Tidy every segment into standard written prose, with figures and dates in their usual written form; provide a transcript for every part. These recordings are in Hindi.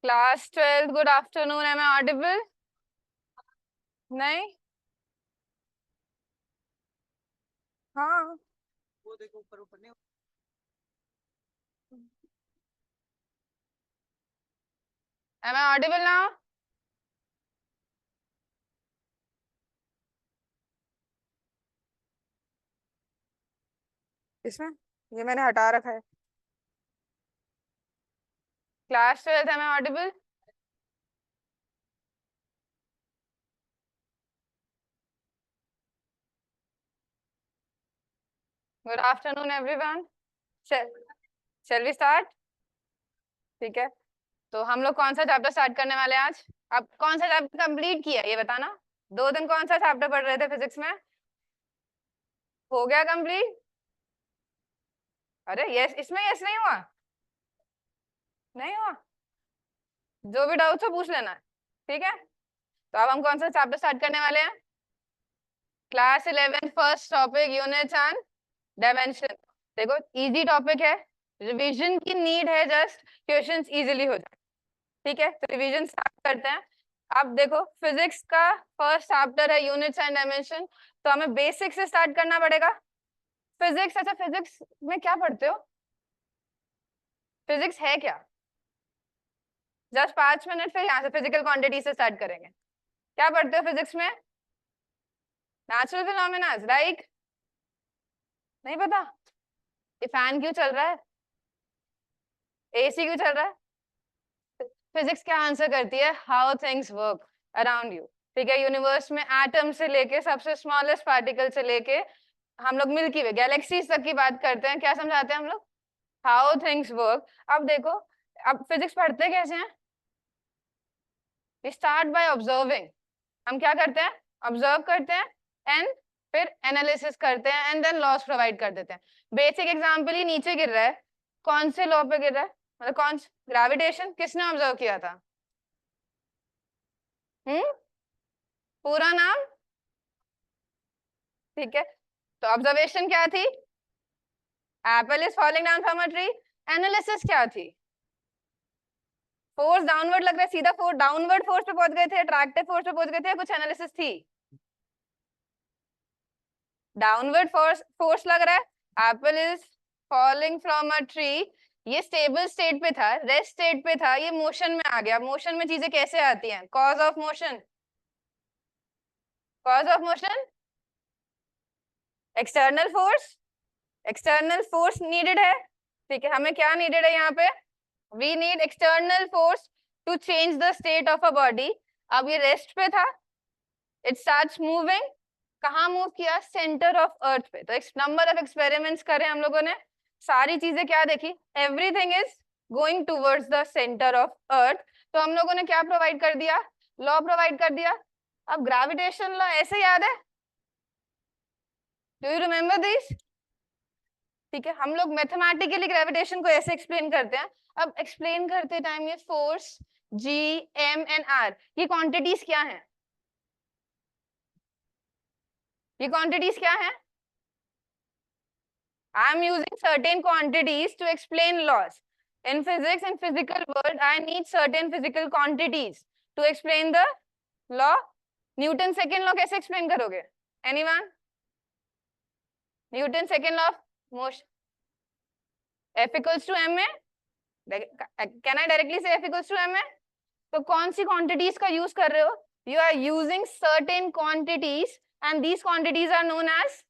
Class 12th, good afternoon. Am I audible? नहीं। हाँ। वो देखो ऊपर ऊपर नहीं। Am I audible now? इसमें ये मैंने हटा रखा है। Class 12th, am I audible? Good afternoon everyone. Shall we start? ठीक है, तो हम लोग कौन सा चैप्टर स्टार्ट करने वाले हैं आज? अब कौन सा चैप्टर कंप्लीट किया ये बताना। 2 दिन कौन सा चैप्टर पढ़ रहे थे फिजिक्स में? हो गया कंप्लीट? अरे यस, इसमें यस नहीं हुआ? नहीं हुआ? जो भी डाउट हो पूछ लेना, ठीक है। तो अब हम कौन सा चैप्टर स्टार्ट करने वाले हैं? Class 11 first topic, units and dimension. देखो इजी टॉपिक है, रिवीजन की नीड है, जस्ट क्वेश्चंस इजीली हो जाए। ठीक है, तो रिवीजन स्टार्ट करते हैं। अब देखो फिजिक्स का फर्स्ट चैप्टर है यूनिट्स एंड डायमेंशन, तो हमें बेसिक से स्टार्ट करना पड़ेगा। फिजिक्स, अच्छा फिजिक्स में क्या पढ़ते हो? फिजिक्स है क्या? जस्ट 5 मिनट, फिर यहाँ से फिजिकल क्वांटिटी से स्टार्ट करेंगे। क्या पढ़ते हो फिजिक्स में? Natural phenomena, like? नहीं पता? ये फैन क्यों चल रहा है, एसी क्यों चल रहा है? फिजिक्स क्या आंसर करती है? How things work around you. ठीक है, यूनिवर्स में एटम से लेके सबसे स्मॉलेस्ट पार्टिकल से लेके हम लोग मिल्की वे गैलेक्सीज तक की बात करते हैं। क्या समझाते हैं हम लोग? How things work. अब देखो, अब फिजिक्स पढ़ते कैसे हैं? We start by observing. हम क्या करते हैं? ऑब्जर्व करते हैं एंड फिर एनालिसिस करते हैं एंड देन लॉस प्रोवाइड कर देते हैं। बेसिक एग्जांपल ही नीचे गिर रहा है, कौन से लॉ पे गिर रहा है? मतलब कौन? ग्रेविटेशन। किसने ऑब्जर्व किया था? हम्म, पूरा नाम? ठीक है, तो ऑब्जर्वेशन क्या थी? Apple is falling down from a tree. Analysis क्या थी? फोर्स डाउनवर्ड लग रहा है, सीधा फोर्स डाउनवर्ड फोर्स पे पहुंच गए थे, अट्रैक्टिव फोर्स पे पहुंच गए थे, कुछ एनालिसिस थी? डाउनवर्ड फोर्स फोर्स लग रहा है, Apple is falling from a tree. ये स्टेबल स्टेट पे था, रेस्ट स्टेट पे था, ये मोशन में आ गया। मोशन में चीजें कैसे आती हैं? Cause of motion. Cause of motion external force. External force needed है। ठीक है, हमें क्या नीडेड है यहाँ पे? We need external force to change the state of a body. अब ये रेस्ट पे था, इट स्टार्ट्स मूविंग। कहाँ मूव किया? सेंटर ऑफ अर्थ पे। तो एक नंबर ऑफ एक्सपेरिमेंट्स करे हम लोगों ने, सारी चीजें क्या देखी? Everything is going towards the centre of अर्थ। तो हम लोगों ने क्या प्रोवाइड कर दिया? लॉ प्रोवाइड कर दिया। अब ग्रेविटेशन लॉ ऐसे याद है? Do you remember this? ठीक है, हम लोग मैथमेटिकली ग्रेविटेशन को ऐसे एक्सप्लेन करते हैं। अब एक्सप्लेन करते टाइम ये force G, M and R, ये क्वांटिटीज क्या हैं? ये क्वांटिटीज क्या हैं? I am using certain quantities to explain laws. In physics and physical world, I need certain physical quantities to explain the law. Newton second law कैसे explain करोगे? Anyone? Newton second law of motion. F equals to ma. Can I directly say F equals to ma? तो कौन सी quantities का use कर रहे हो? You are using certain quantities and these quantities are known as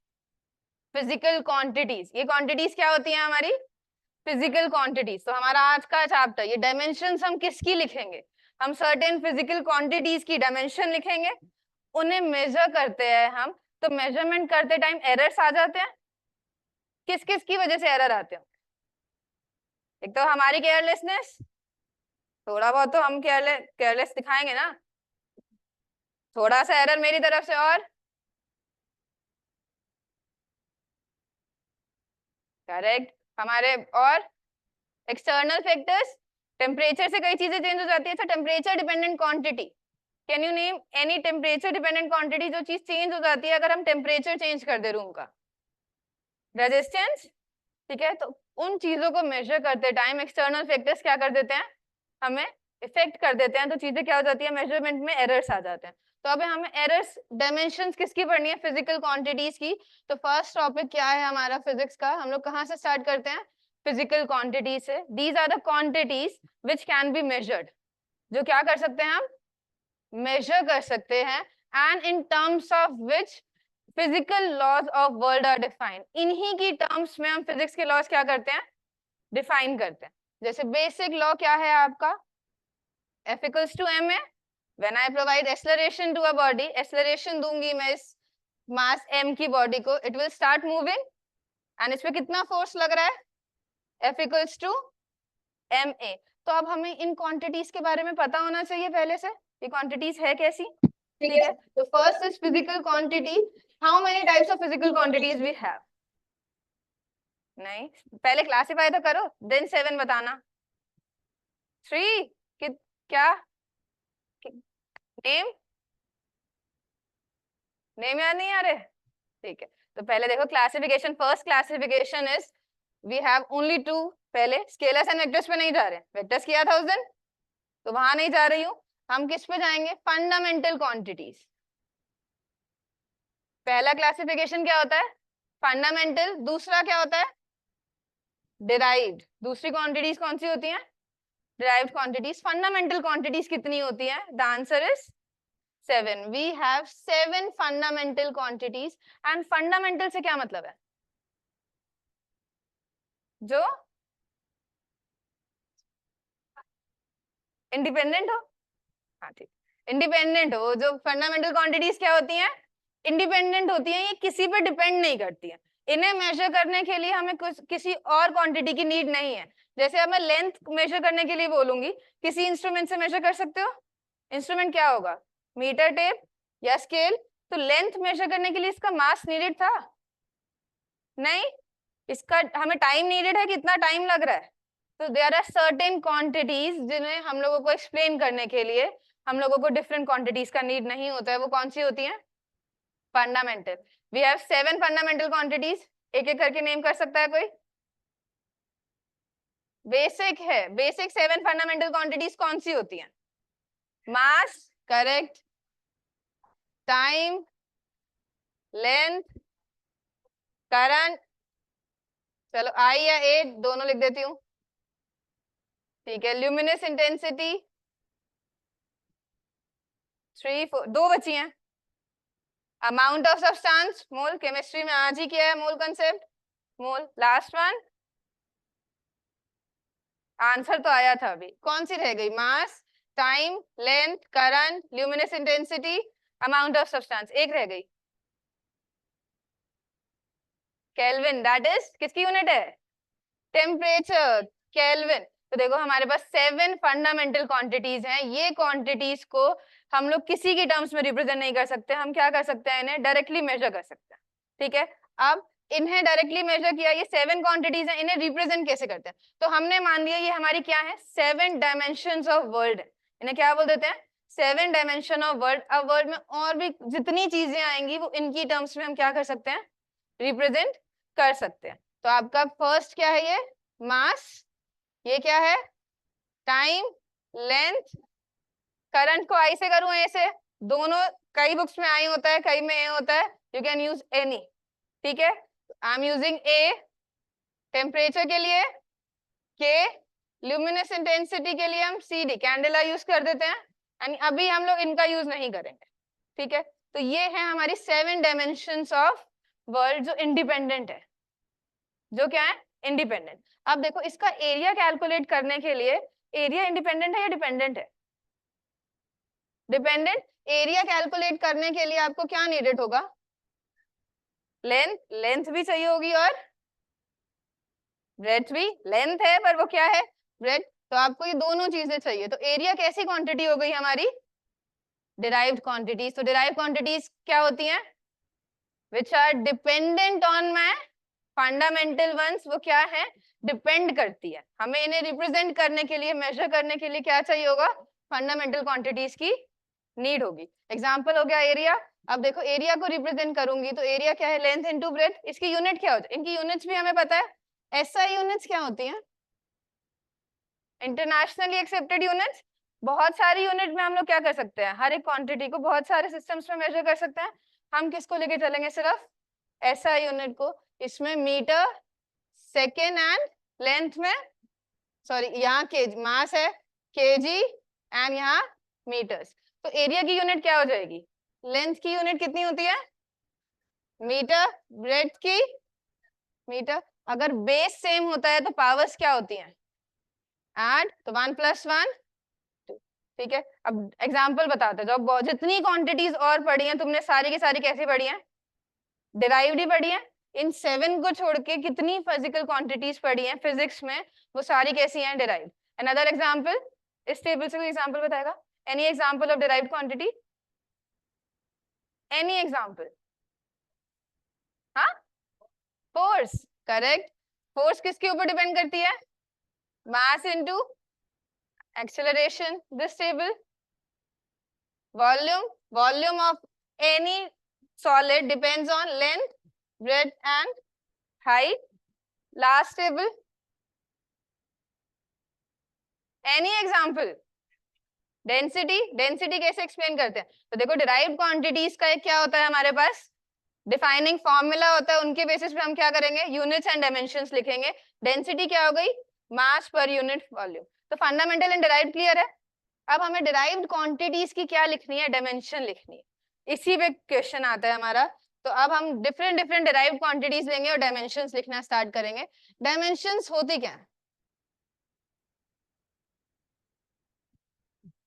physical quantities. ये quantities क्या होती हैं हमारी? Physical quantities. तो हमारा आज का चैप्टर, ये डायमेंशंस हम किसकी लिखेंगे? हम सर्टेन फिजिकल क्वांटिटीज की डायमेंशन लिखेंगे, उन्हें मेजर करते हैं हम। तो मेजरमेंट करते टाइम एरर्स आ जाते हैं। किस किस की वजह से एरर आते हैं? एक तो हमारी केयरलेसनेस, थोड़ा बहुत तो हम केयरलेस दिखाएंगे ना, थोड़ा सा एरर मेरी तरफ से। और करेक्ट हमारे, और एक्सटर्नल फैक्टर्स। टेम्परेचर से कई चीजें चेंज हो जाती है। अच्छा, temperature dependent quantity, can you name any temperature dependent quantity जो चीज चेंज हो जाती है अगर हम टेम्परेचर चेंज कर दे रूम का? रेजिस्टेंस। ठीक है, तो उन चीजों को मेजर करते टाइम एक्सटर्नल फैक्टर्स क्या कर देते हैं? हमें इफेक्ट कर देते हैं तो चीजें क्या हो जाती है, मेजरमेंट में एरर्स आ जाते हैं। तो अब हमें एरर्स डायमेंशंस किसकी पढ़नी है, फिजिकल क्वांटिटीज की। तो फर्स्ट टॉपिक क्या है हमारा फिजिक्स का, हम लोग कहाँ से स्टार्ट करते हैं, फिजिकल क्वांटिटीज से। These are the quantities which can be measured, जो क्या कर सकते हैं हम, मेजर कर सकते हैं, and in terms of which physical laws of world are defined. इन्हीं की टर्म्स में हम फिजिक्स के लॉज क्या करते हैं, डिफाइन करते हैं। जैसे बेसिक लॉ क्या है आपका, F equals to ma, when I provide acceleration to a body, acceleration दूंगी मैं इस मास m की बॉडी को, it will start moving, and इस पे कितना फोर्स लग रहा है, F equals to ma। तो अब हमें इन क्वांटिटीज के बारे में पता होना चाहिए पहले से, ये क्वांटिटीज है कैसी, ठीक है। तो first is physical quantity, how many types of physical quantities we have, नहीं पहले क्लासिफाई तो करो, देन 7 बताना। 3 क्या नेम, नेम याद नहीं आ रहे, ठीक है। तो पहले देखो classification, first classification is we have only 2, पहले स्केलर्स एंड वेक्टर्स पे नहीं जा रहे, वेक्टर्स किया था उस दिन तो वहां नहीं जा रही हूं, हम किस पे जाएंगे, फंडामेंटल क्वांटिटीज। पहला क्लासिफिकेशन क्या होता है, फंडामेंटल, दूसरा क्या होता है, डिराइव्ड। दूसरी क्वांटिटीज कौन सी होती हैं, डिराइव्ड क्वांटिटीज। फंडामेंटल क्वांटिटीज कितनी होती है, the answer is 7। We have 7 fundamental quantities, and fundamental से क्या मतलब है, जो इंडिपेंडेंट हो, हाँ ठीक, इंडिपेंडेंट हो। जो फंडामेंटल क्वांटिटीज क्या होती हैं, इंडिपेंडेंट होती हैं, ये किसी पे डिपेंड नहीं करती हैं। इन्हें मेजर करने के लिए हमें कुछ किसी और क्वांटिटी की नीड नहीं है। जैसे अब मैं लेंथ मेजर करने के लिए बोलूंगी, किसी इंस्ट्रूमेंट से मेजर कर सकते हो, इंस्ट्रूमेंट क्या होगा, मीटर, टेप या स्केल। तो लेंथ मेजर करने के लिए इसका मास नीडेड था, नहीं, इसका हमें टाइम नीडेड है, कितना टाइम लग रहा है। तो देयर आर सर्टेन क्वांटिटीज जिन्हें हम लोगों को एक्सप्लेन करने के लिए हम लोगों को डिफरेंट क्वांटिटीज का नीड नहीं होता है। वो कौन सी होती है, fundamental. We have 7 fundamental quantities, एक एक करके नेम कर सकता है कोई, बेसिक है, बेसिक 7 फंडामेंटल क्वांटिटीज कौन सी होती हैं, मास, करेक्ट, टाइम, लेंथ, करंट, चलो आई या ए दोनों लिख देती हूँ, ठीक है, ल्यूमिनस इंटेंसिटी, 3 4 दो बची हैं, amount of substance, mole, chemistry में आज ही किया है mole concept, mole. Last one, answer तो आया था अभी, कौन सी रह गई, mass, time, length, current, luminous intensity, amount of substance, एक रह गई, केल्विन। दैट इज किसकी यूनिट है, टेम्परेचर, केल्विन। तो देखो हमारे पास 7 फंडामेंटल क्वांटिटीज हैं, ये क्वांटिटीज को हम लोग किसी की टर्म्स में रिप्रेजेंट नहीं कर सकते, हम क्या कर सकते हैं, इन्हें डायरेक्टली मेजर कर सकते हैं, ठीक है। अब इन्हें डायरेक्टली मेजर किया, ये 7 क्वांटिटीज हैं, इन्हें रिप्रेजेंट कैसे करते हैं, तो हमने मान लिया ये हमारी क्या है, 7 डायमेंशंस ऑफ वर्ल्ड, इन्हें क्या बोल देते हैं, 7 डायमेंशन ऑफ वर्ल्ड। अब वर्ल्ड में और भी जितनी चीजें आएंगी वो इनकी टर्म्स में हम क्या कर सकते हैं, रिप्रेजेंट कर सकते हैं। तो आपका फर्स्ट क्या है, ये मास, ये क्या है, टाइम, लेंथ, करंट को आई से करूं ए से, दोनों कई बुक्स में आई होता है, कई में ए होता है, यू कैन यूज एनी, ठीक है। I am using a temperature के लिए, के ल्यूमिनस इंटेंसिटी के लिए हम सी डी कैंडेला यूज कर देते हैं, एंड अभी हम लोग इनका यूज नहीं करेंगे, ठीक है। तो ये है हमारी 7 डायमेंशंस ऑफ वर्ल्ड जो इंडिपेंडेंट है, जो क्या है, इंडिपेंडेंट। अब देखो इसका एरिया कैलकुलेट करने के लिए, एरिया इंडिपेंडेंट है या डिपेंडेंट है, डिपेंडेंट। एरिया कैलकुलेट करने के लिए आपको क्या नीडेड होगा, लेंथ, लेंथ भी चाहिए होगी, और ब्रेड्थ भी, लेंथ है पर वो क्या है, ब्रेड्थ। तो आपको ये दोनों चीजें चाहिए। तो एरिया कैसी क्वांटिटी हो गई हमारी, डिराइव्ड क्वांटिटीज। तो डिराइव्ड क्वांटिटीज क्या होती हैं, which are dependent on my fundamental ones, वो क्या है, डिपेंड करती है। हमें इन्हें रिप्रेजेंट करने के लिए, मेजर करने के लिए क्या चाहिए होगा, फंडामेंटल क्वांटिटीज की नीड होगी। एग्जांपल हो गया एरिया। अब देखो एरिया को रिप्रेजेंट करूंगी तो एरिया क्या है, लेंथ इनटू ब्रेड्थ। इसकी यूनिट क्या होती है, इनकी यूनिट्स भी हमें पता है, एसआई यूनिट्स क्या होती हैं, इंटरनेशनली एक्सेप्टेड यूनिट्स। बहुत सारी यूनिट में हम लोग क्या कर सकते हैं, हर एक क्वांटिटी को बहुत सारे सिस्टम्स में मेजर कर सकते हैं। हम किसको लेके चलेंगे, सिर्फ एसआई यूनिट को। इसमें मीटर, सेकेंड एंड लेंथ में, सॉरी यहाँ के मास है केजी एंड यहाँ मीटर्स। तो एरिया की यूनिट क्या हो जाएगी, लेंथ की यूनिट कितनी होती है मीटर, ब्रेड्थ की मीटर। अगर बेस सेम होता है तो पावर्स क्या होती हैं, ऐड, तो 1 + 1 2। ठीक है, अब एग्जांपल बताते हैं। जब जितनी क्वांटिटीज और पढ़ी हैं तुमने सारी की सारी कैसी पढ़ी हैं, डिराइव्ड ही पढ़ी है। इन 7 को छोड़ के कितनी फिजिकल क्वांटिटीज पढ़ी हैं फिजिक्स में, वो सारी कैसी हैं, डिराइव्ड। अनदर एग्जांपल, इस टेबल से कोई एग्जांपल बताएगा, any example of derived quantity, any example. हाँ, फोर्स, करेक्ट। फोर्स किसके ऊपर डिपेंड करती है, mass into acceleration, this table. Volume, volume of any solid depends on length, breadth and height. Last table, any example, density, density कैसे एक्सप्लेन करते हैं, तो देखो डिराइव्ड क्वांटिटीज का एक क्या होता है हमारे पास, डिफाइनिंग फॉर्मूला होता है, उनके बेसिस पे हम क्या करेंगे, यूनिट्स एंड डायमेंशंस लिखेंगे। डेंसिटी क्या हो गई, मास पर यूनिट वॉल्यूम। तो फंडामेंटल एंड डिराइव्ड क्लियर है। अब हमें डिराइव्ड क्वांटिटीज की क्या लिखनी है, डायमेंशन लिखनी है, इसी पे क्वेश्चन आता है हमारा। तो अब हम डिफरेंट डिफरेंट डिराइव्ड क्वांटिटीज लेंगे और डायमेंशंस लिखना स्टार्ट करेंगे। डायमेंशंस होती क्या है,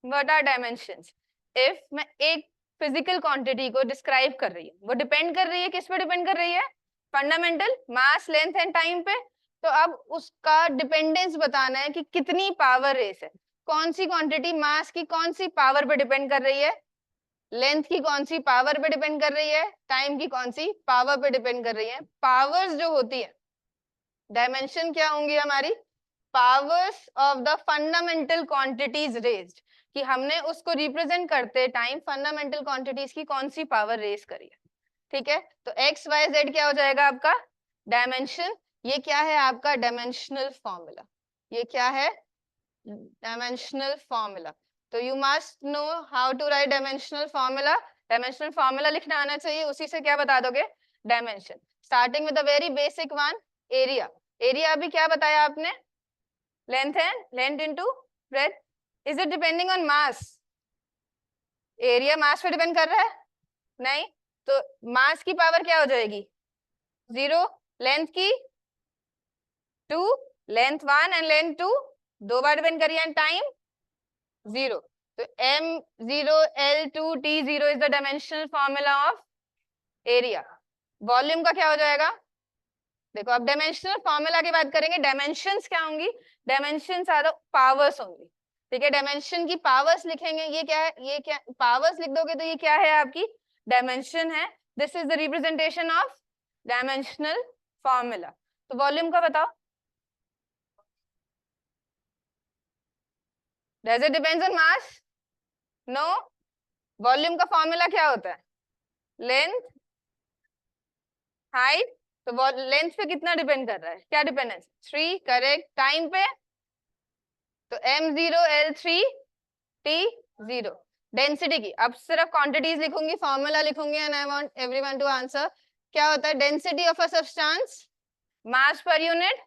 व्हाट आर डायमेंशंस। इफ मैं एक फिजिकल क्वांटिटी को डिस्क्राइब कर रही हूँ, वो डिपेंड कर रही है, किस पे डिपेंड कर रही है, fundamental, mass, length and time पे। तो अब उसका डिपेंडेंस बताना है कि कितनी पावर रेस है, कौन सी क्वांटिटी मास की कौन सी पावर पे डिपेंड कर रही है, लेंथ की कौन सी पावर पे डिपेंड कर रही है, टाइम की कौन सी पावर पे डिपेंड कर रही है। पावर्स जो होती है, डायमेंशन क्या होंगी हमारी, powers of the fundamental quantities raised, कि हमने उसको रिप्रेजेंट करते टाइम फंडामेंटल क्वांटिटीज की कौन सी पावर रेज करी है। ठीक है, तो एक्स वाई जेड क्या हो जाएगा आपका डायमेंशन। ये क्या है आपका डायमेंशनल फॉर्मूला, ये क्या है डायमेंशनल फॉर्मूला। तो you must know how to write dimensional formula. Dimensional formula लिखना आना चाहिए, उसी से क्या बता दोगे, dimension. Starting with the very basic one, area. Area अभी क्या बताया आपने, लेंथ है, length into breadth. Is it depending on mass, area mass पे डिपेंड कर रहा है, नहीं। तो मास की पावर क्या हो जाएगी 0, लेंथ की 2, लेंथ 1 एंड लेंथ 2 दो बार डिपेंड करिए, एंड टाइम 0। तो m0l2t0 is the dimensional formula of area. Volume का क्या हो जाएगा, देखो अब डायमेंशनल फॉर्मूला की बात करेंगे, डायमेंशंस क्या होंगी, डायमेंशंस आर द पावर्स होंगी। ठीक है, डायमेंशन की पावर्स लिखेंगे, ये क्या है, ये क्या पावर्स लिख दोगे तो ये क्या है आपकी डायमेंशन है। This is the representation of dimensional formula. तो वॉल्यूम का बताओ, does it depends on mass, no. Volume का फॉर्मूला क्या होता है, लेंथ, हाइट। तो लेंथ पे कितना डिपेंड कर रहा है, क्या डिपेंडेंस 3, करेक्ट। टाइम पे तो m0l3t0। डेंसिटी की अब सिर्फ क्वांटिटीज लिखूंगी, फॉर्मूला लिखूंगी, and I want everyone to answer. क्या होता है density of a substance, mass पर यूनिट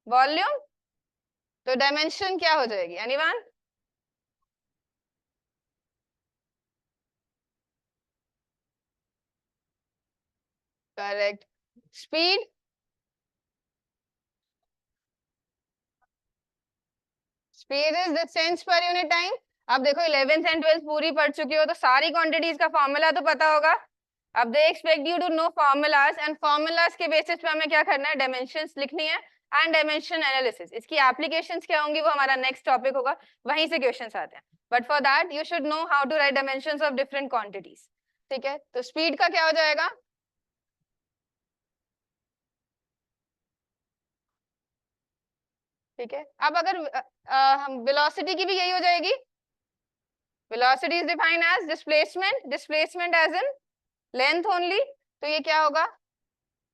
वॉल्यूम। तो डायमेंशन क्या हो जाएगी, anyone, correct. Speed, speed is distance per unit time. अब देखो 11th एंड 12th पूरी पढ़ चुकी हो तो सारी क्वांटिटीज का फॉर्मूला तो पता होगा। अब they expect you to know formulas, and formulas के बेसिस पे हमें क्या करना है, डायमेंशंस लिखनी है एंड डायमेंशन एनालिसिस। इसकी एप्लीकेशंस क्या होंगी वो हमारा नेक्स्ट टॉपिक होगा, वहीं से क्वेश्चंस आते हैं। But for that you should know how to write dimensions of different quantities. ठीक है, तो स्पीड का क्या हो जाएगा, ठीक है। अब अगर हम वेलोसिटी की भी यही हो जाएगी, velocity is defined as displacement, displacement as in length only. तो ये क्या होगा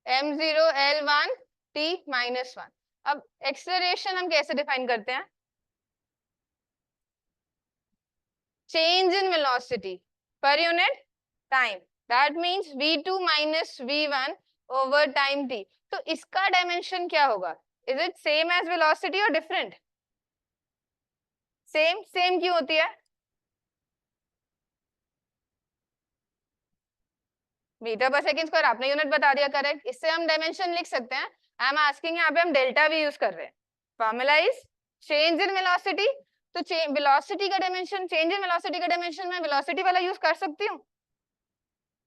m0l1t-1। अब एक्सेलरेशन हम कैसे डिफाइन करते हैं, change in velocity per unit time. That means v2 minus v1 over time t. तो इसका डायमेंशन क्या होगा? Is it same as velocity or different? Same. Same क्यों होती है? मीटर पर सेकंड स्क्वायर आपने यूनिट बता दिया, करेक्ट. इससे हम डायमेंशन लिख सकते हैं. आई एम आस्किंग, यहाँ पे हम डेल्टा भी यूज कर रहे हैं. Formula is change in velocity. तो वेलोसिटी का डायमेंशन, चेंज इन वेलोसिटी का डायमेंशन मैं वेलोसिटी वाला यूज कर सकती हूँ.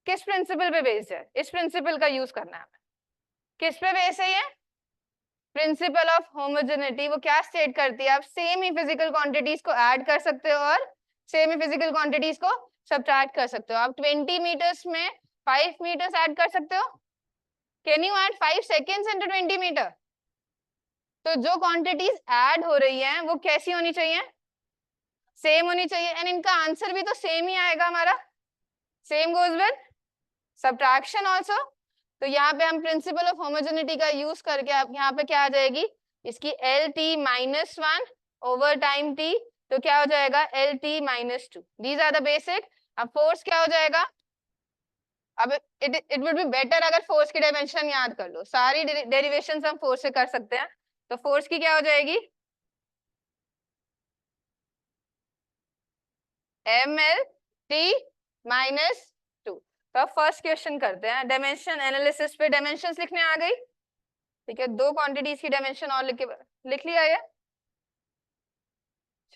किस प्रिंसिपल पे बेस्ड है? इस प्रिंसिपल का यूज करना है. किस पे बेस्ड है ये? Principle of homogeneity. वो क्या स्टेट करती है? आप सेम ही फिजिकल क्वांटिटीज को ऐड कर सकते हो और सेम ही फिजिकल क्वांटिटीज को सब्ट्रैक्ट कर सकते हो. आप 20 मीटर्स में 5 meters ऐड कर सकते हो. Can you add 5 seconds into 20 meter? तो जो क्वांटिटीज ऐड हो रही हैं वो कैसी होनी चाहिए? सेम होनी चाहिए. एंड इनका आंसर भी तो सेम ही आएगा हमारा. Same goes with subtraction also. तो यहाँ पे हम प्रिंसिपल ऑफ होमोजेनिटी का यूज करके आप यहाँ पे क्या आ जाएगी? इसकी LT -1 ओवर टाइम t. तो क्या हो जाएगा? LT -2. These are the basic. अब फोर्स क्या हो जाएगा? अब इट वुड बी बेटर अगर फोर्स की डायमेंशन याद कर लो. सारी डेरिवेशंस हम फोर्स से कर सकते हैं. तो फोर्स की क्या हो जाएगी? MLT -2. तो अब फर्स्ट क्वेश्चन करते हैं. डायमेंशन एनालिसिस पे डायमेंशंस लिखने आ गई. ठीक है, दो क्वांटिटीज की डायमेंशन और लिख लिया ये.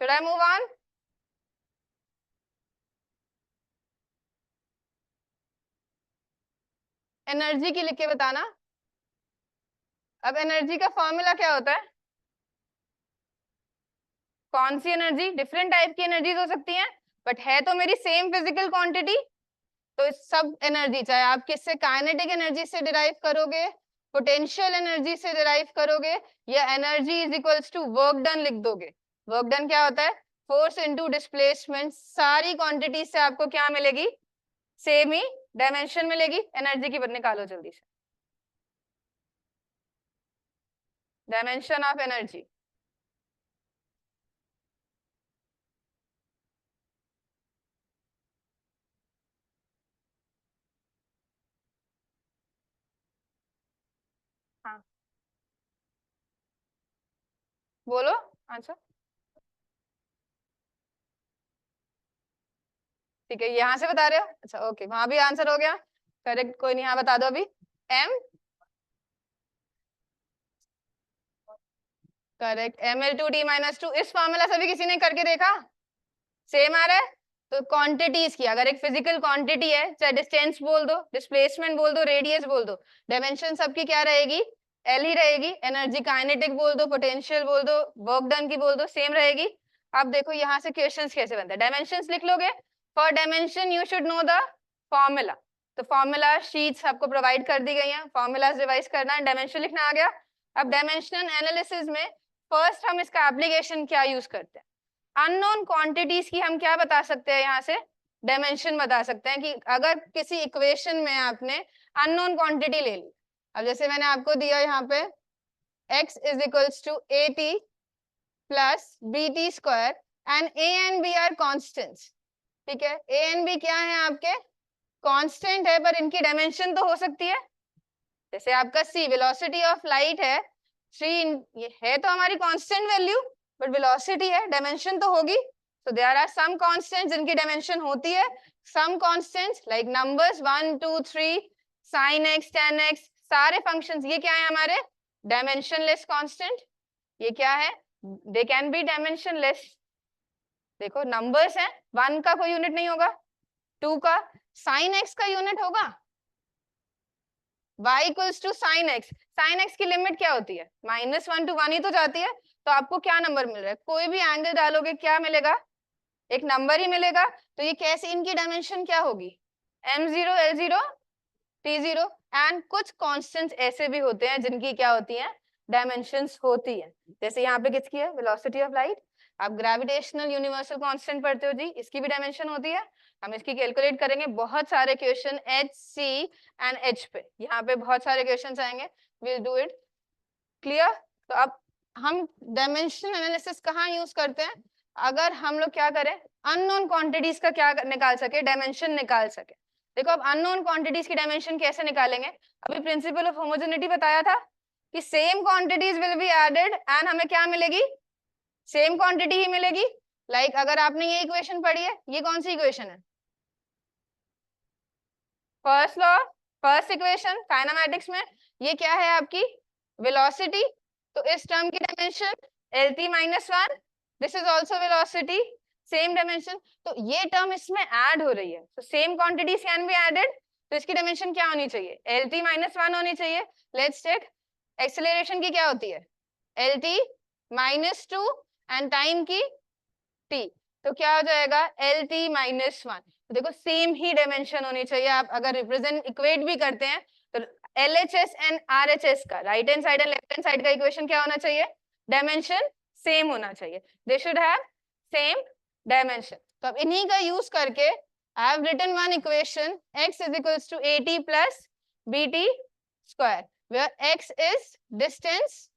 Should I move on? Energy की लिख के बताना. अब एनर्जी का फॉर्मूला क्या होता है? कौन सी एनर्जी? डिफरेंट टाइप की एनर्जीज हो सकती हैं, बट है तो मेरी सेम फिजिकल क्वांटिटी. तो सब एनर्जी, चाहे आप किससे काइनेटिक एनर्जी से डिराइव करोगे, पोटेंशियल एनर्जी से डिराइव करोगे, या energy is equals to work done लिख दोगे. वर्क डन क्या होता है? Force into displacement. सारी क्वांटिटी से आपको क्या मिलेगी? सेम ही डायमेंशन मिलेगी. एनर्जी की निकालो जल्दी से. Dimension of energy. हाँ बोलो. अच्छा ठीक है, यहाँ से बता रहे हो. अच्छा ओके, वहां भी आंसर हो गया. करेक्ट, कोई नहीं. यहाँ बता दो अभी. M correct. ML2T -2. इस फॉर्मूला से भी किसी ने करके देखा? सेम आ रहा है. तो क्वांटिटीज की, अगर एक फिजिकल क्वांटिटी है, चाहे डिस्टेंस बोल दो, डिस्प्लेसमेंट बोल दो, रेडियस बोल दो, डायमेंशन सबकी क्या रहेगी? L ही रहेगी. एनर्जी काइनेटिक बोल दो, पोटेंशियल बोल दो, वर्क डन की बोल दो, सेम रहेगी. अब देखो यहाँ से क्वेश्चंस कैसे बनते हैं. डायमेंशंस लिख लोगे. For dimension you should know the formula. तो फॉर्मूला शीट्स आपको प्रोवाइड कर दी गई हैं. फॉर्मूलाज रिवाइज करना है. डायमेंशन लिखना आ गया. अब डायमेंशनल एनालिसिस में फर्स्ट हम इसका एप्लीकेशन क्या यूज करते हैं? अननोन क्वांटिटीज की हम क्या बता सकते हैं? यहाँ से डायमेंशन बता सकते हैं कि अगर किसी इक्वेशन में आपने अननोन क्वांटिटी ले ली. अब जैसे मैंने आपको दिया यहाँ पे x is equals to AT plus BT square and A and B are constants. ठीक है, A एंड B क्या है? आपके कांस्टेंट है, पर इनकी डायमेंशन तो हो सकती है. जैसे आपका c वेलोसिटी ऑफ लाइट है 3, ये है तो हमारी कांस्टेंट वैल्यू, बट वेलोसिटी है, डायमेंशन तो होगी. So there are some constants जिनकी डायमेंशन होती है. Some constants like numbers 1 2 3 sin x tan x, सारे फंक्शंस ये क्या है? हमारे डायमेंशनलेस कांस्टेंट. ये क्या है? They can be dimensionless. देखो नंबर्स हैं, 1 का कोई यूनिट नहीं होगा, 2 का. sin x का यूनिट होगा y equals to sine x. Sine x की लिमिट क्या होती है? -1 to 1 ही तो जाती है. तो आपको क्या नंबर मिल रहा है? कोई भी एंगल डालोगे क्या मिलेगा? एक नंबर ही मिलेगा. तो ये कैसे, इनकी डायमेंशन क्या होगी? m0 l0 t0. एंड कुछ कांस्टेंट्स ऐसे भी होते हैं जिनकी क्या होती है? डायमेंशंस होती है. जैसे यहाँ पे किसकी है? Velocity of light. आप ग्रेविटेशनल यूनिवर्सल कांस्टेंट पढ़ते हो जी, इसकी भी डायमेंशन होती है. हम इसकी कैलकुलेट करेंगे. बहुत सारे question H C and H पे, यहाँ पे बहुत सारे क्वेश्चंस आएंगे. Will do it. क्लियर? तो अब हम डायमेंशन एनालिसिस कहाँ यूज करते हैं? अगर हम लोग क्या करें, अननोन क्वांटिटीज का क्या निकाल सके, डायमेंशन निकाल सके। देखो अब अननोन क्वांटिटीज की डायमेंशन कैसे निकालेंगे, अभी प्रिंसिपल ऑफ होमोजेनिटी बताया था कि same quantities will be added and हमें क्या मिलेगी, सेम क्वांटिटी ही मिलेगी। लाइक अगर आपने ये इक्वेशन पढ़ी है, ये कौन सी इक्वेशन है, first law, first equation kinematics में, ये क्या है आपकी वेलोसिटी, तो इस टर्म की dimension lt minus one, this is also velocity, same dimension, तो ये टर्म इसमें ऐड हो रही है, तो same quantities can be added, तो इसकी डायमेंशन क्या होनी चाहिए, lt माइनस वन होनी चाहिए। लेट्स चेक, एक्सेलरेशन की क्या होती है, lt minus to and time की t, तो क्या हो जाएगा lt माइनस वन, तो देखो सेम ही डायमेंशन होनी चाहिए। आप अगर रिप्रेजेंट इक्वेट भी करते हैं तो LHS एंड RHS का right hand side and left hand side का इक्वेशन क्या होना चाहिए, डायमेंशन सेम होना चाहिए, they should have same dimension. तो अब इन्हीं का यूज करके I have written one equation, x is equals to AT plus BT square, where x is distance,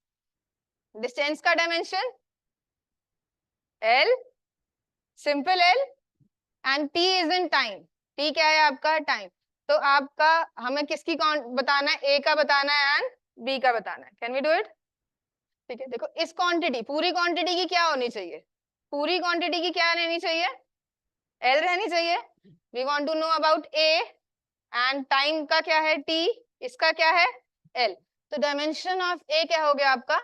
distance का dimension L, simple L, and t is in time, t क्या है आपका टाइम, तो आपका हमें किसकी बताना है, a का बताना है एंड b का बताना है, कैन वी डू इट। ठीक है, देखो इस क्वांटिटी, पूरी क्वांटिटी की क्या होनी चाहिए, पूरी क्वांटिटी की क्या रहनी चाहिए, l रहनी चाहिए। We want to know about a and time का क्या है t, इसका क्या है l, तो डायमेंशन ऑफ a क्या हो गया आपका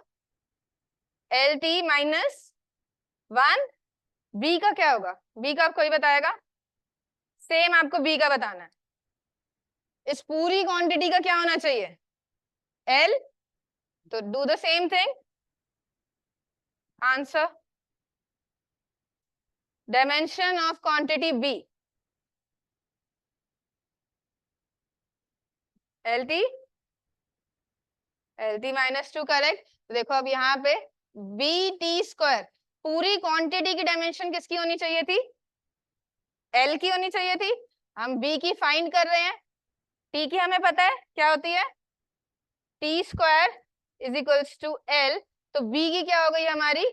lt माइनस वन, b का क्या होगा, b का कोई बताएगा, सेम आपको b का बताना है, इस पूरी क्वांटिटी का क्या होना चाहिए L, तो do the same thing, answer dimension of quantity B, LT minus to, correct. तो देखो अब यहाँ पे BT स्क्वायर, पूरी क्वांटिटी की डायमेंशन किसकी होनी चाहिए थी, L की होनी चाहिए थी, हम B की फाइंड कर रहे हैं, T की हमें पता है क्या होती है, T square is equals to L, तो B की क्या हो गई हमारी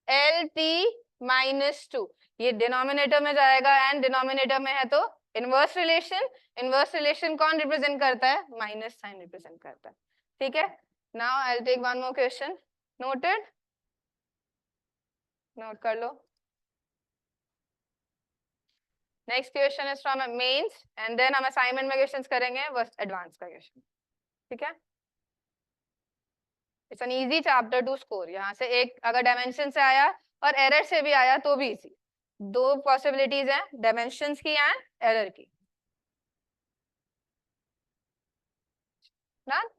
LT माइनस टू, ये डिनोमिनेटर में जाएगा एंड डिनोमिनेटर में है तो इनवर्स रिलेशन, इनवर्स रिलेशन कौन रिप्रेजेंट करता है, माइनस साइन रिप्रेजेंट करता है। ठीक है, now I will take one more question, noted, note कर लो। Next question is from mains and then हम असाइनमेंट में क्वेश्चंस करेंगे बस एडवांस का क्वेश्चन। ठीक है, it's an easy chapter two score, यहाँ से एक अगर डायमेंशन से आया और एरर से भी आया तो भी इजी, दो पॉसिबिलिटीज हैं, डायमेंशंस की एंड एरर की। Done?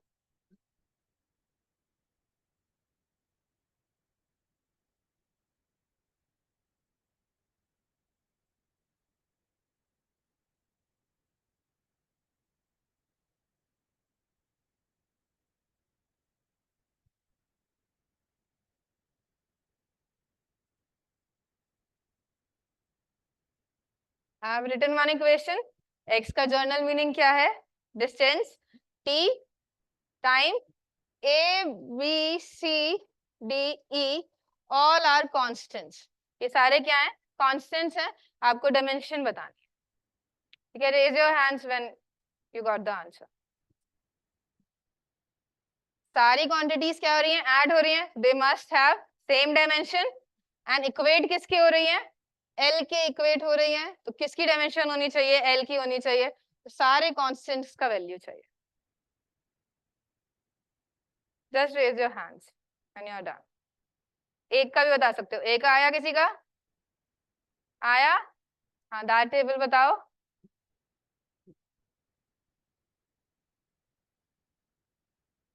I have written one equation, x का जर्नल मीनिंग क्या है, distance, t, time, a b c d e all are constants, ये सारे क्या हैं, कांस्टेंट्स हैं, आपको डायमेंशन बतानी है। ठीक है, raise your hands when you got the answer. सारी क्वांटिटीज क्या हो रही हैं, ऐड हो रही हैं, they must have same dimension and equate किसकी हो रही है, L के इक्वेट हो रही है, तो किसकी डायमेंशन होनी चाहिए, L की होनी चाहिए, तो सारे कांस्टेंट्स का वैल्यू चाहिए। Just raise your hands and you are done. एक का भी बता सकते हो, एक का आया किसी का, आया, हाँ दैट टेबल बताओ,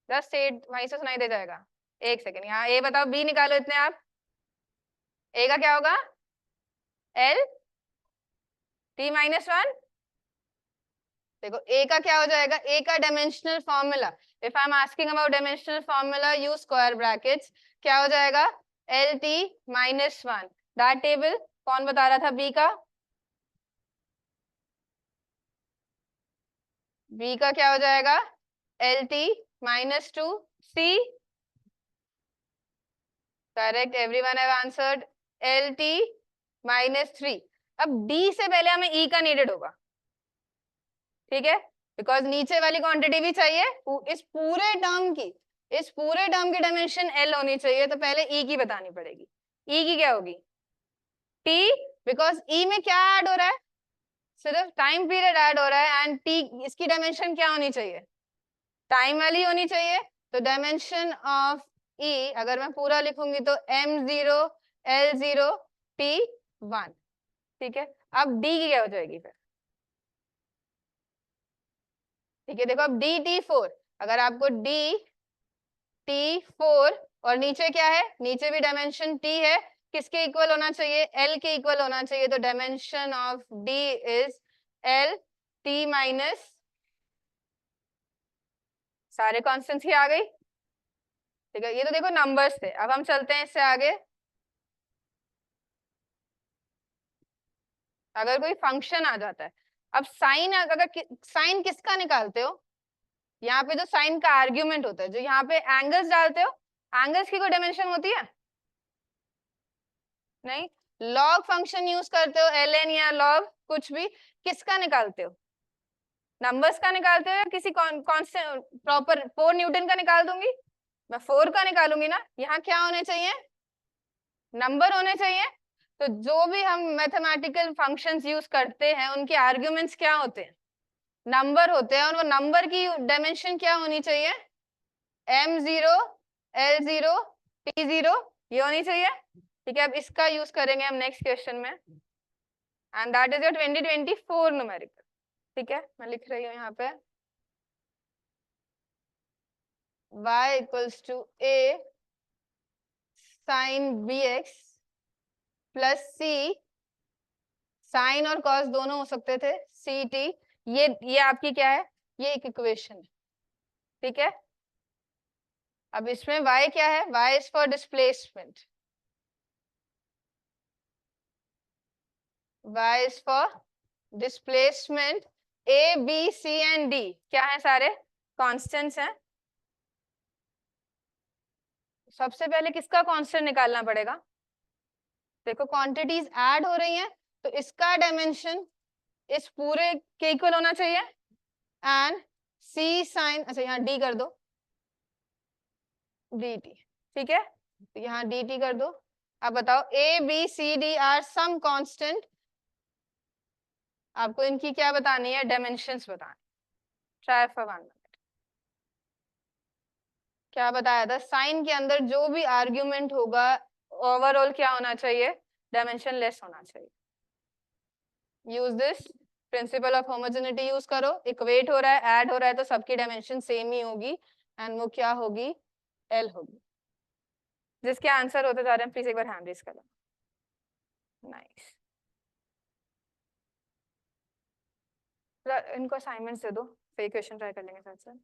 जस्ट एट वहीं से सुनाई दे जाएगा, एक सेकेंड, यहाँ ए बताओ, बी निकालो इतने आप, ए का क्या होगा L t माइनस वन, देखो a का क्या हो जाएगा, a का dimensional formula, if I am asking about dimensional formula use square brackets, क्या हो जाएगा LT minus one, that table कौन बता रहा था, b का, b का क्या हो जाएगा LT minus to, c, correct, everyone have answered, L T minus 3। अब डी से पहले हमें ई का नीडेड होगा, ठीक है, बिकॉज नीचे वाली क्वांटिटी भी चाहिए। इस पूरे टर्म की डायमेंशन एल होनी चाहिए, तो पहले ई की बतानी पड़ेगी। ई की क्या होगी? टी, बिकॉज ई में क्या ऐड हो रहा है? सिर्फ टाइम पीरियड ऐड हो रहा है, एंड टी इसकी डायमेंशन क्या होनी चाहिए? टाइम वाली होनी चाहिए। तो डायमेंशन ऑफ ई अगर मैं पूरा लिखूंगी तो m0 l0 t1, ठीक है। अब डी की क्या हो जाएगी फिर? ठीक है, देखो अब डी t4, अगर आपको डी t4 और नीचे क्या है? नीचे भी डायमेंशन t है, किसके इक्वल होना चाहिए? l के इक्वल होना चाहिए। तो dimension of d is l t minus, सारे कॉन्स्टेंट्स ही आ गई, ठीक है। ये तो देखो नंबर्स थे, अब हम चलते हैं इससे आगे। अगर कोई फंक्शन आ जाता है, अब साइन, अगर साइन किसका निकालते हो? यहाँ पे जो साइन का आर्ग्यूमेंट होता है, जो यहाँ पे एंगल्स डालते हो, एंगल्स की कोई डायमेंशन होती है? नहीं। लॉग फंक्शन यूज करते हो, ln या लॉग, कुछ भी, किसका निकालते हो? नंबर्स का निकालते हो या किसी कांस्टेंट प्रॉपर? 4 न्यूटन का निकाल दूंगी मैं, 4 का निकालूंगी ना। यहाँ क्या होने चाहिए? नंबर होने चाहिए। तो जो भी हम मैथमेटिकल फंक्शंस यूज करते हैं, उनके आर्ग्यूमेंट्स क्या होते हैं? नंबर होते हैं, और वो नंबर की डायमेंशन क्या होनी चाहिए? m0 l0 t0, ये होनी चाहिए, ठीक है। अब इसका यूज करेंगे हम नेक्स्ट क्वेश्चन में, and that is your 2024 numerical, ठीक है। मैं लिख रही हूँ यहाँ पे y equals to a sine bx plus c, sine और कॉस दोनों हो सकते थे, ct। ये आपकी क्या है? ये एक इक्वेशन है, ठीक है। अब इसमें y क्या है? y is for displacement, y is for displacement. a b c and d क्या है? सारे कांस्टेंट्स हैं। सबसे पहले किसका कांस्टेंट निकालना पड़ेगा? देखो क्वांटिटीज ऐड हो रही हैं, तो इसका डायमेंशन इस पूरे के इक्वल होना चाहिए, एंड c साइन, अच्छा यहाँ d कर दो, dt, ठीक है, तो यहाँ dt कर दो। अब बताओ a b c d are some constant, आपको इनकी क्या बतानी है? डायमेंशंस बतानी। Try for 1 minute. क्या बताया था? साइन के अंदर जो भी आर्ग्यूमेंट होगा, ओवरऑल क्या होना चाहिए? डायमेंशन लेस होना चाहिए। Use this principle of homogeneity, use करो। इक्वेट हो रहा है, ऐड हो रहा है, तो सबकी डायमेंशन सेम ही होगी, एंड वो क्या होगी? एल होगी। जिसके आंसर होते जा रहे हैं प्लीज एक बार हैंड रेज करो। नाइस। इनको असाइनमेंट्स दे दो, फिर क्वेश्चन ट्राई कर लेंगे साथ साथ।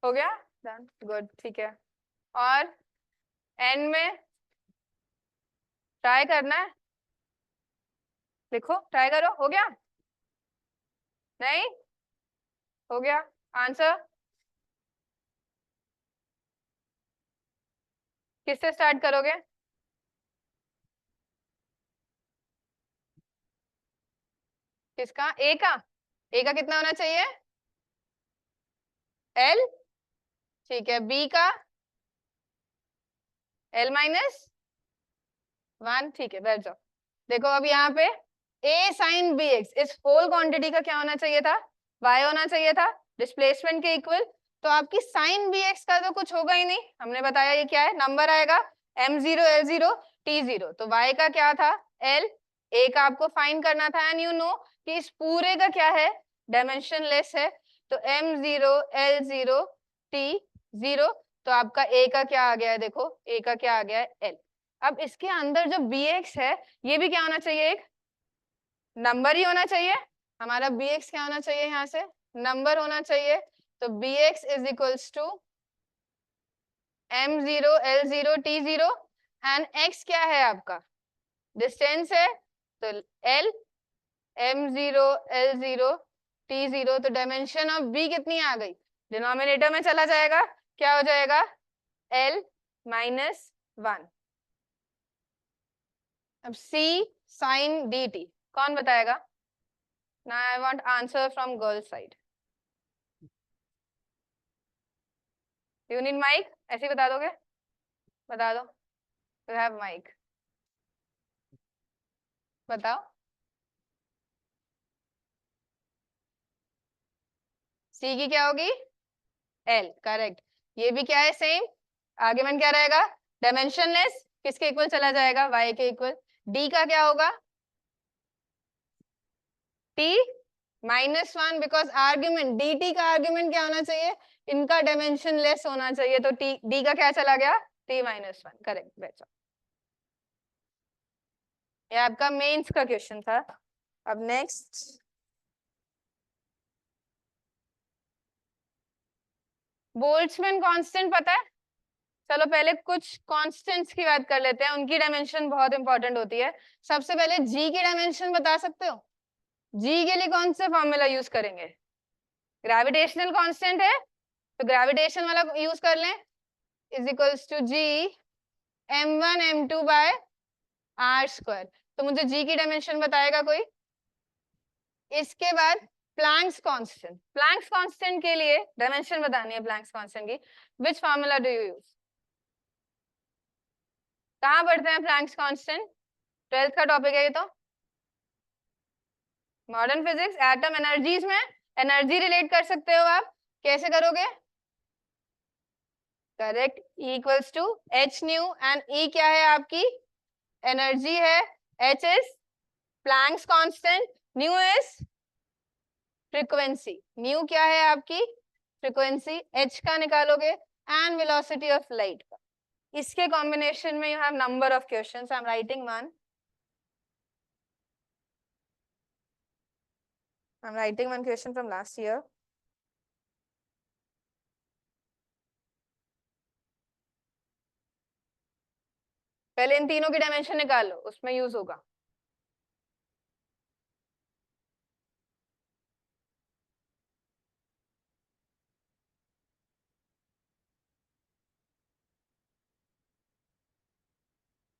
हो गया? डन, गुड, ठीक है। और एंड में ट्राई करना है, लिखो, ट्राई करो। हो गया? नहीं हो गया? आंसर किससे स्टार्ट करोगे? किसका? ए का? ए का कितना होना चाहिए? एल, ठीक है। बी का? एल माइनस 1, ठीक है, बैठ जाओ। देखो अब यहाँ पे a साइन बी एक्स, इस होल क्वांटिटी का क्या होना चाहिए था? y होना चाहिए था, डिस्प्लेसमेंट के इक्वल। तो आपकी साइन बी एक्स का तो कुछ होगा ही नहीं, हमने बताया ये क्या है? नंबर आएगा m0 l0 t0। तो y का क्या था? l, a का आपको फाइंड करना था, एंड यू नो कि इस पूरे का क्या है? डायमेंशन लेस है, तो m0 l0 t0। तो आपका a का क्या आ गया है? देखो a का क्या आ गया है? l। अब इसके अंदर जो bx है, ये भी क्या होना चाहिए? एक नंबर ही होना चाहिए। हमारा bx क्या होना चाहिए? यहाँ से नंबर होना चाहिए। तो bx is equals to m0 l0 t0, and x क्या है आपका, डिस्टेंस है, तो l, m0, l0, t0, तो डायमेंशन ऑफ b कितनी आ गई, डिनोमिनेटर में चला जाएगा, क्या हो जाएगा, l माइनस 1। अब c sin dt कौन बताएगा, now I want answer from girl side, you need mic, ऐसे ही बता दोगे, बता दो, you have mic, बताओ, c की क्या होगी, l, करेक्ट, ये भी क्या है, सेम, आर्ग्यूमेंट क्या रहेगा, डायमेंशनलेस, किसके इक्वल चला जाएगा, y के इक्वल, d का क्या होगा, t minus 1, because argument dt का आर्ग्यूमेंट क्या होना चाहिए, इनका डायमेंशन लेस होना चाहिए, तो t d का क्या चला गया, t माइनस 1, करेक्ट, बेस्ट। ये आपका मेंस का क्वेश्चन था। अब नेक्स्ट, बोल्ट्जमैन कांस्टेंट पता है, चलो पहले कुछ कांस्टेंट्स की बात कर लेते हैं, उनकी डायमेंशन बहुत इंपॉर्टेंट होती है। सबसे पहले g की डायमेंशन बता सकते हो, g के लिए कौन सा फॉर्मूला यूज करेंगे, ग्रेविटेशनल कांस्टेंट है तो ग्रेविटेशन वाला यूज कर लें, is equals to g m1 m2 by r square. तो मुझे g की डायमेंशन बताएगा कोई, इसके बाद प्लैंक्स कांस्टेंट, प्लैंक्स कांस्टेंट के लिए डायमेंशन बतानी है प्लैंक्स कांस्टेंट की, विच फार्मूला डू यू यूज, कहाँ पढ़ते हैं प्लैंक्स कांस्टेंट, 12th का टॉपिक है ये तो, मॉडर्न फिजिक्स, एटम एनर्जीज में एनर्जी रिलेट कर सकते हो आप, कैसे करोगे, correct, E equals to H nu, and E क्या है आपकी, एनर्जी है, H is Planck's constant, nu is frequency, nu क्या है आपकी फ्रीक्वेंसी, H का निकालोगे, एंड वेलोसिटी ऑफ लाइट का, इसके कॉम्बिनेशन में you have number of questions, I am writing one, I'm writing one question from last year. पहले इन तीनों की डायमेंशन निकाल लो, उसमें यूज होगा।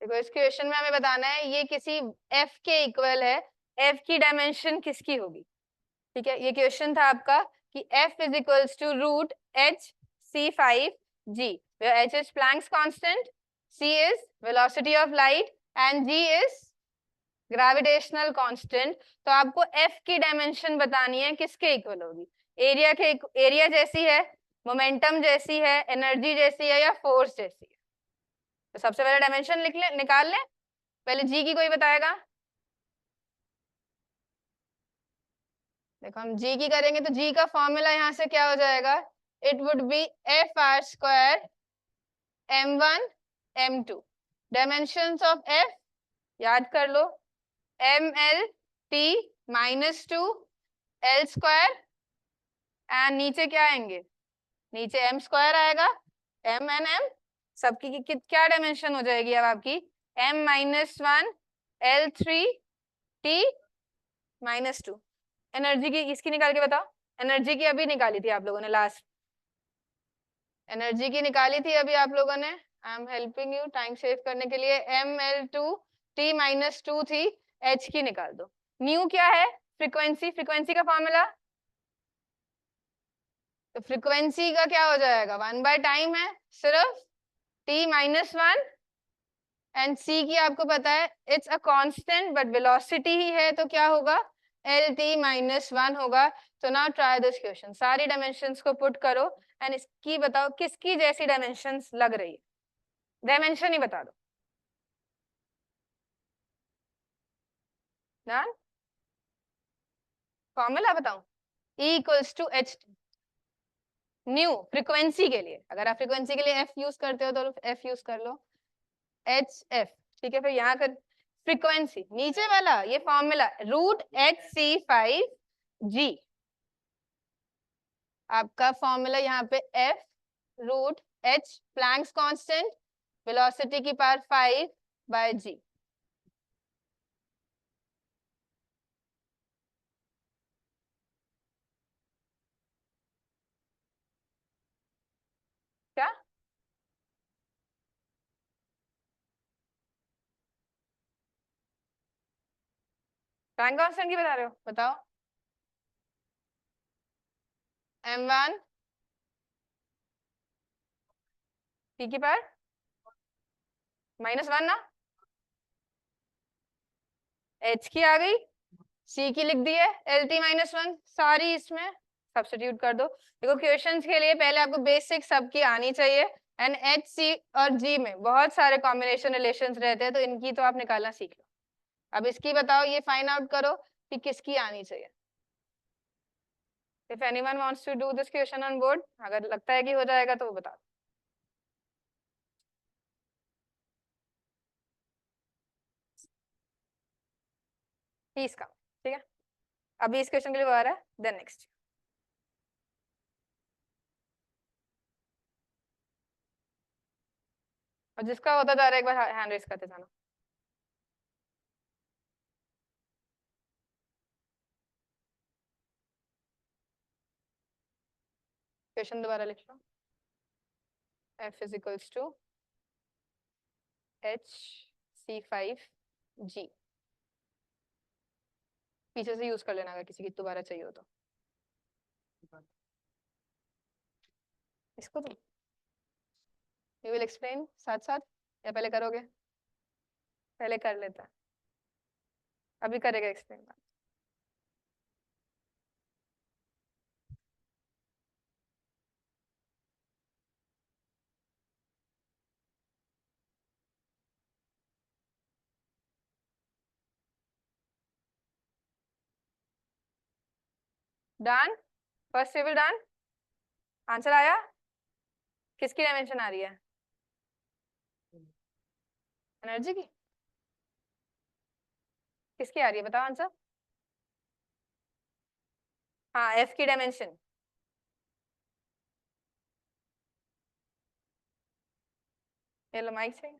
देखो इस क्वेश्चन में हमें बताना है ये किसी f के इक्वल है, f की डायमेंशन किसकी होगी, ठीक है, ये क्वेश्चन था आपका कि f is equals to root h c5g, where h is Planck's constant, c is velocity of light and g is gravitational constant. तो आपको f की डायमेंशन बतानी है किसके इक्वल होगी, एरिया के, एरिया जैसी है, मोमेंटम जैसी है, एनर्जी जैसी है, या फोर्स जैसी है। तो सबसे पहले डायमेंशन लिख ले, निकाल ले, पहले g की कोई बताएगा, देखो हम g की करेंगे तो g का फॉर्मूला यहाँ से क्या हो जाएगा, it would B F R square m1 m2, dimensions of f याद कर लो, ml t minus 2 l square, and नीचे क्या आएंगे, नीचे m स्क्वायर आएगा, m एंड m सबकी की क्या डायमेंशन हो जाएगी अब आपकी, m minus 1 l3 t minus 2। Energy की इसकी निकाल के बताओ, एनर्जी की अभी निकाली थी आप लोगों ने, लास्ट एनर्जी की निकाली थी अभी आप लोगों ने, I am helping you time save करने के लिए, ml2 t माइनस 2 थी, h की निकाल दो, न्यू क्या है फ्रीक्वेंसी, फ्रीक्वेंसी का फॉर्मूला, तो फ्रीक्वेंसी का क्या हो जाएगा, 1 बाय टाइम है सिर्फ, t माइनस 1, एंड c की आपको पता है it's a constant but velocity ही है, तो क्या होगा, एल टी माइनस 1 होगा। तो नाउ ट्राई दिस क्वेश्चन, सारी डायमेंशंस को पुट करो एंड इसकी बताओ किसकी जैसी डायमेंशंस लग रही है, डायमेंशन ही बता दो, ना फॉर्मूला बताऊं, E equals to H, nu frequency के लिए, अगर आप फ्रीक्वेंसी के लिए f यूज करते हो तो f यूज कर लो, एच एफ, ठीक है, फिर यहाँ कर फ्रीक्वेंसी, नीचे वाला ये formula root H C 5 G, आपका फॉर्मूला यहाँ पे f root h Planck's constant, velocity की पावर 5/g। क्या टाइम कांस्टेंट की बता रहे हो, बताओ। m1 t की पावर -1 ना, h की आ गई, c की लिख दी है lt -1, सारी इसमें सब्स्टिट्यूट कर दो। देखो क्वेश्चंस के लिए पहले आपको बेसिक सबकी आनी चाहिए, एंड h c और g में बहुत सारे कॉम्बिनेशन रिलेशंस रहते हैं, तो इनकी तो आप निकालना सीख लो। अब इसकी बताओ, ये फाइंड आउट करो कि किसकी आनी चाहिए। If anyone wants to do this question on board, अगर लगता है कि हो जाएगा तो वो बताओ। प्लीज कम, ठीक है। अभी इस क्वेश्चन के लिए वो आ रहा है, देन नेक्स्ट। और जिसका होता जा रहा है एक बार हैंड रेस करते जाना। क्वेश्चन दोबारा लिख लो। F is equals to HC5G। पीछे से यूज कर लेना अगर किसी की दोबारा चाहिए हो तो। इसको तो यू विल एक्सप्लेन साथ साथ, या पहले करोगे? पहले कर लेता है, अभी करेगा explain. Done, first table done. Answer आया? किसकी डायमेंशन आ रही है? एनर्जी की? किसकी आ रही है बताओ आंसर। हाँ, एफ की डायमेंशन। ये लो माइक से।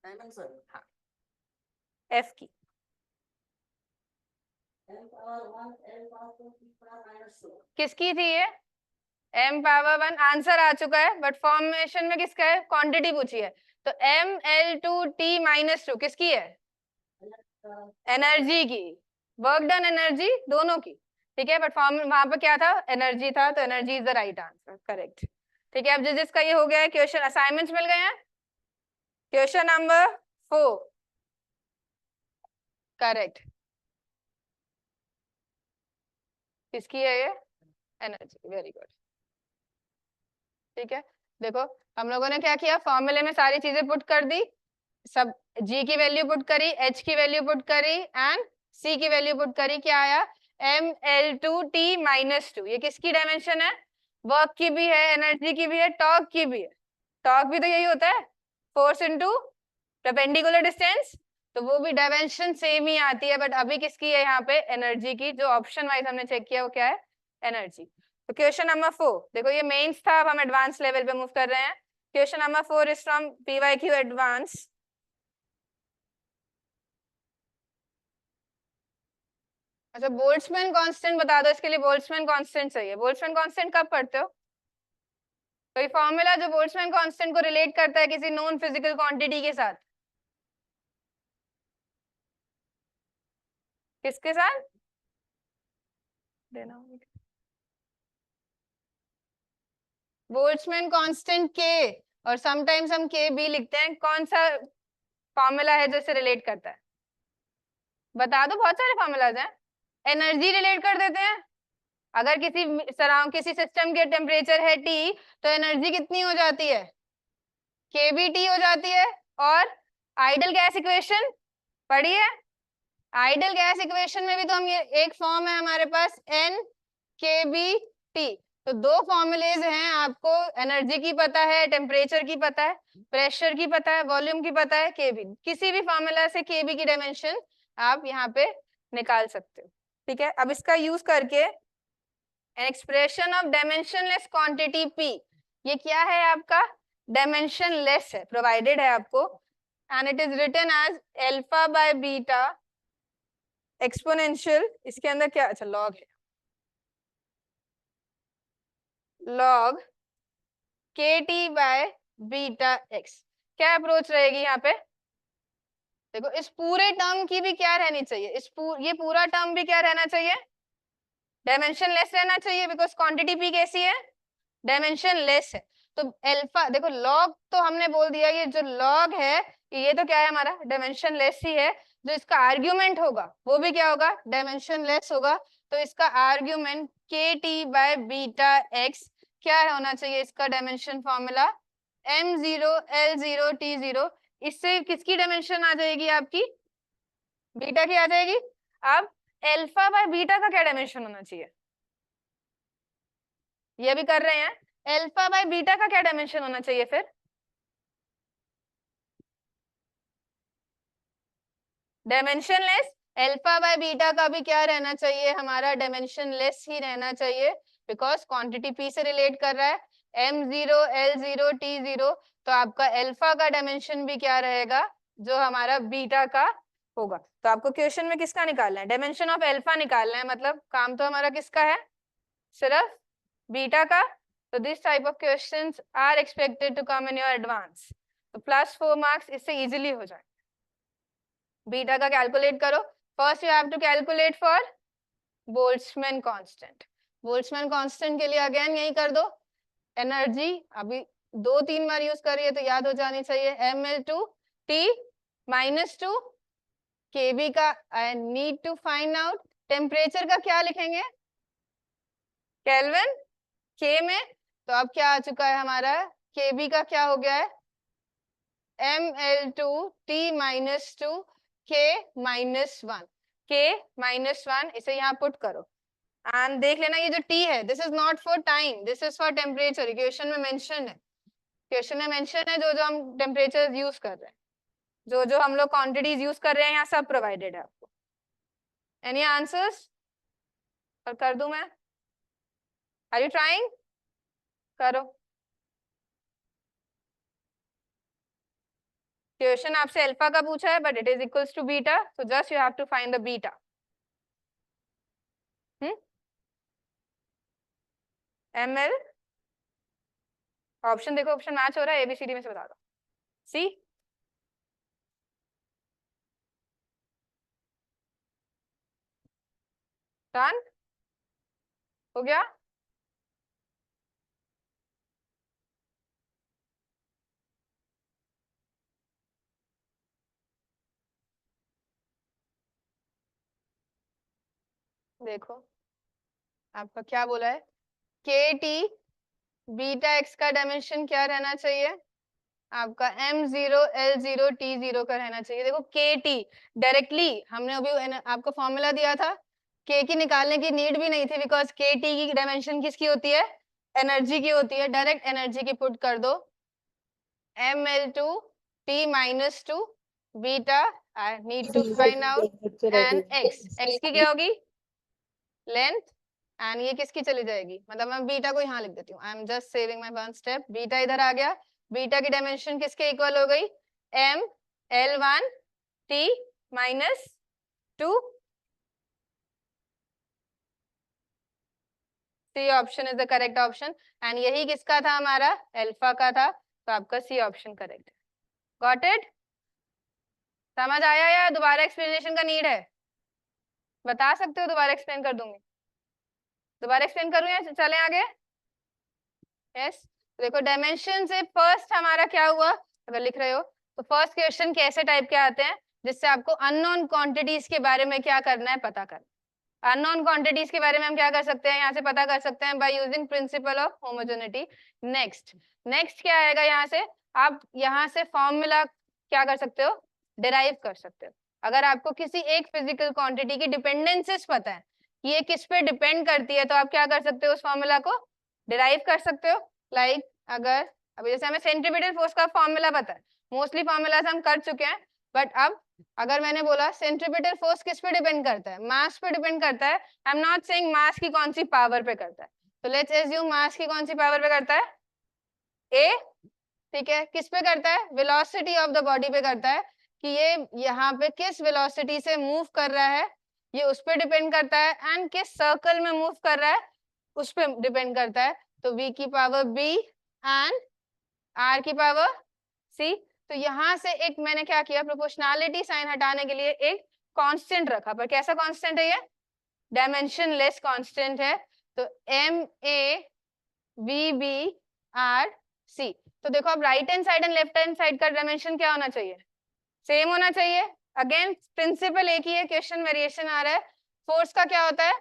डायमेंशन हाँ, एफ की। किसकी थी ये? m⁻1। आंसर आ चुका है, बट फॉर्मेशन में किसका है? क्वांटिटी पूछी है, तो ml2t-2 किसकी है? एनर्जी की। वर्क डन एनर्जी दोनों की, ठीक है, बट फॉर्म वहां पर क्या था? एनर्जी था, तो energy is the right answer, correct. ठीक है, अब जिसका ये हो गया है, क्वेश्चन असाइनमेंट्स मिल गए हैं। Question number 4 correct. किसकी है ये? Energy, very good. ठीक है, देखो हम लोगों ने क्या किया, फॉर्मूले में सारी चीजें पुट कर दी, सब g की वैल्यू पुट करी, h की वैल्यू पुट करी, एंड c की वैल्यू पुट करी। क्या आया? ml2t-2। ये किसकी डायमेंशन है? वर्क की भी है, एनर्जी की भी है, टॉर्क की भी है। टॉर्क भी तो यही होता है, फोर्स इनटू परपेंडिकुलर डिस्टेंस, तो वो भी डायमेंशन सेम ही आती है, बट अभी किसकी है यहाँ पे? एनर्जी की। जो ऑप्शन वाइज हमने चेक किया वो क्या है? एनर्जी। तो क्वेश्चन नंबर 4, देखो ये मेंस था, अब हम एडवांस लेवल पे मूव कर रहे हैं। Question number 4 is from PYQ advance. अच्छा, बोल्ट्जमैन कांस्टेंट बता दो, इसके लिए बोल्ट्जमैन कांस्टेंट चाहिए। बोल्ट्जमैन कांस्टेंट कब पढ़ते हो? कोई फॉर्मूला जो बोल्ट्जमैन कांस्टेंट को रिलेट करता है किसी नॉन फिजिकल क्वांटिटी के साथ? किसके साथ देना? बोल्ट्जमैन कांस्टेंट के, और समटाइम्स हम के भी लिखते हैं। कौन सा फॉर्मूला है जो इससे रिलेट करता है? बता दो, बहुत सारे फॉर्मूलाज हैं। एनर्जी रिलेट कर देते हैं। अगर किसी सिस्टम के टेम्परेचर है T, तो एनर्जी कितनी हो जाती है? kBT हो जाती है। और आइडल गैस इक्वेशन पढ़ी है? आइडल गैस इक्वेशन में भी तो हम ये एक फॉर्म है हमारे पास NkBT। तो दो फॉर्मुलेज हैं, आपको एनर्जी की पता है, टेम्परेचर की पता है, प्रेशर की पता है, वॉल्यूम की पता है, केबी। किसी भी फॉर्मूला से केबी की डायमेंशन आप यहाँ पे निकाल सकते हो। ठीक है, अब इसका यूज करके an expression of dimensionless quantity p ये क्या है आपका, डायमेंशन लेस है, प्रोवाइडेड है आपको, and it is written as alpha by beta exponential, इसके अंदर क्या, अच्छा लॉग है, लॉग के टी बाय बीटा एक्स। क्या अप्रोच रहेगी यहाँ पे, देखो इस पूरे टर्म की भी क्या रहनी चाहिए, ये पूरा टर्म भी क्या रहना चाहिए, डायमेंशन लेस रहना चाहिए, बिकॉज क्वांटिटी पी कैसी है, डायमेंशन लेस है। तो अल्फा देखो, लॉग तो हमने बोल दिया, ये जो लॉग है ये तो क्या है हमारा, डायमेंशन लेस ही है, जो इसका आर्ग्यूमेंट होगा वो भी क्या होगा, डायमेंशन लेस होगा। तो इसका आर्ग्यूमेंट के टी बाय बीटा एक्स क्या होना चाहिए, इसका dimension formula m0 l0 t0, इससे किसकी डायमेंशन आ जाएगी आपकी, बीटा की आ जाएगी। अब अल्फा बाय बीटा का क्या डायमेंशन होना चाहिए, ये भी कर रहे हैं, अल्फा बाय बीटा का क्या डायमेंशन होना चाहिए फिर, dimension less. Alpha by beta का भी क्या रहना चाहिए हमारा, डायमेंशन लेस ही रहना चाहिए, बिकॉज क्वांटिटी पी से रिलेट कर रहा है, m0 l0 t0, तो आपका अल्फा का डायमेंशन भी क्या रहेगा, जो हमारा बीटा का होगा। तो आपको क्वेश्चन में किसका निकालना है, डायमेंशन ऑफ अल्फा निकालना है, मतलब काम तो हमारा किसका है, सिर्फ बीटा का। तो this type of questions are expected to come in your advance, तो +4 मार्क्स इससे इजीली हो जाए। बीटा का कैलकुलेट करो, first you have to calculate for Boltzmann constant. Boltzmann constant के लिए अगेन यही कर दो, एनर्जी अभी 2-3 बार यूज करिए तो याद हो जानी चाहिए, ml2 t -2 kb का I need to find out, temperature का क्या लिखेंगे, केल्विन k में, तो अब क्या आ चुका है हमारा, kb का क्या हो गया है, ml2 t -2 k -1, k -1, इसे यहाँ पुट करो एंड देख लेना, ये जो t है this is not for time, this is for temperature, question में मेंशन है, क्वेश्चन में मेंशन है जो जो हम टेम्परेचर यूज कर रहे हैं, जो जो हम लोग क्वांटिटीज यूज कर रहे हैं यहाँ सब प्रोवाइडेड है आपको। एनी आंसर्स, और कर दूं मैं, आर यू ट्राइंग, करो। क्वेश्चन आपसे अल्फा का पूछा है but it is equals to beta, so just you have to find the beta. ml, option देखो, ऑप्शन मैच हो रहा है, एबीसीडी में से बता दो, सी, डन हो गया। देखो आपका क्या बोला है, के टी बीटा एक्स का डायमेंशन क्या रहना चाहिए, आपका m0 l0 t0 का रहना चाहिए। देखो के टी डायरेक्टली हमने अभी आपको फॉर्मूला दिया था, के की निकालने की नीड भी नहीं थी, बिकॉज के टी की डायमेंशन किसकी होती है, एनर्जी की होती है, डायरेक्ट एनर्जी की पुट कर दो, ml2 t -2 beta, I need to find out, and x की क्या होगी, लेंथ, एंड ये किसकी चली जाएगी, मतलब मैं बीटा को यहाँ लिख देती हूँ, I am just saving my one step, beta इधर आ गया, बीटा की डायमेंशन किसके इक्वल हो गई, m l1 t -2, C option is the correct option, and यही किसका था हमारा, अल्फा का था, तो आपका सी ऑप्शन करेक्ट है। गॉट इट, समझ आया या दोबारा एक्सप्लेनेशन का नीड है, बता सकते हो, दोबारा एक्सप्लेन कर दूंगी, दोबारा एक्सप्लेन करूँ या चले आगे, यस। देखो डायमेंशन से फर्स्ट हमारा क्या हुआ, अगर लिख रहे हो तो फर्स्ट क्वेश्चन कैसे टाइप के आते हैं, जिससे आपको अननोन क्वांटिटीज के बारे में क्या करना है, पता करना। अननोन क्वांटिटीज के बारे में हम क्या कर सकते हैं, यहाँ से पता कर सकते हैं by using principle of homogeneity. Next next क्या आएगा, यहाँ से आप यहाँ से फॉर्मूला क्या कर सकते हो, डिराइव कर सकते हो। अगर आपको किसी एक फिजिकल क्वांटिटी की डिपेंडेंसीज पता है, ये किस पे डिपेंड करती है, तो आप क्या कर सकते हो, उस फॉर्मूला को डिराइव कर सकते हो। लाइक अगर अभी जैसे हमें सेंट्रीपिटल फोर्स का फॉर्मूला पता है, मोस्टली फॉर्मूलाज हम कर चुके हैं, बट अब अगर मैंने बोला सेंट्रीपिटल फोर्स किस पे डिपेंड करता है, मास पे डिपेंड करता है, आई एम नॉट सेइंग मास की कौन सी पावर पे करता है, तो लेट्स एज्यूम मास की कौन सी पावर पे करता है, ए, ठीक है, किस पे करता है, वेलोसिटी ऑफ द बॉडी पे करता है, कि ये यहाँ पे किस वेलोसिटी से मूव कर रहा है, ये उस पे डिपेंड करता है, एंड किस सर्कल में मूव कर रहा है उस पे डिपेंड करता है। तो v की पावर b एंड r की पावर c। तो यहाँ से एक मैंने क्या किया, प्रोपोर्शनैलिटी साइन हटाने के लिए एक कांस्टेंट रखा, पर कैसा कांस्टेंट है ये, डायमेंशनलेस कांस्टेंट है। तो m a v b r c। तो देखो अब right hand side and left hand side का डायमेंशन क्या होना चाहिए, सेम होना चाहिए। अगेन प्रिंसिपल एक ही है, क्वेश्चन वेरिएशन आ रहा है। फोर्स का क्या होता है,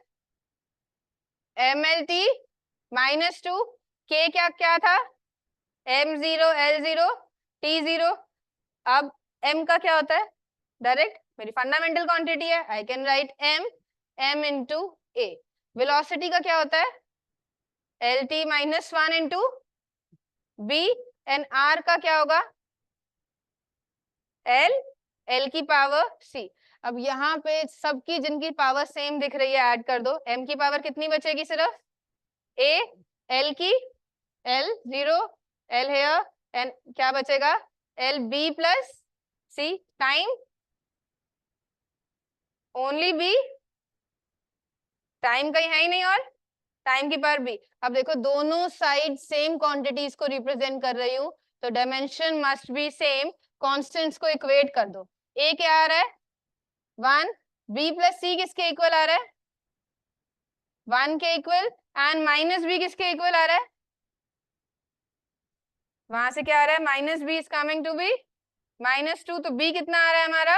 mlt -2, k क्या क्या था, m0 l0 t0। अब m का क्या होता है, डायरेक्ट मेरी फंडामेंटल क्वांटिटी है, I can write m into a। Velocity का क्या होता है, lt -1 into b, and r का क्या होगा, l की पावर c। अब यहाँ पे सबकी जिनकी पावर सेम दिख रही है ऐड कर दो, m की पावर कितनी बचेगी, सिर्फ a, l की l 0 l हेयर, एंड क्या बचेगा, l b plus c time only b, time कहीं है ही नहीं, और टाइम की पावर b। अब देखो दोनों साइड सेम क्वांटिटीज को रिप्रेजेंट कर रही हूँ, तो dimension must be same. Constants को इक्वेट कर दो, a क्या आ रहा है 1, b प्लस c किसके इक्वल आ रहा है 1 के इक्वल, एंड माइनस b किसके इक्वल आ रहा है, वहां से क्या आ रहा है, minus b is coming to be -2। तो b कितना आ रहा है हमारा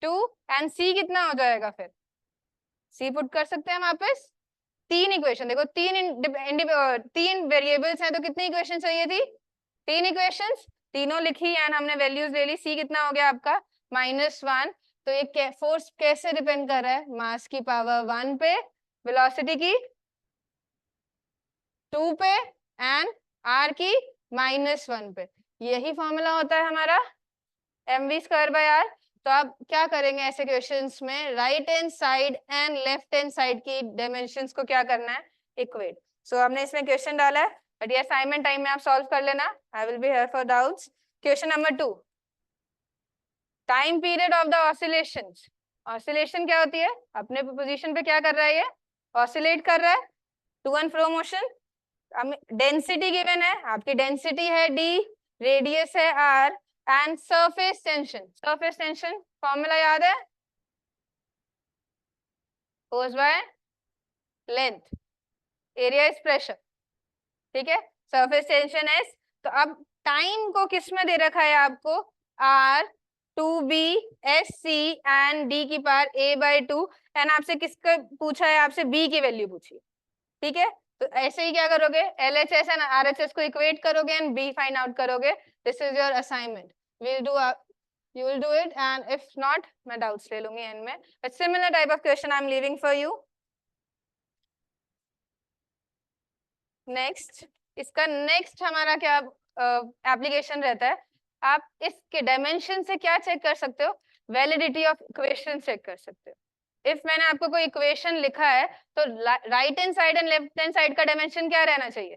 2, एंड c कितना हो जाएगा, फिर c पुट कर सकते हैं हम वापस। तीन इक्वेशन देखो, तीन वेरिएबल्स हैं, तो कितनी इक्वेशन चाहिए थी, तीन इक्वेशंस, तीनों लिखी एंड हमने वैल्यूज ले ली। c कितना हो गया आपका -1। तो ये फोर्स कैसे डिपेंड कर रहा है, मास की पावर 1 पे, वेलोसिटी की 2 पे, एंड r की -1 पे। यही फॉर्मूला होता है हमारा mv²/r। तो आप क्या करेंगे ऐसे क्वेश्चंस में, right hand side and left hand side की डायमेंशंस को क्या करना है, इक्वेट। सो हमने इसमें क्वेश्चन डाला है, बट ये असाइनमेंट टाइम में आप सॉल्व कर लेना, I will be here for doubts. Question number 2, time period of the oscillation. Oscillation क्या होती है, अपने पोजीशन पे क्या कर रहा है, ये ऑसिलेट कर रहा है, to and fro motion. Density given है, आपकी डेंसिटी है d, रेडियस है r, and surface tension. Surface tension formula याद है, force by length, area is pressure, ठीक है, सरफेस टेंशन एस। तो अब टाइम को किस में दे रखा है आपको, r 2b sc and d की पावर a/2, एंड आपसे किसका पूछा है, आपसे b की वैल्यू पूछी, ठीक है। तो ऐसे ही क्या करोगे, LHS एंड RHS को इक्वेट करोगे एंड b फाइंड आउट करोगे। This is your assignment, will do, you will do it, and if not मैं doubts ले लूंगी end में, but similar type of question I'm leaving for you. Next, इसका next हमारा क्या एप्लीकेशन रहता है, आप इसके डायमेंशन से क्या चेक कर सकते हो, वैलिडिटी ऑफ इक्वेशन चेक कर सकते हो। इफ मैंने आपको कोई इक्वेशन लिखा है, तो right hand side and left hand side का डायमेंशन क्या रहना चाहिए,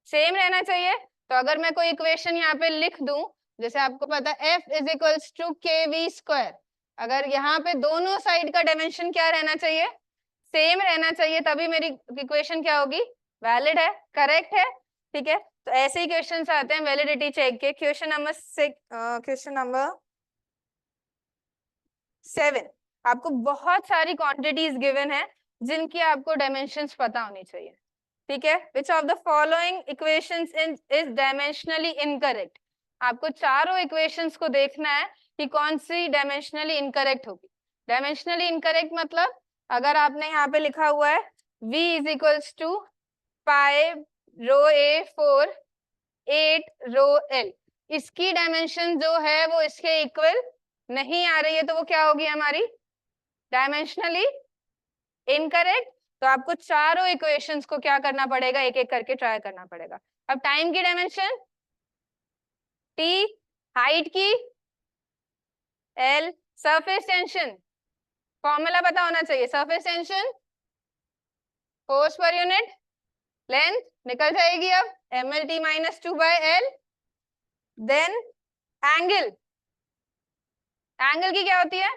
सेम रहना चाहिए। तो अगर मैं कोई इक्वेशन यहाँ पे लिख दूं, जैसे आपको पता है F is equals to kv², अगर यहाँ पे दोनों साइड का डायमेंशन क्या रहना चाहिए, सेम रहना चाहिए, तभी मेरी इक्वेशन क्या होगी, वैलिड है, करेक्ट है, ठीक है। तो ऐसे ही क्वेश्चन आते हैं वैलिडिटी चेक के। क्वेश्चन नंबर 7, आपको बहुत सारी क्वांटिटीज गिवन है जिनकी आपको डायमेंशंस पता होनी चाहिए, ठीक है। Which of the following equations is dimensionally incorrect. आपको चारों इक्वेशंस को देखना है कि कौन सी डायमेंशनली इनकरेक्ट होगी। डायमेंशनली इनकरेक्ट मतलब, अगर आपने यहाँ पे लिखा हुआ है v is equals to pi rho a 4 8 rho l, इसकी डायमेंशन जो है वो इसके इक्वल नहीं आ रही है, तो वो क्या होगी हमारी डायमेंशनली इनकरेक्ट। तो आपको चारों इक्वेशंस को क्या करना पड़ेगा, एक एक करके ट्राई करना पड़ेगा। अब टाइम की डायमेंशन t, हाइट की l, सरफेस टेंशन फॉर्मूला पता होना चाहिए, सरफेस टेंशन फोर्स पर यूनिट लेंथ निकल जाएगी अब mlt minus 2/l। Then angle, angle की क्या होती है,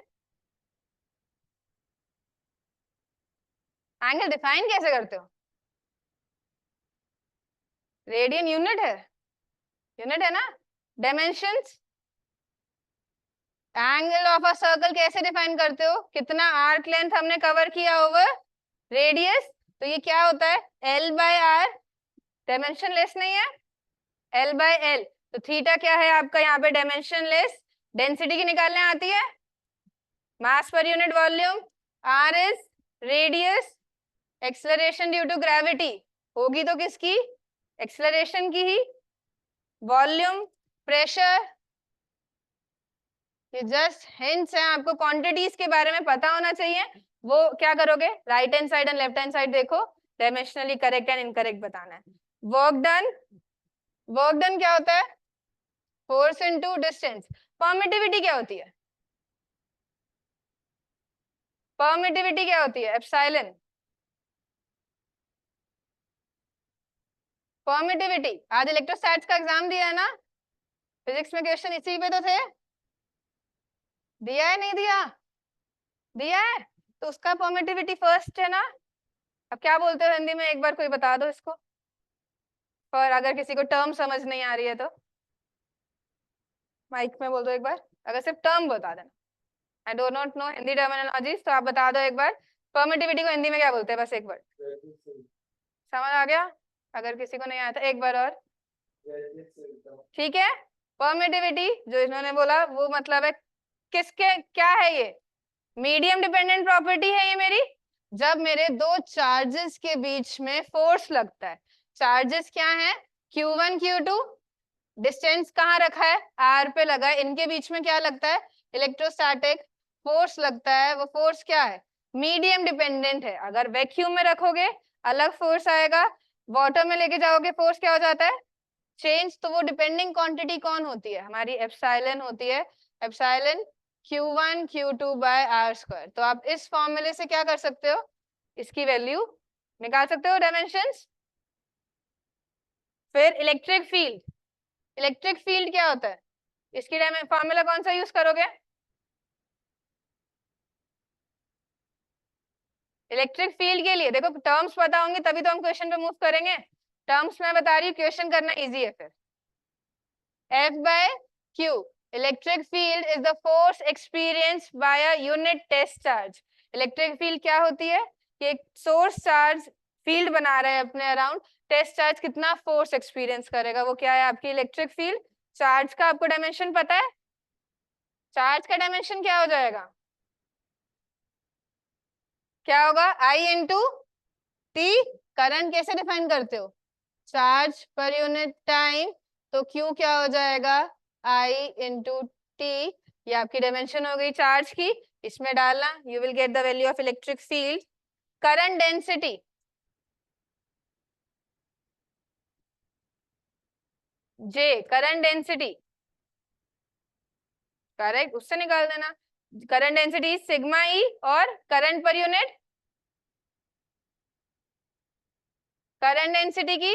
एंगल डिफाइन कैसे करते हो, रेडियन यूनिट है ना। Dimensions, angle of a circle कैसे डिफाइन करते हो, कितना आर्क लेंथ हमने कवर किया ओवर रेडियस, तो ये क्या होता है l/r, डायमेंशन लेस नहीं है, l/l। तो थीटा क्या है आपका यहाँ पे डायमेंशन लेस। डेंसिटी की निकालने आती है, मास पर unit volume, r is radius, acceleration due to gravity होगी तो किसकी, एक्सेलरेशन की ही, वॉल्यूम, प्रेशर, ये जस्ट हिंट्स हैं, आपको क्वांटिटीज के बारे में पता होना चाहिए। वो क्या करोगे, right hand side and left hand side देखो, डायमेंशनली करेक्ट एंड इनकरेक्ट बताना है। वर्क डन, वर्क डन क्या होता है, फोर्स इनटू डिस्टेंस। परमिटिविटी क्या होती है, परमिटिविटी क्या होती है, एप्सिलॉन। परमिटिविटी, आज इलेक्ट्रोस्टैट्स का एग्जाम दिया है ना, फिजिक्स में क्वेश्चन इसी पे तो थे, दिया है नहीं दिया, दिया है, तो उसका परमिटिविटी फर्स्ट है ना। अब क्या बोलते हो हिंदी में, एक बार कोई बता दो इसको, और अगर किसी को टर्म समझ नहीं आ रही है तो माइक में बोल दो एक बार, अगर सिर्फ टर्म बता देना, I do not know Hindi terminologies, तो आप बता दो एक बार परमिटिविटी को हिंदी में क्या बोलते हैं, बस एक बार समझ आ गया, अगर किसी को नहीं आया था एक बार और, ठीक है। परमिटिविटी जो इन्होंने बोला वो मतलब है किसके, क्या है ये, मीडियम डिपेंडेंट प्रॉपर्टी है ये मेरी, जब मेरे दो चार्जेस के बीच में फोर्स लगता है, चार्जेस क्या है Q1 Q2, डिस्टेंस कहाँ रखा है r पे लगा है, इनके बीच में क्या लगता है, इलेक्ट्रोस्टैटिक फोर्स लगता है, वो फोर्स क्या है, मीडियम डिपेंडेंट है। अगर वैक्यूम में रखोगे अलग फोर्स आएगा, वाटर में लेके जाओगे फोर्स क्या हो जाता है, चेंज। तो वो डिपेंडिंग क्वांटिटी कौन होती है, हमारी एप्सिलॉन होती है, epsilon Q1 Q2 bye r square. तो आप इस फॉर्मूले से क्या कर सकते हो, इसकी वैल्यू निकाल सकते हो, डायमेंशंस। फिर इलेक्ट्रिक फील्ड, इलेक्ट्रिक फील्ड क्या होता है, इसकी फॉर्मूला कौन सा यूज करोगे, इलेक्ट्रिक फील्ड के लिए देखो टर्म्स पता होंगे तभी तो हम क्वेश्चन पे मूव करेंगे, टर्म्स मैं बता रही हूँ, क्वेश्चन करना इजी है। फिर F/Q, electric field is the force experienced by a unit test charge. Electric field क्या होती है कि एक सोर्स चार्ज फील्ड बना रहा है अपने अराउंड, टेस्ट चार्ज कितना फोर्स एक्सपीरियंस करेगा, वो क्या है आपकी इलेक्ट्रिक फील्ड। चार्ज का आपको डायमेंशन पता है, चार्ज का डायमेंशन क्या हो जाएगा, क्या होगा I इंटू टी। करंट कैसे डिफाइन करते हो, चार्ज पर यूनिट टाइम, तो Q क्या हो जाएगा I इंटू टी, ये आपकी डायमेंशन हो गई चार्ज की, इसमें डालना, you will get the value of electric field. Current density, J, current density, correct, उससे निकाल देना। करंट डेंसिटी सिग्मा ई, और current per unit, current density की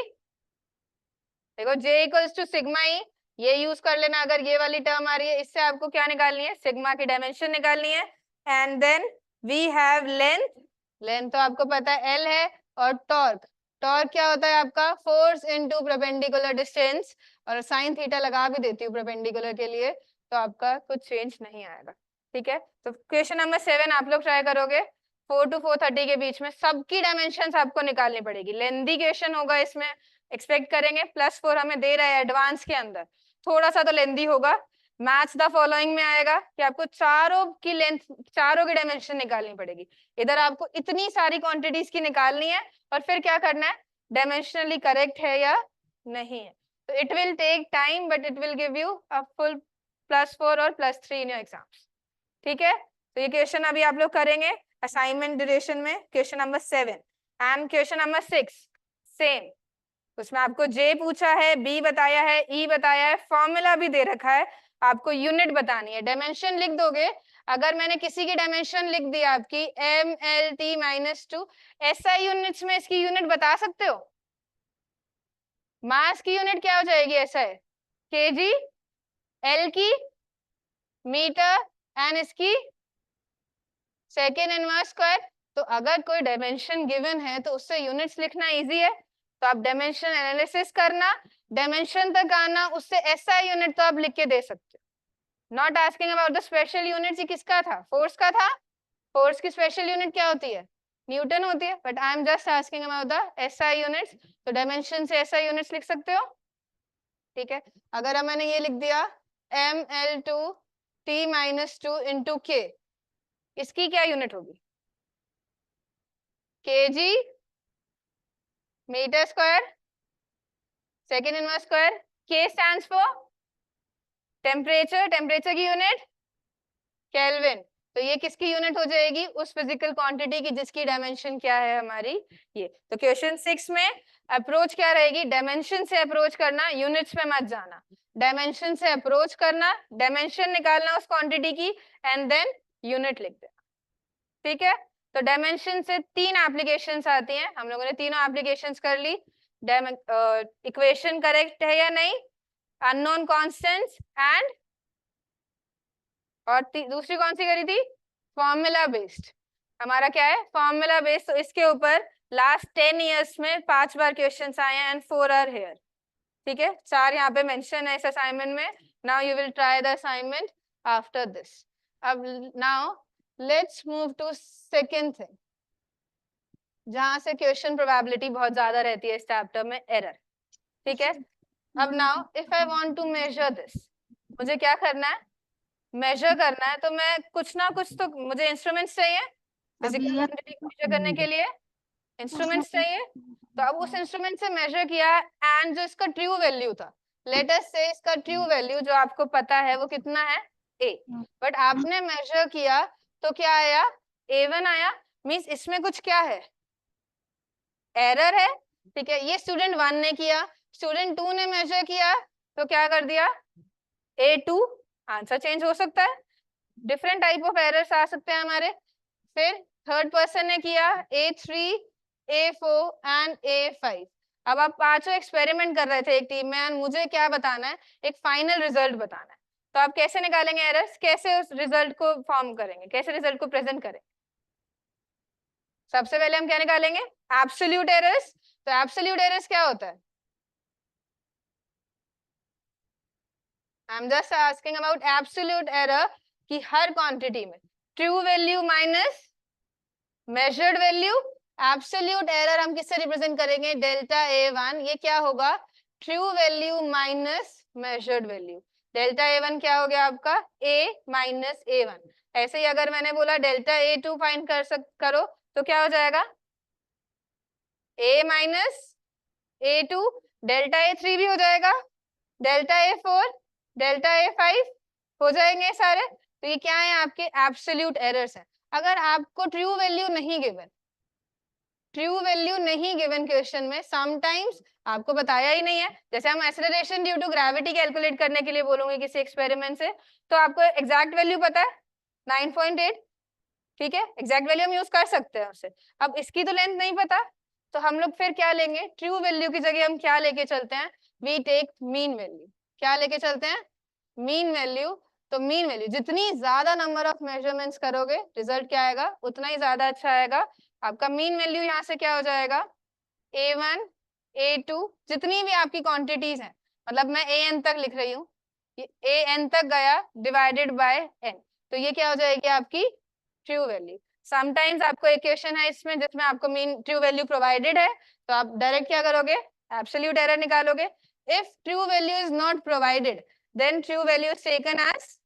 देखो J equals to sigma E, ये यूज कर लेना अगर ये वाली टर्म आ रही है, इससे आपको क्या निकालनी है, सिग्मा की डायमेंशन निकालनी है। And then we have length, length तो आपको पता है L है, और टॉर्क, टॉर्क क्या होता है आपका, फोर्स इनटू परपेंडिकुलर डिस्टेंस, और साइन थीटा लगा भी देती हूँ परपेंडिकुलर के लिए, तो आपका कुछ चेंज नहीं आएगा, ठीक है। तो क्वेश्चन नंबर 7 आप लोग ट्राई करोगे, 4 to 4:30 के बीच में सबकी डायमेंशंस आपको निकालनी पड़ेगी, लेंदी क्वेश्चन होगा इसमें, एक्सपेक्ट करेंगे, +4 हमें दे रहा है एडवांस के अंदर, थोड़ा सा तो लेंदी होगा। मैच द फॉलोइंग में आएगा कि आपको चारों की लेंथ, चारों की डायमेंशन निकालनी पड़ेगी, इधर आपको इतनी सारी क्वांटिटीज की निकालनी है, और फिर क्या करना है, डायमेंशनली करेक्ट है या नहीं है। तो it will take time but it will give you a full +4 और +3 इन योर एग्जाम्स, ठीक है। तो ये क्वेश्चन अभी आप लोग करेंगे असाइनमेंट ड्यूरेशन में, question number 7 and question number 6 same, उसमें आपको J पूछा है, B बताया है, E बताया है, फॉर्मूला भी दे रखा है, आपको यूनिट बतानी है, डायमेंशन लिख दोगे। अगर मैंने किसी की डायमेंशन लिख दी आपकी MLT-2, SI यूनिट्स में इसकी यूनिट बता सकते हो, मास की यूनिट क्या हो जाएगी, ऐसा है केजी, एल की मीटर एंड इसकी सेकेंड इनवर्स स्क्वायर। तो अगर कोई डायमेंशन गिवन है तो उससे यूनिट्स लिखना इजी है, तो आप डायमेंशन एनालिसिस करना, डायमेंशन तक आना, उससे एसआई यूनिट तो आप लिख के दे सकते हो। Not asking about the special unit, किसका था, फोर्स का था। फोर्स की स्पेशल यूनिट क्या होती है, न्यूटन होती है, but I am just asking about the SI units, तो डायमेंशन से एसआई यूनिट्स लिख सकते हो। ठीक है, अगर अब मैंने ये लिख दिया ml2t-2 इंटू के, इसकी क्या यूनिट होगी, K G metre square second inverse square. K stands for temperature, temperature की यूनिट केल्विन। तो ये किसकी यूनिट हो जाएगी, उस फिजिकल क्वांटिटी की जिसकी डायमेंशन क्या है हमारी ये। तो क्वेश्चन 6 में अप्रोच क्या रहेगी, डायमेंशन से अप्रोच करना, यूनिट्स पे मत जाना, डायमेंशन से अप्रोच करना, डायमेंशन निकालना उस क्वांटिटी की एंड देन यूनिट लिख देना। ठीक है, तो डायमेंशन से 3 एप्लीकेशंस आती हैं, हम लोगों ने तीनों एप्लीकेशंस कर ली। इक्वेशन करेक्ट है या नहीं, अननोन कांस्टेंट्स एंड, और दूसरी कौन सी करी थी, फॉर्मूला बेस्ड। हमारा क्या है, फॉर्मूला बेस्ड। तो इसके ऊपर लास्ट 10 इयर्स में 5 बार क्वेश्चंस आए हैं एंड 4 आर हियर। ठीक है, 4 यहाँ पे मेंशन है इस असाइनमेंट में। Now you will try the assignment after this. अब now let's move to second thing, जहां से क्वेश्चन प्रोबेबिलिटी बहुत ज्यादा रहती है इस चैप्टर में, एरर। ठीक है, अब now if I want to measure this, मुझे क्या करना है, मेजर करना है, तो मैं कुछ ना कुछ तो मुझे इंस्ट्रूमेंट्स चाहिए फिजिकल क्वांटिटी को मेजर करने के लिए, इंस्ट्रूमेंट्स चाहिए। तो अब उस इंस्ट्रूमेंट से मेजर किया एंड जो इसका ट्रू वैल्यू था, लेट अस से इसका ट्रू वैल्यू जो आपको पता है वो कितना है, a, बट आपने मेजर किया तो क्या आया, a1 आया, मींस इसमें कुछ क्या है, एरर है। ठीक है, ये स्टूडेंट 1 ने किया, स्टूडेंट 2 ने मेजर किया, तो क्या कर दिया, a2, आंसर चेंज हो सकता है, डिफरेंट टाइप ऑफ एरर्स आ सकते हैं हमारे। फिर थर्ड पर्सन ने किया a3, a4 एंड a5। अब आप पांचों एक्सपेरिमेंट कर रहे थे एक टीम में एंड मुझे क्या बताना है, एक फाइनल रिजल्ट बताना है। तो आप कैसे निकालेंगे एरर्स, कैसे उस रिजल्ट को फॉर्म करेंगे, कैसे रिजल्ट को प्रेजेंट करेंगे। सबसे पहले हम क्या निकालेंगे, एब्सोल्यूट एरर्स। तो एब्सोल्यूट एरर्स क्या होता है, I am just asking about absolute error, कि हर क्वांटिटी में true value minus measured value. Absolute error हम किससे रिप्रेजेंट करेंगे, डेल्टा A1, ये क्या होगा, true value minus measured value. Delta A1 क्या हो गया आपका, A माइनस A1। ऐसे ही अगर मैंने बोला डेल्टा A2 फाइंड करो, तो क्या हो जाएगा, A minus A2, delta A3 भी हो जाएगा, डेल्टा A4, डेल्टा A5 हो जाएंगे सारे। तो ये क्या है, आपके एब्सोल्यूट एरर्स हैं। अगर आपको ट्रू वैल्यू नहीं गिवन, ट्रू वैल्यू नहीं गिवन क्वेश्चन में, समटाइम्स आपको बताया ही नहीं है, जैसे हम acceleration due to gravity calculate करने के लिए बोलोगे किसी एक्सपेरिमेंट से, तो आपको एग्जैक्ट वैल्यू पता है 9.8, ठीक है, एग्जैक्ट वैल्यू हम यूज कर सकते हैं उससे। अब इसकी तो लेंथ नहीं पता, तो हम लोग फिर क्या लेंगे, ट्रू वैल्यू की जगह हम क्या लेके चलते हैं, वी टेक मीन वैल्यू। क्या लेके चलते हैं, मीन वैल्यू। तो मीन वैल्यू, जितनी ज्यादा नंबर ऑफ मेजरमेंट्स करोगे रिजल्ट क्या आएगा, उतना ही ज्यादा अच्छा आएगा। आपका मीन वैल्यू यहाँ से क्या हो जाएगा, A1, A2, जितनी भी आपकी क्वांटिटीज हैं, मतलब मैं AN तक लिख रही हूँ, AN तक गया डिवाइडेड बाय N, तो ये क्या हो जाएगी आपकी ट्रू वैल्यू। समटाइम्स आपको एक क्वेश्चन है इसमें जिसमें आपको मीन ट्रू वैल्यू प्रोवाइडेड है, तो आप डायरेक्ट क्या करोगे, एब्सोल्यूट एरर निकालोगे। If true value is not provided, then true value is taken as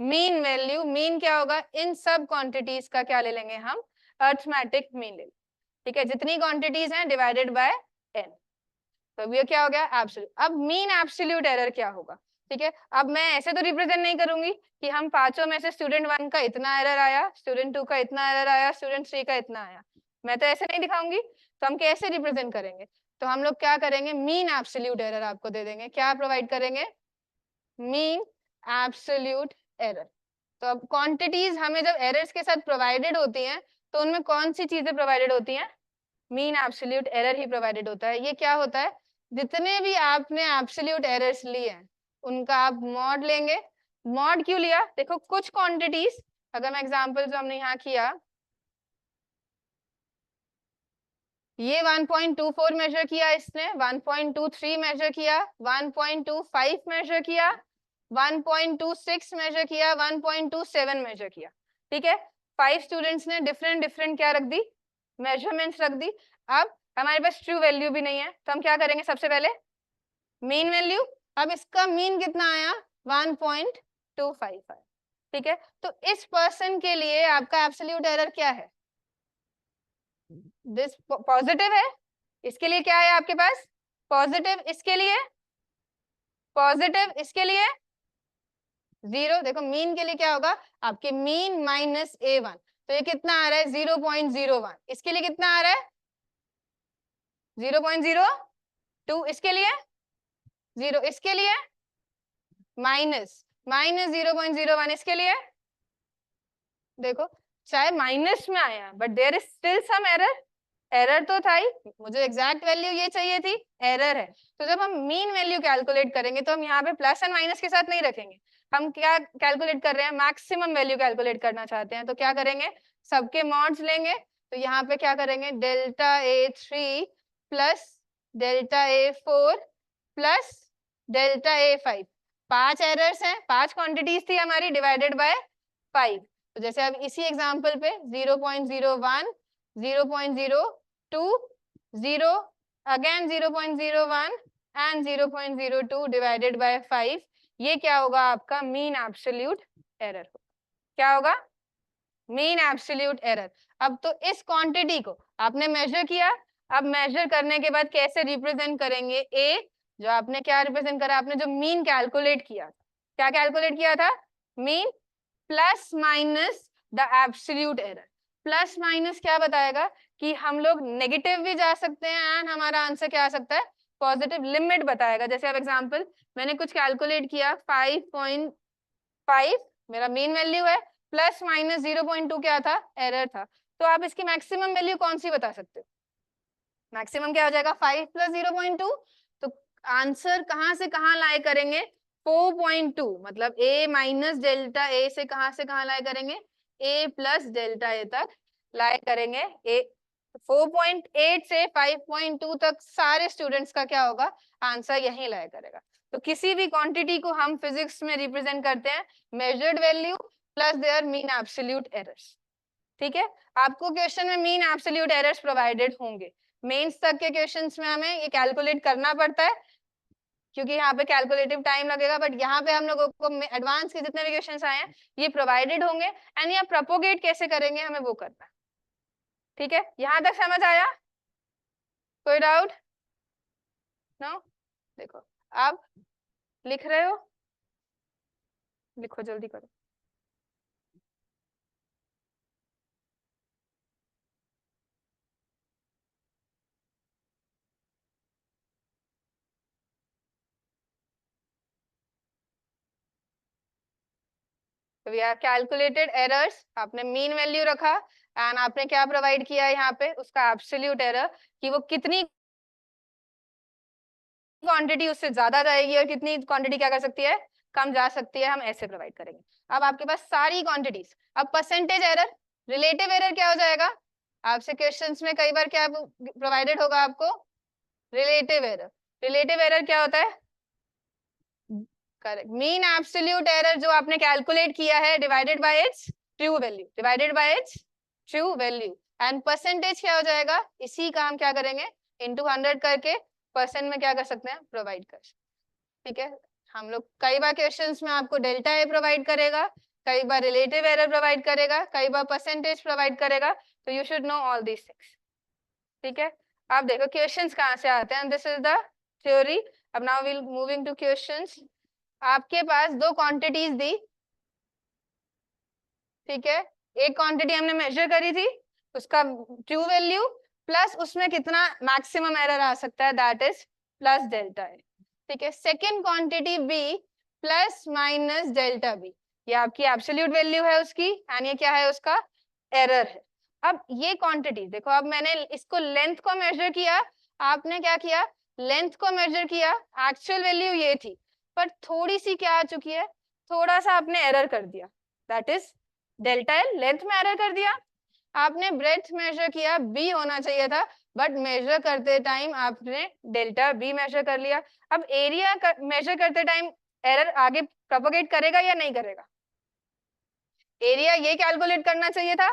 mean value. Mean क्या होगा, इन सब क्वांटिटीज का क्या ले लेंगे हम, अर्थमेटिक मीन ले लेंगे। ठीक है, जितनी क्वांटिटीज हैं डिवाइडेड बाय n। तो ये क्या हो गया, एब्सोल्यूट। अब मीन एब्सोल्यूट एरर क्या होगा, ठीक है, अब मैं ऐसे तो रिप्रेजेंट नहीं करूंगी कि हम पांचों में से स्टूडेंट 1 का इतना एरर आया, स्टूडेंट 2 का इतना एरर आया, स्टूडेंट 3 का इतना आया, मैं तो ऐसे नहीं दिखाऊंगी। तो हम कैसे रिप्रेजेंट करेंगे, तो हम लोग क्या करेंगे, मीन एब्सोल्यूट एरर आपको दे देंगे। क्या प्रोवाइड करेंगे, मीन एब्सोल्यूट एरर। तो अब क्वांटिटीज हमें जब एरर्स के साथ प्रोवाइडेड होती हैं, तो उनमें कौन सी चीजें प्रोवाइडेड होती हैं, मीन एब्सोल्यूट एरर ही प्रोवाइडेड होता है। ये क्या होता है, जितने भी आपने एब्सोल्यूट एरर्स लिए हैं उनका आप मॉड लेंगे। मॉड क्यों लिया? देखो कुछ क्वांटिटीज, अगर मैं एग्जांपल जो हमने यहाँ किया, ये 1.24 मेजर किया इसने, 1.23 मेजर किया, 1.25 मेजर किया, 1.26 मेजर किया, 1.27 मेजर किया। ठीक है, 5 स्टूडेंट्स ने डिफरेंट डिफरेंट क्या रख दी, मेजरमेंट्स रख दी। अब हमारे पास ट्रू वैल्यू भी नहीं है, तो हम क्या करेंगे, सबसे पहले मीन वैल्यू। अब इसका मीन कितना आया, 1.25 आया। ठीक है, तो इस पर्सन के लिए आपका एब्सोल्यूट एरर क्या है, दिस पॉजिटिव है, इसके लिए क्या है आपके पास पॉजिटिव, इसके लिए पॉजिटिव, इसके लिए 0। देखो मीन के लिए क्या होगा, आपके मीन माइनस A1, तो ये कितना आ रहा है 0.01। इसके लिए कितना आ रहा है 0.02, इसके लिए 0, इसके लिए माइनस 0.01, इसके लिए देखो चाहे माइनस में आया but there is still some error, error तो था ही, मुझे एग्जैक्ट वैल्यू ये चाहिए थी, एरर है। तो जब हम मीन वैल्यू कैलकुलेट करेंगे तो हम यहाँ पे प्लस एंड माइनस के साथ नहीं रखेंगे, हम क्या कैलकुलेट कर रहे हैं, मैक्सिमम वैल्यू कैलकुलेट करना चाहते हैं। तो क्या करेंगे, सबके मॉड्स लेंगे, तो यहाँ पे क्या करेंगे, delta A3 plus delta A4 plus delta A5। 5 errors हैं, 5 क्वांटिटीज थी हमारी, डिवाइडेड बाय 5। तो जैसे अब इसी एग्जांपल पे 0.01, 0.02, 0, अगेन 0.01 एंड 0.02 डिवाइडेड बाय 5, ये क्या होगा आपका मीन एब्सोल्यूट एरर। क्या होगा, मीन एब्सोल्यूट एरर। अब तो इस क्वांटिटी को आपने मेजर किया, अब मेजर करने के बाद कैसे रिप्रेजेंट करेंगे, ए जो आपने क्या रिप्रेजेंट करा, आपने जो मीन कैलकुलेट किया, क्या कैलकुलेट किया था, mean plus minus the absolute error. Plus minus क्या बताएगा कि हम लोग नेगेटिव भी जा सकते हैं एंड हमारा आंसर क्या आ सकता है, पॉजिटिव। लिमिट बताएगा, जैसे अब एग्जांपल मैंने कुछ कैलकुलेट किया 5.5 मेरा मीन वैल्यू है, प्लस माइनस 0.2 क्या था, एरर था। तो आप इसकी मैक्सिमम वैल्यू कौन सी बता सकते हो, मैक्सिमम क्या हो जाएगा 5 प्लस 0.2। तो आंसर कहां से कहां लाए करेंगे, 4.2, मतलब a माइनस डेल्टा ए से कहां लाए करेंगे, a प्लस डेल्टा ए तक लाए करेंगे। a 4.8 से 5.2 तक सारे स्टूडेंट्स का क्या होगा, आंसर यही लाया करेगा। तो किसी भी क्वांटिटी को हम फिजिक्स में रिप्रेजेंट करते हैं measured value plus there mean absolute errors. ठीक है, आपको क्वेश्चन में मीन एब्सोल्यूट एरर्स प्रोवाइडेड होंगे। मेंस तक के क्वेश्चंस में हमें ये कैलकुलेट करना पड़ता है क्योंकि यहाँ पे कैलकुलेटिव टाइम लगेगा, बट यहाँ पे हम लोगों को एडवांस के जितने भी क्वेश्चंस आए हैं ये प्रोवाइडेड होंगे एंड ये प्रोपोगेट कैसे करेंगे हमें वो करना है। ठीक है, यहाँ तक समझ आया, कोई डाउट? नो? देखो आप लिख रहे हो, लिखो जल्दी करो। तो वी आर कैलकुलेटेड एरर्स, आपने मीन वैल्यू रखा एंड आपने क्या प्रोवाइड किया यहाँ पे, उसका एब्सोल्यूट एरर कि वो कितनी क्वांटिटी उससे ज्यादा जाएगी और कितनी क्वांटिटी क्या कर सकती है, कम जा सकती है, हम ऐसे प्रोवाइड करेंगे। अब आपके पास सारी क्वांटिटीज, अब परसेंटेज एरर, रिलेटिव एरर क्या हो जाएगा, आपसे क्वेश्चंस में कई बार क्या प्रोवाइडेड होगा आपको, रिलेटिव एरर। रिलेटिव एरर क्या होता है, करेक्ट, मीन एब्सोल्यूट एरर जो आपने कैलकुलेट किया है divided by it's true value, divided by it's true value. And percentage क्या हो जाएगा, इसी का हम क्या करेंगे, इनटू 100 करके परसेंट में क्या कर सकते हैं, प्रोवाइड कर सकते। ठीक है, हम लोग कई बार क्वेश्चंस में आपको डेल्टा ए प्रोवाइड करेगा, कई बार रिलेटिव एरर प्रोवाइड करेगा, कई बार परसेंटेज प्रोवाइड करेगा, तो you should know all these things. ठीक है, आप देखो क्वेश्चंस कहाँ से आते हैं, दिस इज द थ्योरी। अब now will moving to questions. आपके पास दो क्वांटिटीज दी, ठीक है, एक क्वांटिटी हमने मेजर करी थी, उसका ट्रू वैल्यू प्लस उसमें कितना मैक्सिमम एरर आ सकता है, that is plus delta A. ठीक है, second quantity B plus minus delta B, ये आपकी एब्सोल्यूट वैल्यू है उसकी एंड ये क्या है, उसका एरर है। अब ये क्वांटिटी देखो, अब मैंने इसको लेंथ को मेजर किया, आपने क्या किया, लेंथ को मेजर किया, एक्चुअल वैल्यू ये थी, पर थोड़ी सी क्या आ चुकी है, थोड़ा सा आपने एरर कर दिया, that is delta L, length में एरर कर दिया। आपने ब्रेथ मेजर किया, बी होना चाहिए था, बट मेजर करते टाइम आपने डेल्टा बी मेजर कर लिया। अब एरिया मेजर करते टाइम एरर आगे प्रोपोगेट करेगा या नहीं करेगा? एरिया ये कैलकुलेट करना चाहिए था,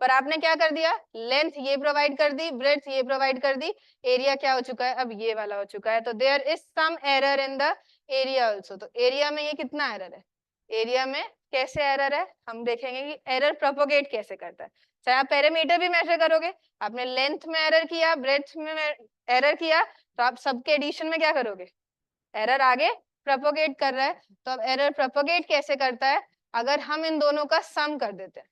पर आपने क्या कर दिया, लेंथ ये प्रोवाइड कर दी, ब्रेड्थ ये प्रोवाइड कर दी, एरिया क्या हो चुका है, अब ये वाला हो चुका है। तो there is some error in the area also. तो एरिया में ये कितना एरर है, एरिया में कैसे एरर है, हम देखेंगे कि एरर प्रोपोगेट कैसे करता है। चाहे आप पेरीमीटर भी मेजर करोगे, आपने लेंथ में एरर किया, ब्रेड्थ में एरर किया, तो आप सबके एडिशन में क्या करोगे, एरर आगे प्रोपोगेट कर रहा है। तो अब एरर प्रोपोगेट कैसे करता है, अगर हम इन दोनों का सम कर देते हैं,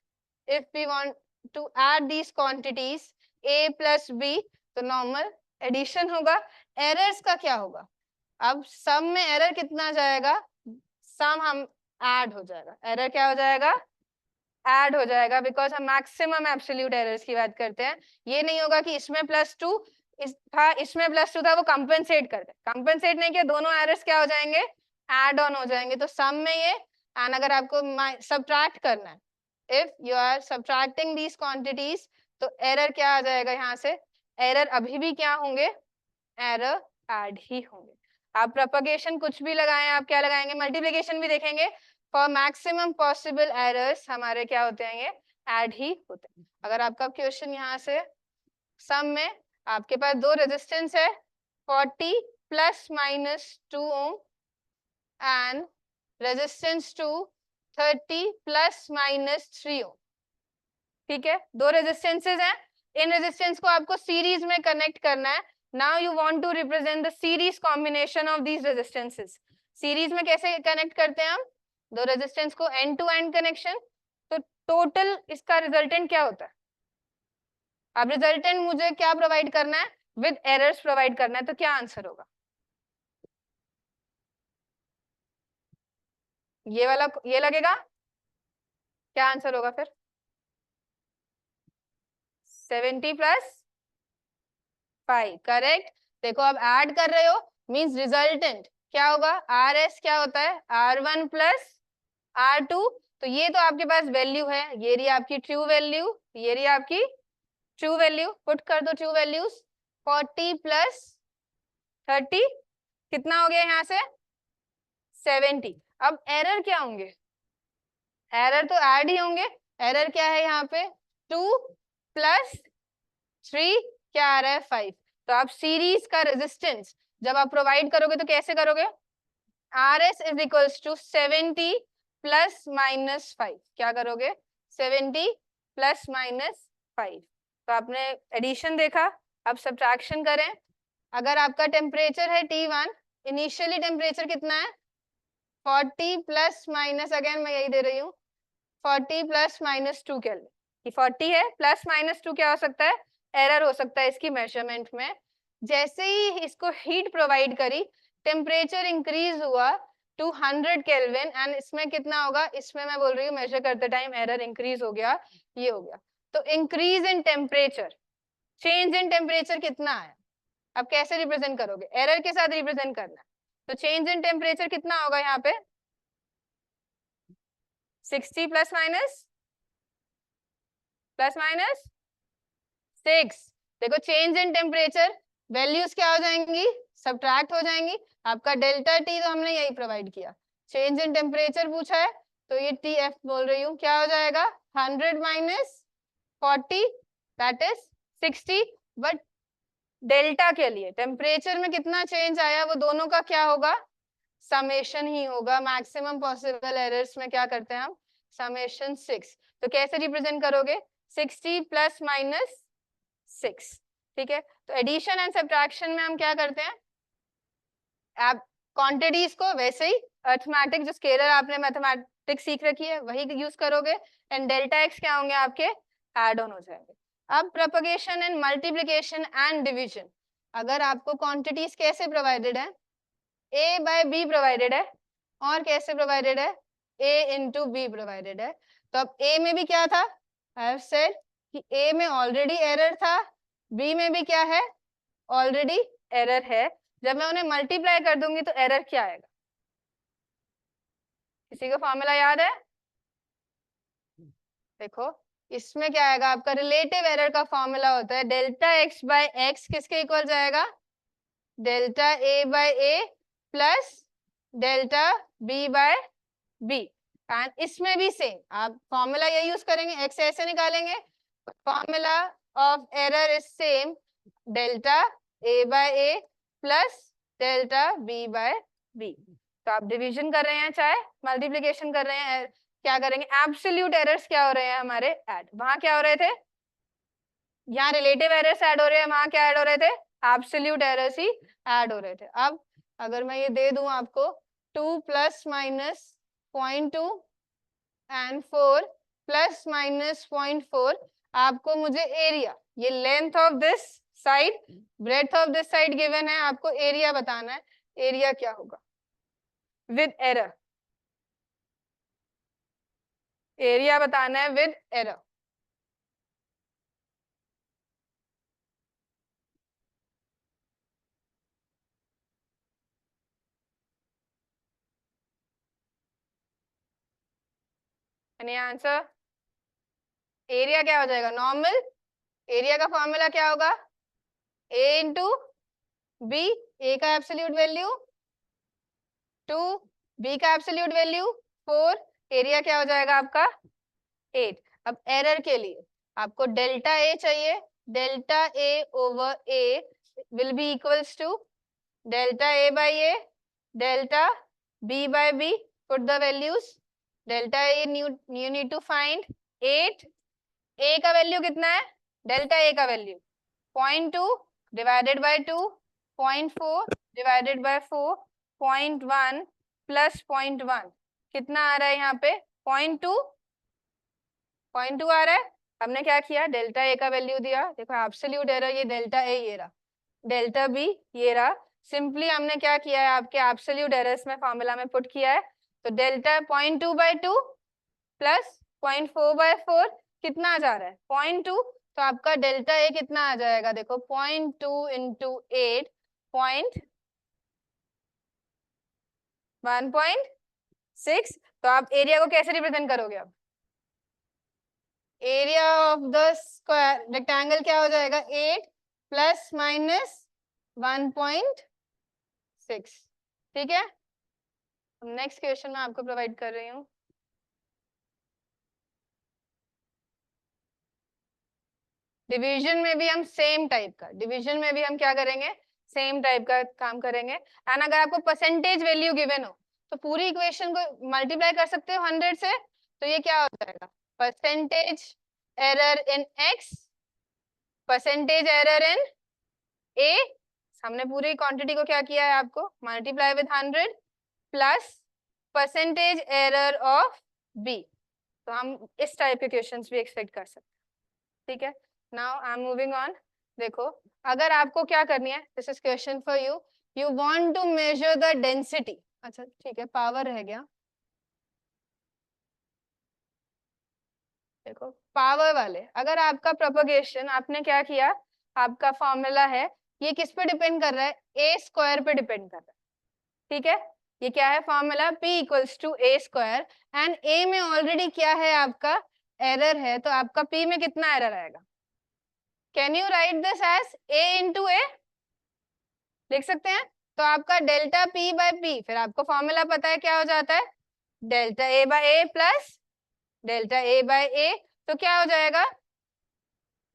if we want to add these quantities a plus b, तो नॉर्मल एडिशन होगा, एरर्स का क्या होगा, अब सम में एरर कितना जाएगा, सम हम ऐड हो जाएगा, एरर क्या हो जाएगा, ऐड हो जाएगा, बिकॉज हम मैक्सिमम एब्सोल्यूट एरर्स की बात करते हैं। ये नहीं होगा कि इसमें +2 था, इसमें +2 था, वो कंपेंसेट कर दे, कंपेंसेट नहीं किया, दोनों एरर्स क्या हो जाएंगे, ऐड ऑन हो जाएंगे। तो सम में ये, एंड अगर आपको सब्ट्रैक्ट करना है, if you are subtracting these quantities, तो एरर क्या आ जाएगा, यहाँ से एरर अभी भी क्या होंगे, एरर ऐड ही होंगे। आप प्रोपगेशन कुछ भी लगाएं, आप क्या लगाएंगे, मल्टीप्लिकेशन भी देखेंगे, फॉर मैक्सिमम पॉसिबल एरर्स हमारे क्या होते हैं, ये ऐड ही होते हैं। अगर आपका क्वेश्चन यहाँ से सम में आपके पास दो रेजिस्टेंस है, 40 plus minus 2 ohm and resistance two 30 plus minus 3 ohm, ठीक है, दो रेजिस्टेंसेज हैं, इन रेजिस्टेंस को आपको सीरीज में कनेक्ट करना है। Now you want to represent the series combination of these resistances. Series में कैसे कनेक्ट करते हैं हम, दो रेजिस्टेंस को एंड टू एंड कनेक्शन, तो टोटल इसका रिजल्टेंट क्या होता है, अब रिजल्टेंट मुझे क्या प्रोवाइड करना है, विद एरर्स प्रोवाइड करना है, तो क्या आंसर होगा, ये वाला ये लगेगा, क्या आंसर होगा फिर, 70 प्लस 5, करेक्ट। देखो अब ऐड कर रहे हो, मींस रिजल्टेंट क्या होगा, आर एस क्या होता है, R1 प्लस R2, तो ये तो आपके पास वैल्यू है, ये रही आपकी ट्रू वैल्यू, ये रही आपकी ट्रू वैल्यू, पुट कर दो ट्रू वैल्यूज, 40 प्लस 30 कितना हो गया यहाँ से, 70। अब एरर क्या होंगे, एरर तो ऐड ही होंगे, एरर क्या है यहाँ पे, 2 प्लस 3 क्या आ रहा है, 5। तो आप सीरीज का रेजिस्टेंस जब आप प्रोवाइड करोगे तो कैसे करोगे, R S is equals to 70 plus minus 5, क्या करोगे, 70 प्लस माइनस 5। तो आपने एडिशन देखा, अब सब्ट्रैक्शन करें, अगर आपका टेम्परेचर है T1, इनिशियली टेम्परेचर कितना है, 40 प्लस माइनस, अगेन मैं यही दे रही हूँ, 40 प्लस माइनस 2 केल्विन, कि 40 है, प्लस माइनस 2 क्या हो सकता है, एरर हो सकता है इसकी मेजरमेंट में। जैसे ही इसको हीट प्रोवाइड करी, टेम्परेचर इंक्रीज हुआ टू 100 केल्विन, एंड इसमें कितना होगा, इसमें मैं बोल रही हूँ मेजर करते टाइम एरर इंक्रीज हो गया, ये हो गया। तो increase in temperature, change in temperature कितना है, अब कैसे रिप्रेजेंट करोगे, एरर के साथ रिप्रेजेंट करना है, तो चेंज इन टेम्परेचर कितना होगा यहाँ पे, 60 प्लस माइनस 6। देखो चेंज इन टेम्परेचर, वैल्यूज क्या हो जाएंगी, सब्ट्रैक्ट हो जाएंगी, आपका डेल्टा टी तो हमने यही प्रोवाइड किया, चेंज इन टेम्परेचर पूछा है, तो ये टी एफ बोल रही हूँ, क्या हो जाएगा, 100 minus 40 that is 60, but delta के लिए टेम्परेचर में कितना चेंज आया, वो दोनों का क्या होगा, समेशन ही होगा। मैक्सिमम पॉसिबल एरर्स में क्या करते हैं हम, समेशन 6। तो कैसे रिप्रेजेंट करोगे, 60 प्लस माइनस 6, ठीक है। तो एडिशन एंड सब्ट्रैक्शन में हम क्या करते हैं, आप क्वांटिटीज को वैसे ही अर्थमेटिक, जो स्केलर आपने मैथमेटिक्स सीख रखी है वही यूज करोगे, एंड डेल्टा एक्स क्या होंगे आपके, एड ऑन हो जाएंगे। अब propagation and multiplication and division, अगर आपको क्वांटिटीज कैसे प्रोवाइडेड है, a बाय b प्रोवाइडेड है, और कैसे प्रोवाइडेड है, a इंटू बी प्रोवाइडेड है। तो अब a में भी क्या था, आई हैव सेड कि a में ऑलरेडी एरर था, b में भी क्या है, ऑलरेडी एरर है, जब मैं उन्हें मल्टीप्लाई कर दूंगी तो एरर क्या आएगा? किसी को फॉर्मूला याद है? देखो इसमें क्या आएगा आपका, रिलेटिव एरर का फॉर्मूला होता है डेल्टा एक्स बाय एक्स किसके इक्वल जाएगा? Delta A by A plus delta B by B. And इसमें भी सेम आप फॉर्मूला ये यूज करेंगे, एक्स ऐसे निकालेंगे, formula of error is same, delta A by A plus delta B by B. तो आप डिवीजन कर रहे हैं चाहे मल्टीप्लिकेशन कर रहे हैं, क्या करेंगे, एब्सोल्यूट एरर्स क्या हो रहे हैं हमारे ऐड, वहां क्या हो रहे थे, यहाँ रिलेटिव एरर्स ऐड हो रहे हैं, वहां क्या ऐड हो रहे थे, एब्सोल्यूट एरर्स ही ऐड हो रहे थे। अब अगर मैं ये दे दूं आपको 2 plus minus 0.2 and 4 plus minus 0.4, आपको मुझे एरिया, ये length of this side breadth of this side given है, आपको एरिया बताना है, एरिया क्या होगा विद एरर, एरिया बताना है with error. Any answer? Area क्या हो जाएगा, नॉर्मल एरिया का फॉर्मूला क्या होगा, a इंटू बी, ए का एब्सोल्यूट वैल्यू 2, बी का एब्सोल्यूट वैल्यू 4, एरिया क्या हो जाएगा आपका 8। अब एरर के लिए आपको डेल्टा ए चाहिए, delta A over A will be equals to delta A by A delta B by B, put the values, delta A you need to find 8, A का वैल्यू कितना है, डेल्टा ए का value 0.2 divided by 2, 0.4 divided by 4, 0.1 plus 0.1 कितना आ रहा है यहाँ पे 0.2, 0.2 आ रहा है। हमने क्या किया, डेल्टा ए का वैल्यू दिया, देखो एब्सोल्यूट एरर ये डेल्टा ए ये रहा, डेल्टा बी ये रहा, सिंपली हमने क्या किया है आपके एब्सोल्यूट एरर्स में फॉर्मूला में पुट किया है, तो डेल्टा 0.2 बाय 2 प्लस 0.4 बाय 4 कितना आ जा रहा है 0.2, तो आपका डेल्टा ए कितना आ जाएगा, देखो 0.2 इंटू 8 1.6। तो आप एरिया को कैसे रिप्रेजेंट करोगे, अब area of the square rectangle क्या हो जाएगा 8 प्लस माइनस 1.6, ठीक है। नेक्स्ट क्वेश्चन मैं आपको प्रोवाइड कर रही हूँ, डिवीजन में भी हम सेम टाइप का, डिवीजन में भी हम क्या करेंगे, सेम टाइप का काम करेंगे। एंड अगर आपको परसेंटेज वैल्यू गिवन हो तो पूरी इक्वेशन को मल्टीप्लाई कर सकते हो 100 से, तो ये क्या हो जाएगा, percentage error in X, percentage error in A, हमने पूरी क्वांटिटी को क्या किया है आपको multiply with 100 plus percentage error of B, तो हम इस टाइप के क्वेश्चंस भी एक्सपेक्ट कर सकते हैं, ठीक है। Now I am moving on, देखो अगर आपको क्या करनी है, this is question for you, you want to measure the density, अच्छा ठीक है पावर रह गया, देखो पावर वाले, अगर आपका प्रोपगेशन आपने क्या किया, आपका फॉर्मूला है ये किस पे डिपेंड कर रहा है, ए स्क्वायर पे डिपेंड कर रहा है, ठीक है। ये क्या है formula, P equals to A square, and A में ऑलरेडी क्या है आपका एरर है, तो आपका P में कितना एरर आएगा, can you write this as a into A, लिख सकते हैं, तो आपका डेल्टा P बाय P, फिर आपको फॉर्मूला पता है क्या हो जाता है, delta A by A plus delta A by A, तो क्या हो जाएगा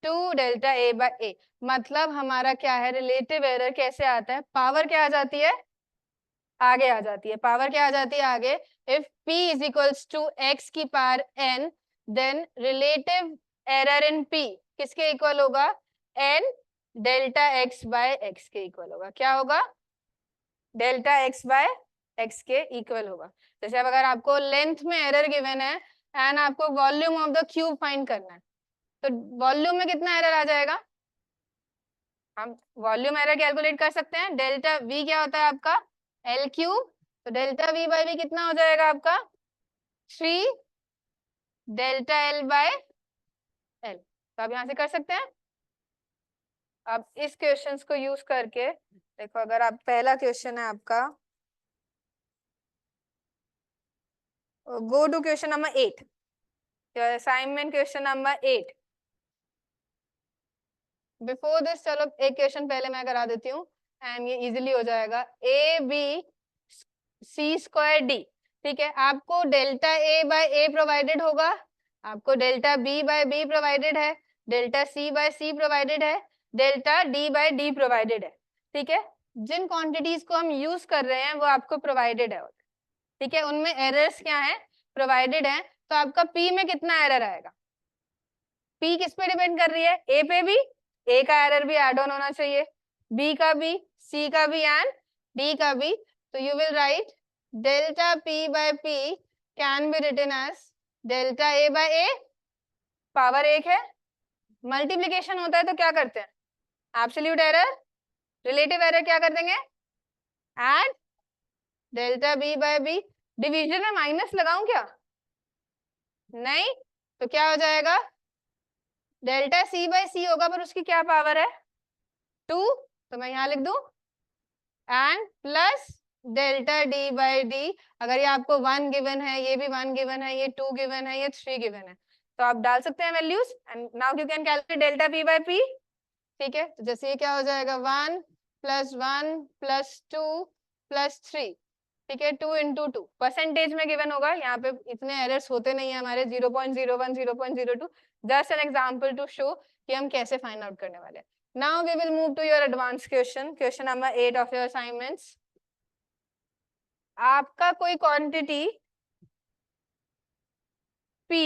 2 डेल्टा A बाय ए, मतलब हमारा क्या है, रिलेटिव एरर कैसे आता है, पावर क्या आ जाती है, आगे आ जाती है, पावर क्या आ जाती है आगे, इफ p is equals to x की power n, then relative error in p किसके इक्वल होगा, n delta x by x के इक्वल होगा, क्या होगा, डेल्टा x बाय x के इक्वल होगा। जैसे अब अगर आपको लेंथ में एरर गिवन है एंड आपको volume of the cube find करना है, तो वॉल्यूम में कितना एरर आ जाएगा, हम वॉल्यूम एरर कैलकुलेट कर सकते हैं, डेल्टा v क्या होता है आपका एल क्यूब, तो डेल्टा v बाई v कितना हो जाएगा आपका 3 डेल्टा एल बाय एल, तो आप यहां से कर सकते हैं। अब इस क्वेश्चंस को यूज करके देखो अगर आप पहला क्वेश्चन है आपका, go to question number 8, assignment question number 8। Before this चलो एक क्वेश्चन पहले मैं करा देती हूँ एंड ये इजीली हो जाएगा। A B C square D, ठीक है, आपको delta A by A provided होगा, आपको delta B by B provided है, delta C by C provided है, delta D by D provided है, ठीक है। जिन क्वांटिटीज को हम यूज कर रहे हैं वो आपको प्रोवाइडेड है, ठीक है, उनमें एरर्स क्या है, प्रोवाइडेड है। तो आपका पी में कितना एरर आएगा, पी किस पे डिपेंड कर रही है, ए पे भी, ए का एरर भी एड ऑन होना चाहिए, बी का भी, सी का भी एंड डी का भी। तो you will write delta P by P can be written as delta A by A, power एक है, मल्टीप्लीकेशन होता है तो क्या करते हैं, एब्सोल्यूट एरर, रिलेटिव एरर क्या कर देंगे, add delta B by B. Division में माइनस लगाऊं क्या, नहीं, तो क्या हो जाएगा, डेल्टा सी बाय सी होगा पर उसकी क्या पावर है, 2, तो मैं यहाँ लिख दूं and plus delta D by D. अगर ये आपको 1 गिवन है, ये भी 1 गिवन है, ये 2 गिवन है, ये 3 गिवन है, तो आप डाल सकते हैं values and now you can calculate delta P by P, ठीक है। तो जैसे ये क्या हो जाएगा 1 + 1 + 2 + 3, ठीक है, 2 × 2 परसेंटेज में गिवन होगा, यहाँ पे इतने एरर्स होते नहीं है हमारे, 0.01 0.02, just an example to show कि हम कैसे फाइंड आउट करने वाले हैं। Now we will move to your advance question, question number 8 of your assignments. आपका कोई क्वांटिटी p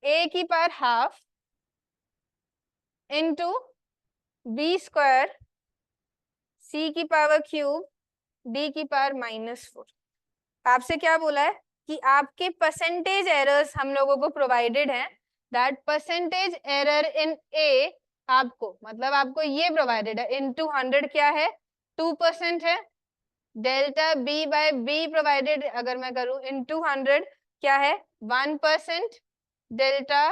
a की power half into b square c की पावर क्यूब d की पावर -4। आपसे क्या बोला है कि आपके परसेंटेज एरर्स हम लोगों को प्रोवाइडेड है, that percentage error in a आपको, मतलब आपको ये प्रोवाइडेड है, इनटू 100 क्या है, 2% है, delta b by b provided अगर मैं करूं इनटू 100 क्या है, 1%, delta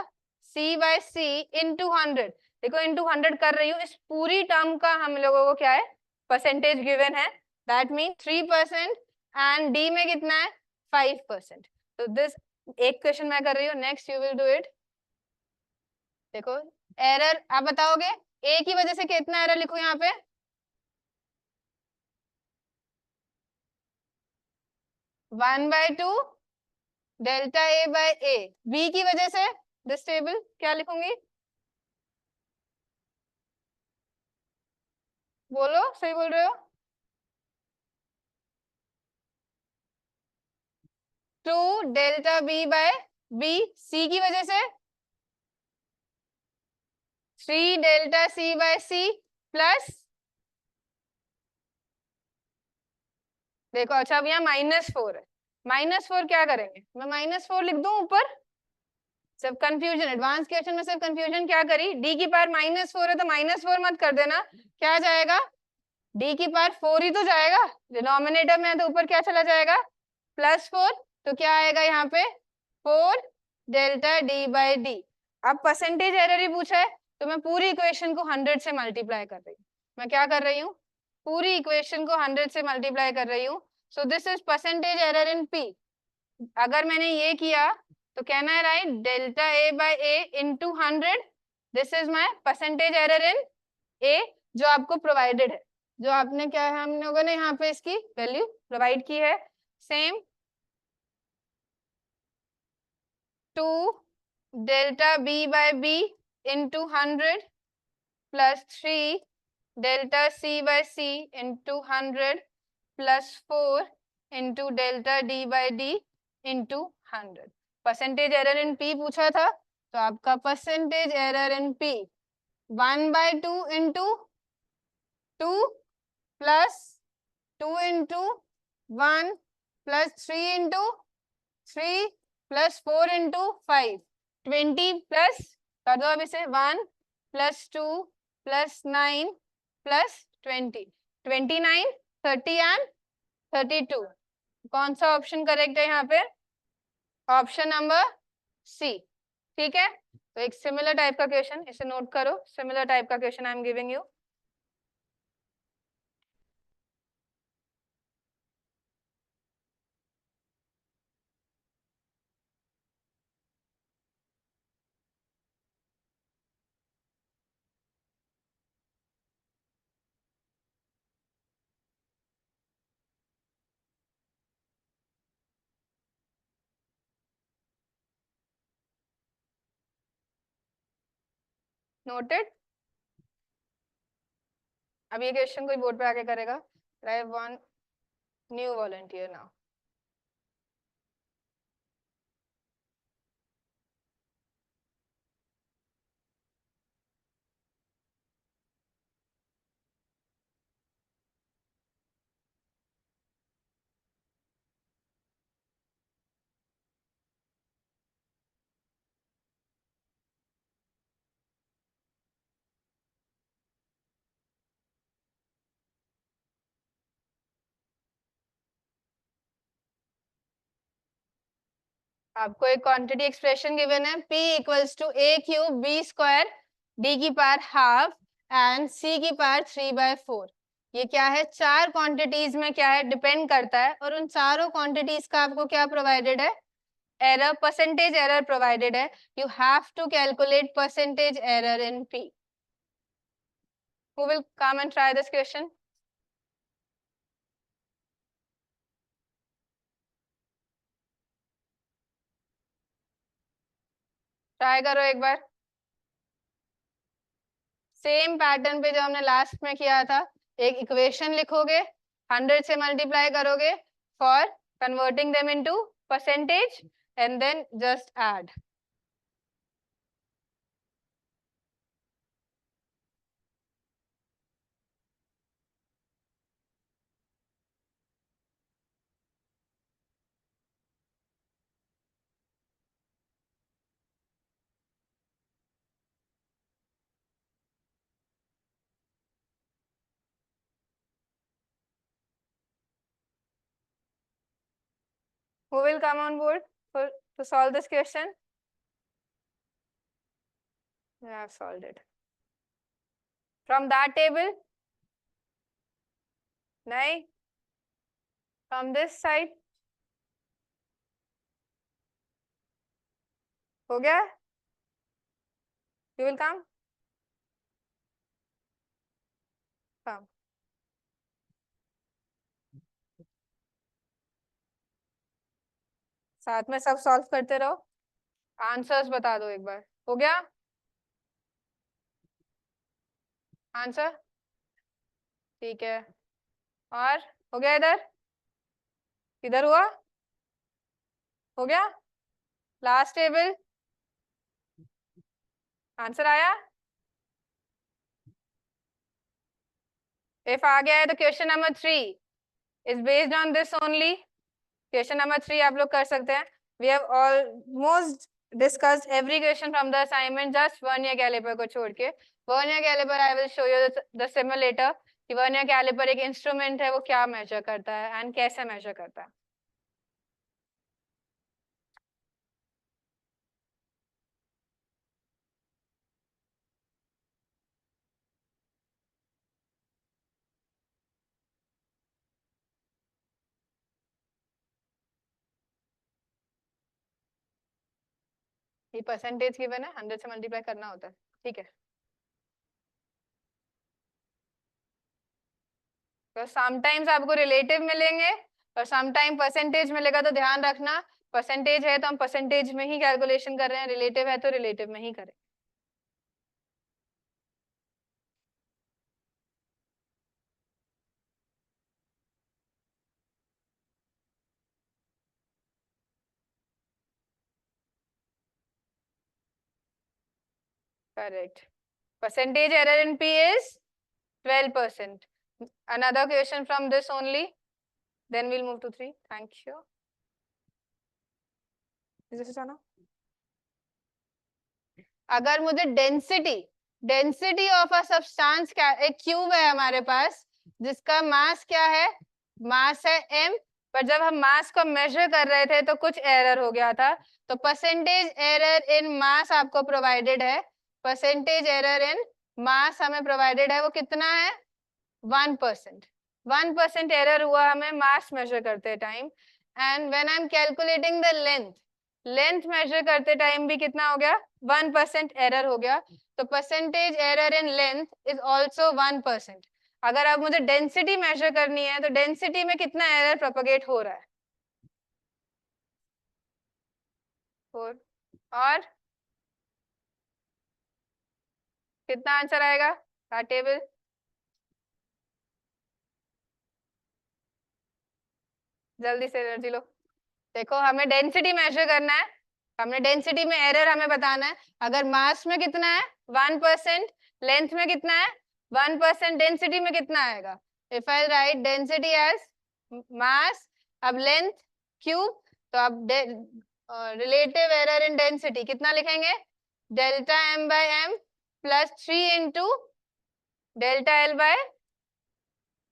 c by c into 100, देखो इनटू 100 कर रही हूँ, इस पूरी टर्म का हम लोगों को क्या है, परसेंटेज गिवन है, दैट मीन 3%, एंड d में कितना है 5%। तो दिस एक क्वेश्चन मैं कर रही हूँ, next you will do it. देखो एरर आप बताओगे, a की वजह से कितना एरर लिखूं यहाँ पे, 1/2 delta a by a, b की वजह से दिस टेबल क्या लिखूंगी, बोलो सही बोल रहे हो, 2 delta b by b, c की वजह से 3 delta c by c plus, देखो अच्छा अब यहाँ -4 है, -4 क्या करेंगे, मैं -4 लिख दूं ऊपर, सब कंफ्यूजन, एडवांस क्वेश्चन में सिर्फ कंफ्यूजन क्या करी, d की पावर -4 है तो -4 मत कर देना, क्या जाएगा, d की पावर 4 ही तो जाएगा, डिनोमिनेटर में है तो ऊपर क्या चला जाएगा +4, तो क्या आएगा यहाँ पे 4 डेल्टा d बाय d। अब परसेंटेज एरर ही पूछा है तो मैं पूरी इक्वेशन को 100 से मल्टीप्लाई कर रही हूँ, मैं क्या कर रही हूँ, पूरी इक्वेशन को 100 से मल्टीप्लाई कर रही हूँ। So this is percentage error in p। अगर मैंने ये किया तो कहना है write delta a by a into 100, this is my percentage error in a जो आपको प्रोवाइडेड है, जो आपने क्या है, हम लोगों ने यहाँ पे इसकी वैल्यू प्रोवाइड की है, same 2 delta b by b into 100 plus 3 delta c by c into 100 plus 4 into delta d by d into 100। Percentage error in p पूछा था तो आपका percentage error in p 1/2 into 2 plus 2 into 1 plus 3 into 3 plus 4 into 5, 20 plus कर दो अब इसे 1 प्लस 2 प्लस 9 प्लस 20, 29 30 एंड 32। कौन सा ऑप्शन करेक्ट है यहाँ पे, ऑप्शन नंबर सी, ठीक है। तो एक सिमिलर टाइप का क्वेश्चन, इसे नोट करो, सिमिलर टाइप का question I am giving you. Noted. अब ये क्वेश्चन कोई बोर्ड पे आके करेगा। Drive one new volunteer now. आपको एक क्वांटिटी एक्सप्रेशन गिवन है, P equals to a cube b square d की पावर हाफ एंड c की पावर 3/4। ये क्या है, चार क्वांटिटीज में क्या है डिपेंड करता है, और उन चारों क्वांटिटीज का आपको क्या प्रोवाइडेड है, एरर, परसेंटेज एरर प्रोवाइडेड है। You have to calculate percentage error in P. Who will come and try this question? Try करो एक बार, सेम पैटर्न पे जो हमने लास्ट में किया था। एक इक्वेशन लिखोगे, 100 से मल्टीप्लाई करोगे for converting them into percentage, and then just add. Who will come on board to solve this question? I have solved it. From that table? नहीं. From this side? हो गया? You will come? Come. साथ में सब सॉल्व करते रहो, आंसर्स बता दो एक बार। हो गया आंसर? ठीक है। और हो गया इधर? इधर हुआ? हो गया? लास्ट टेबल आंसर आया? इफ आ गया है तो question number 3 is based on this only. Question number 3 आप लोग कर सकते हैं। We have almost discussed every question from the assignment, just vernier caliper को छोड़ के। Vernier caliper I will show you the simulator कि वर्नियर कैलिपर एक इंस्ट्रूमेंट है, वो क्या मेजर करता है एंड कैसे मेजर करता है। ये परसेंटेज गिवन है, 100 से मल्टीप्लाई करना होता है, ठीक है। तो समटाइम्स आपको रिलेटिव मिलेंगे और समटाइम परसेंटेज मिलेगा, तो ध्यान रखना परसेंटेज है तो हम परसेंटेज में ही कैलकुलेशन कर रहे हैं, रिलेटिव है तो रिलेटिव में ही करें। Correct. Percentage error in P is 12%. Another question from this only. Then we'll move to 3. Thank you. Is this Sana? अगर मुझे डेंसिटी ऑफ अ सब्सटेंस, क्या एक क्यूब है हमारे पास जिसका मास क्या है, मास है m, पर जब हम मास को मेजर कर रहे थे तो कुछ एरर हो गया था, तो परसेंटेज एरर इन मास आपको प्रोवाइडेड है। परसेंटेज एरर इन मास हमें प्रोवाइडेड है, वो कितना है, 1%। 1% एरर हुआ हमें मास मेजर करते time. And when I am calculating the length major करते टाइम भी कितना हो गया, 1% एरर हो गया। तो percentage error in length is also 1%। अगर अब मुझे डेंसिटी मेजर करनी है तो डेंसिटी में कितना एरर प्रोपगेट हो रहा है, 4। और कितना आंसर आएगा टेबल? जल्दी से एनर्जी लो। देखो हमें डेंसिटी मेजर करना है, हमने डेंसिटी में एरर हमें बताना है। अगर मास में कितना है 1%, लेंथ में कितना है 1%, डेंसिटी में कितना आएगा? If I write density as mass, अब लेंथ क्यूब, तो अब रिलेटिव एरर इन डेंसिटी कितना लिखेंगे? Delta m by m plus 3 into delta l by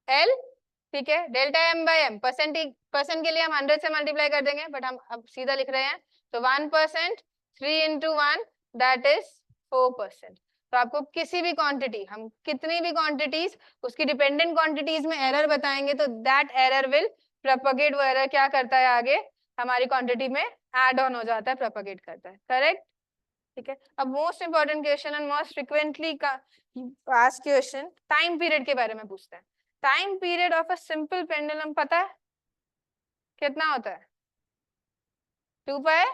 l. ठीक है, delta m by m percent के लिए हम 100 से मल्टीप्लाई कर देंगे, बट हम अब सीधा लिख रहे हैं, तो 1%, 3 इंटू 1 दैट इज 4%। तो आपको किसी भी क्वांटिटी, हम कितनी भी क्वांटिटीज उसकी डिपेंडेंट क्वांटिटीज में एरर बताएंगे तो दैट एरर विल प्रोपगेट, वो एरर क्या करता है आगे हमारी क्वांटिटी में एड ऑन हो जाता है, प्रोपगेट करता है, करेक्ट? ठीक है, अब most important question and most frequently का आस्क्ड क्वेश्चन टाइम पीरियड के बारे में पूछते हैं। Time period of a simple pendulum पता है कितना होता है? 2 पाई।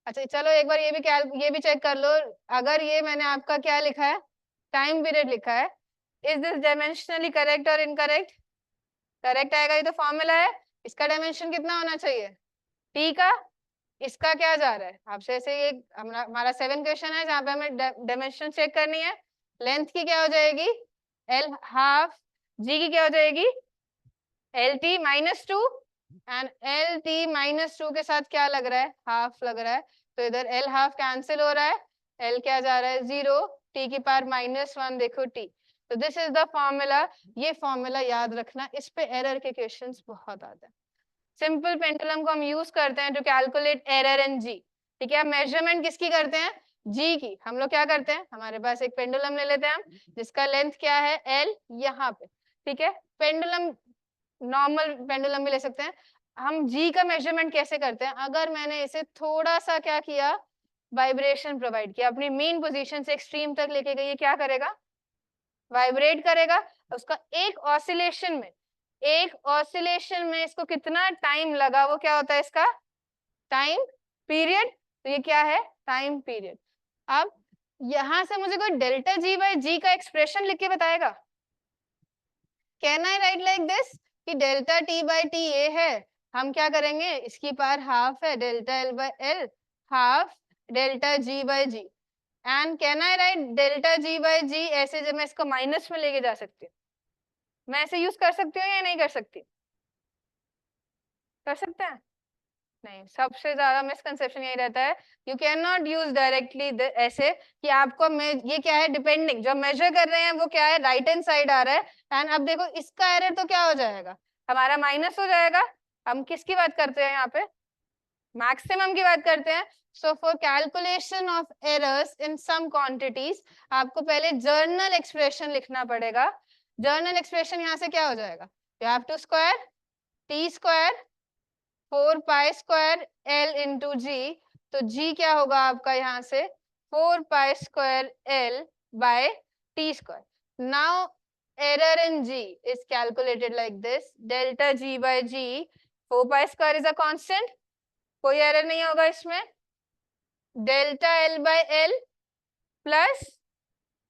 अच्छा चलो एक बार ये भी चेक कर लो, अगर ये मैंने आपका क्या लिखा है टाइम पीरियड लिखा है, इज दिस डायमेंशनली करेक्ट और इनकरेक्ट? करेक्ट आएगा, ये तो फॉर्मूला है। इसका डायमेंशन कितना होना चाहिए टी का? इसका क्या जा रहा है आपसे? ऐसे ये हमारा 7 क्वेश्चन है जहाँ पे हमें डायमेंशन चेक करनी है। लेंथ की क्या हो जाएगी एल हाफ, जी की क्या हो जाएगी L T minus 2, and L T minus 2 के साथ क्या लग रहा है हाफ लग रहा है, तो इधर एल हाफ कैंसिल हो रहा है, एल क्या जा रहा है 0, टी की पावर -1 देखो टी। तो दिस इज द फॉर्मूला, ये फॉर्मूला याद रखना, इस पे एरर के क्वेश्चंस बहुत आते हैं। सिंपल पेंडुलम को हम यूज करते हैं टू कैलकुलेट एरर इन जी। ठीक है, मेजरमेंट किसकी करते हैं? जी की। हम लोग क्या करते हैं, हमारे पास एक पेंडुलम ले लेते हैं हम, जिसका लेंथ क्या है एल यहाँ पे। ठीक है, पेंडुलम नॉर्मल पेंडुलम भी ले सकते हैं। हम जी का मेजरमेंट कैसे करते हैं? अगर मैंने इसे थोड़ा सा क्या किया वाइब्रेशन प्रोवाइड किया, अपनी मेन पोजीशन से एक्सट्रीम तक लेके गई, क्या करेगा वाइब्रेट करेगा। उसका एक ऑसिलेशन में इसको कितना टाइम लगा वो क्या होता है इसका टाइम पीरियड। तो ये क्या है टाइम पीरियड। अब यहां से मुझे कोई डेल्टा जी बाई जी का एक्सप्रेशन लिख के बताएगा? Can I write like this कि डेल्टा टी बाई टी ये है, हम क्या करेंगे इसकी पावर हाफ है delta L by L half delta G by G, and can I write delta G by G ऐसे जब मैं इसको माइनस में लेके जा सकती हूँ, मैं ऐसे यूज कर सकती हूँ या नहीं कर सकती? कर सकते हैं? नहीं, सबसे ज्यादा मिसकंसेप्शन यही रहता है, you can not use directly ऐसे कि आपको ये क्या है डिपेंडिंग, जब मेजर कर रहे हैं वो क्या है राइट हैंड साइड आ रहा है, एंड अब देखो इसका एरर तो क्या हो जाएगा हमारा माइनस हो जाएगा। हम किसकी बात करते हैं यहाँ पे? मैक्सिमम की बात करते हैं। So for calculation of errors in some quantities आपको पहले जर्नल एक्सप्रेशन लिखना पड़ेगा। जर्नल एक्सप्रेशन यहाँ से क्या हो जाएगा, you have to square T square 4 pi square L into G, तो जी क्या होगा आपका यहाँ से 4 pi square L by T square. Now error in g is calculated like this, delta g by g, 4 pi square is a constant, कोई एरर नहीं होगा इसमें, delta l by l plus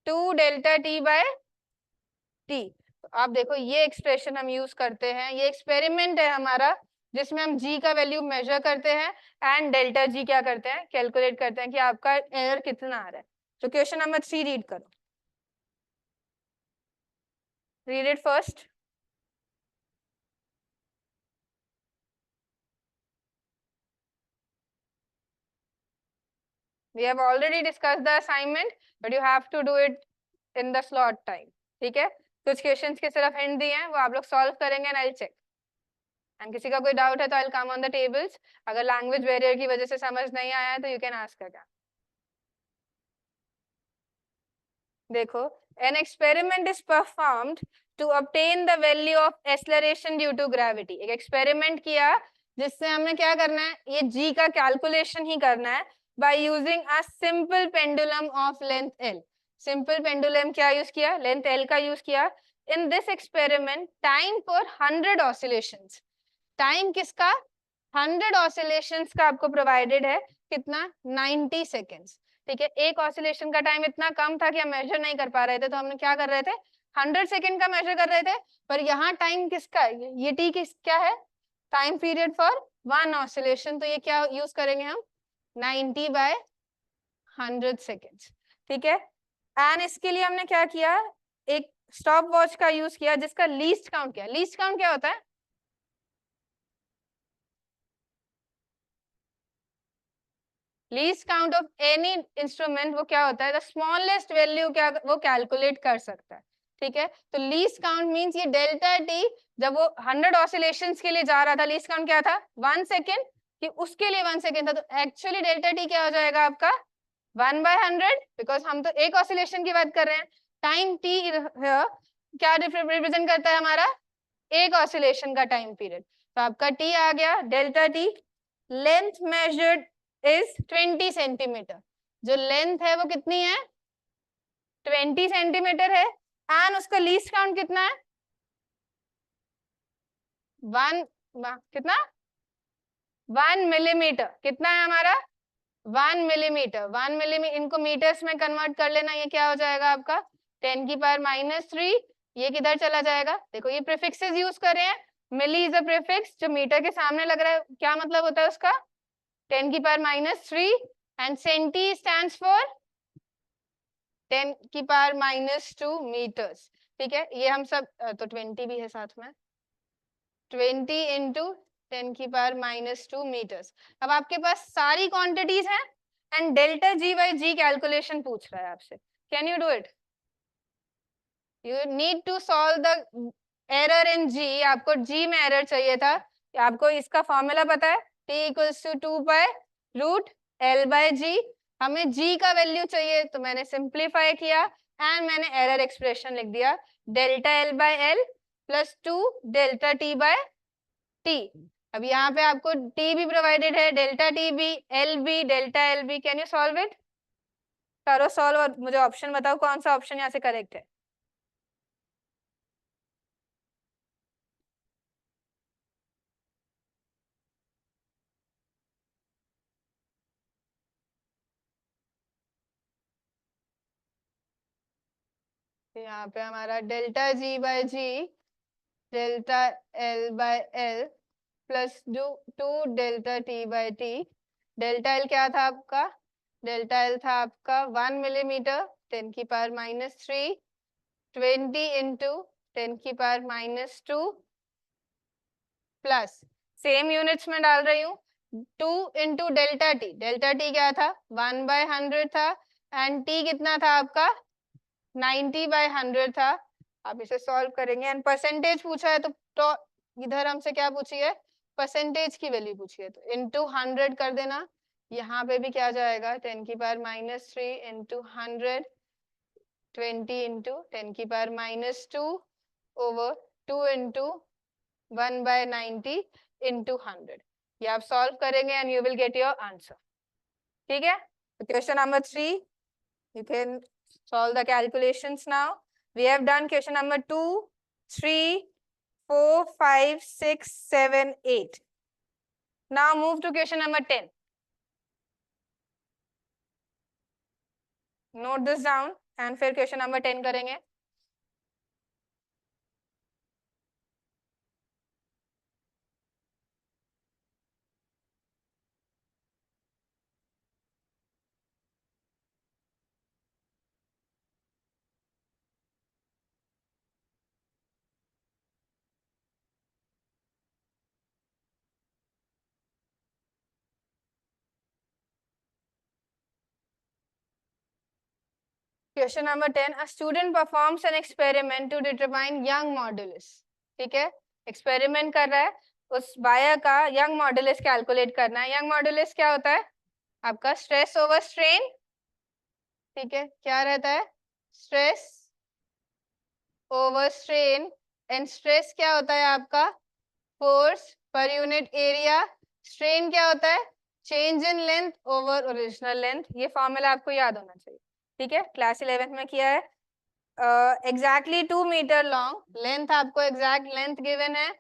2 delta t by t. आप देखो ये एक्सप्रेशन हम यूज करते हैं, ये एक्सपेरिमेंट है हमारा जिसमें हम जी का वैल्यू मेजर करते हैं एंड डेल्टा जी क्या करते हैं कैलकुलेट करते हैं कि आपका एरर कितना आ रहा है। तो क्वेश्चन नंबर 3 रीड करो, read it first. We have already discussed the assignment, but you have to do it in the slot time. ठीक है, कुछ क्वेश्चंस के सिर्फ हिंट दिए हैं वो आप लोग सॉल्व करेंगे and I will check, and किसी का कोई डाउट है तो I will come on the tables. अगर लैंग्वेज बैरियर की वजह से समझ नहीं आया है तो यू कैन आस्क अगेन। देखो, an experiment is performed to obtain the value of acceleration due to gravity। एक एक्सपेरिमेंट किया जिससे हमने क्या करना है ये g का कैलकुलेशन ही करना है by using a simple pendulum of length l। Simple pendulum क्या यूज किया लेंथ l का यूज किया। In this experiment time for 100 oscillations, time किसका 100 ऑसिलेशंस का आपको प्रोवाइडेड है कितना 90 सेकेंड्स। ठीक है, एक ऑसिलेशन का टाइम इतना कम था कि हम मेजर नहीं कर पा रहे थे, तो हमने क्या कर रहे थे, 100 सेकेंड का मेजर कर रहे थे। पर यहाँ टाइम किसका है, ये टी किस क्या है, time period for one oscillation, तो ये क्या यूज करेंगे हम, 90/100 सेकेंड्स। ठीक है, एंड इसके लिए हमने क्या किया, एक स्टॉप वॉच का यूज किया जिसका लीस्ट काउंट किया। लीस्ट काउंट क्या होता है, least count of any instrument, वो क्या होता है, द स्मॉलेस्ट वैल्यू क्या वो कैलकुलेट कर सकता है। ठीक है, तो लीस्ट काउंट मींस ये डेल्टा टी, जब वो 100 ऑसिलेशंस के लिए जा रहा था, लीस्ट काउंट क्या था 1 सेकेंड, कि उसके लिए 1 सेकेंड था, तो एक्चुअली डेल्टा टी क्या हो जाएगा आपका 1/100, बिकॉज हम तो एक ऑसिलेशन की बात कर रहे हैं। टाइम टी क्या रिप्रेजेंट करता है हमारा, एक ऑसिलेशन का टाइम पीरियड, तो आपका टी आ गया delta T. Length measured is 20 centimetre, जो लेंथ है वो कितनी है 20 सेंटीमीटर है, एंड उसका लीस्ट काउंट कितना है 1, कितना 1 मिलीमीटर, कितना है हमारा 1 मिलीमीटर। 1 मिलीमीटर इनको मीटर्स में कन्वर्ट कर लेना, ये क्या हो जाएगा आपका 10⁻³ ये किधर चला जाएगा, देखो ये प्रीफिक्सेस यूज कर रहे हैं, मिली इज अ प्रीफिक्स जो मीटर के सामने लग रहा है, क्या मतलब होता है उसका 10⁻³ and centi stands for 10⁻² metres. ठीक है, ये हम सब तो 20 भी है साथ में, 20 इंटू 10⁻² मीटर्स। अब आपके पास सारी क्वांटिटीज हैं and delta G by G calculation पूछ रहा है आपसे, can you do it, you need to solve the error in G, आपको जी में एरर चाहिए था, आपको इसका फॉर्मूला पता है t इक्वल्स टू 2π√L/g, हमें g का वैल्यू चाहिए, तो मैंने सिंप्लीफाई किया एंड मैंने एरर एक्सप्रेशन लिख दिया delta L/L plus 2 delta t by t। अब यहाँ पे आपको t भी प्रोवाइडेड है, डेल्टा t भी, L भी, डेल्टा L भी, कैन यू सॉल्व इट, करो सॉल्व और मुझे ऑप्शन बताओ कौन सा ऑप्शन यहाँ से करेक्ट है। यहाँ पे हमारा delta g by g, delta l by l plus 2 delta t by t. Delta l क्या था आपका, डेल्टा एल था आपका 1 millimetre, 10⁻³ 20 into 10⁻² plus same units में डाल रही हूँ 2 into delta t, delta t क्या था 1/100 था एंड टी कितना था आपका 90/100 था। आप इसे सॉल्व करेंगे एंड परसेंटेज पूछा है, तो इधर हमसे क्या पूछी है, परसेंटेज की वैल्यू पूछी है, तो इंटू 100 कर देना, यहाँ पे भी क्या जाएगा 10⁻³ into 100, 20 into 10⁻² over 2 into 1/90 into 100, ये आप सॉल्व करेंगे and you will get your answer. ठीक है, question number 3 you can solve the calculations now. We have done question number 2, 3, 4, 5, 6, 7, 8. Now move to question number 10. Note this down and फिर question number 10 करेंगे। Question number 10. A student performs an experiment to determine young modulus. ठीक है, एक्सपेरिमेंट कर रहा है, उस बायर का यंग मॉडुलस कैलकुलेट करना है। यंग मॉडुलस क्या होता है आपका स्ट्रेस ओवर स्ट्रेन। ठीक है, क्या रहता है stress over strain, and stress क्या होता है आपका फोर्स पर यूनिट एरिया, स्ट्रेन क्या होता है change in length over original length. ये फॉर्मूला आपको याद होना चाहिए। ठीक है, क्लास 11th में किया है। एग्जैक्टली 2 मीटर लॉन्ग, लेंथ आपको एग्जैक्ट लेंथ गिवन है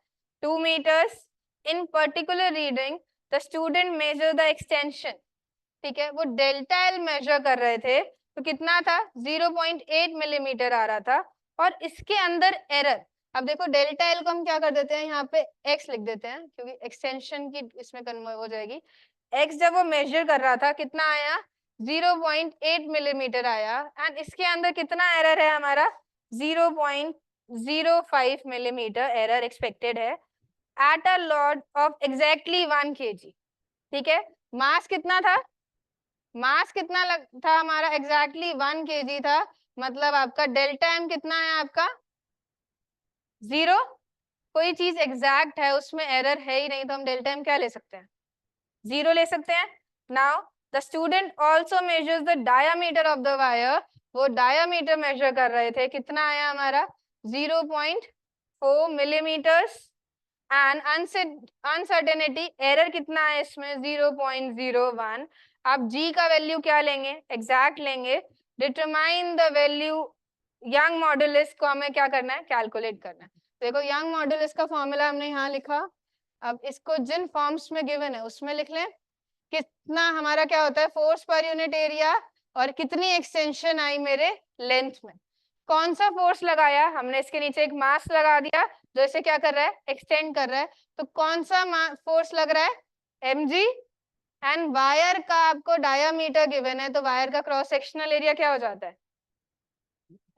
2 meters। In particular reading the student measure the extension ठीक है, वो डेल्टा एल मेजर कर रहे थे तो कितना था 0.8 मिलीमीटर आ रहा था, और इसके अंदर एरर, अब देखो डेल्टा एल को हम क्या कर देते हैं, यहाँ पे एक्स लिख देते हैं क्योंकि एक्सटेंशन की इसमें कन्वर्ट हो जाएगी। एक्स जब वो मेजर कर रहा था कितना आया 0.8 मिलीमीटर आया, एंड इसके अंदर कितना एरर है हमारा 0.05 मिलीमीटर एरर एक्सपेक्टेड है at a lot of exactly 1 kg। ठीक है, मास कितना था, मास कितना था हमारा एग्जैक्टली 1 kg था, मतलब आपका डेल्टा एम कितना है आपका 0। कोई चीज एग्जैक्ट है उसमें एरर है ही नहीं तो हम डेल्टा एम क्या ले सकते हैं 0 ले सकते हैं। Now the student also measures the diameter of the wire, वो डायामीटर मेजर कर रहे थे, कितना आया हमारा 0.4 मिलीमीटर्स, एंड अनसर्टेनिटी एरर कितना है इसमें 0.01। आप जी का वैल्यू क्या लेंगे एग्जैक्ट लेंगे, determine the value young modulus को हमें क्या करना है कैलकुलेट करना है। देखो यंग मॉडुलस का फॉर्मूला हमने यहाँ लिखा, अब इसको जिन फॉर्म्स में गिवन है उसमें लिख लें, कितना हमारा क्या होता है फोर्स पर यूनिट एरिया और कितनी एक्सटेंशन आई मेरे लेंथ में, कौन सा फोर्स लगाया हमने इसके नीचे एक मास लगा दिया जो इसे क्या कर रहा है एक्सटेंड कर रहा है, तो कौन सा फोर्स लग रहा है mg, एंड वायर का आपको डायामीटर गिवन है तो वायर का क्रॉस सेक्शनल एरिया क्या हो जाता है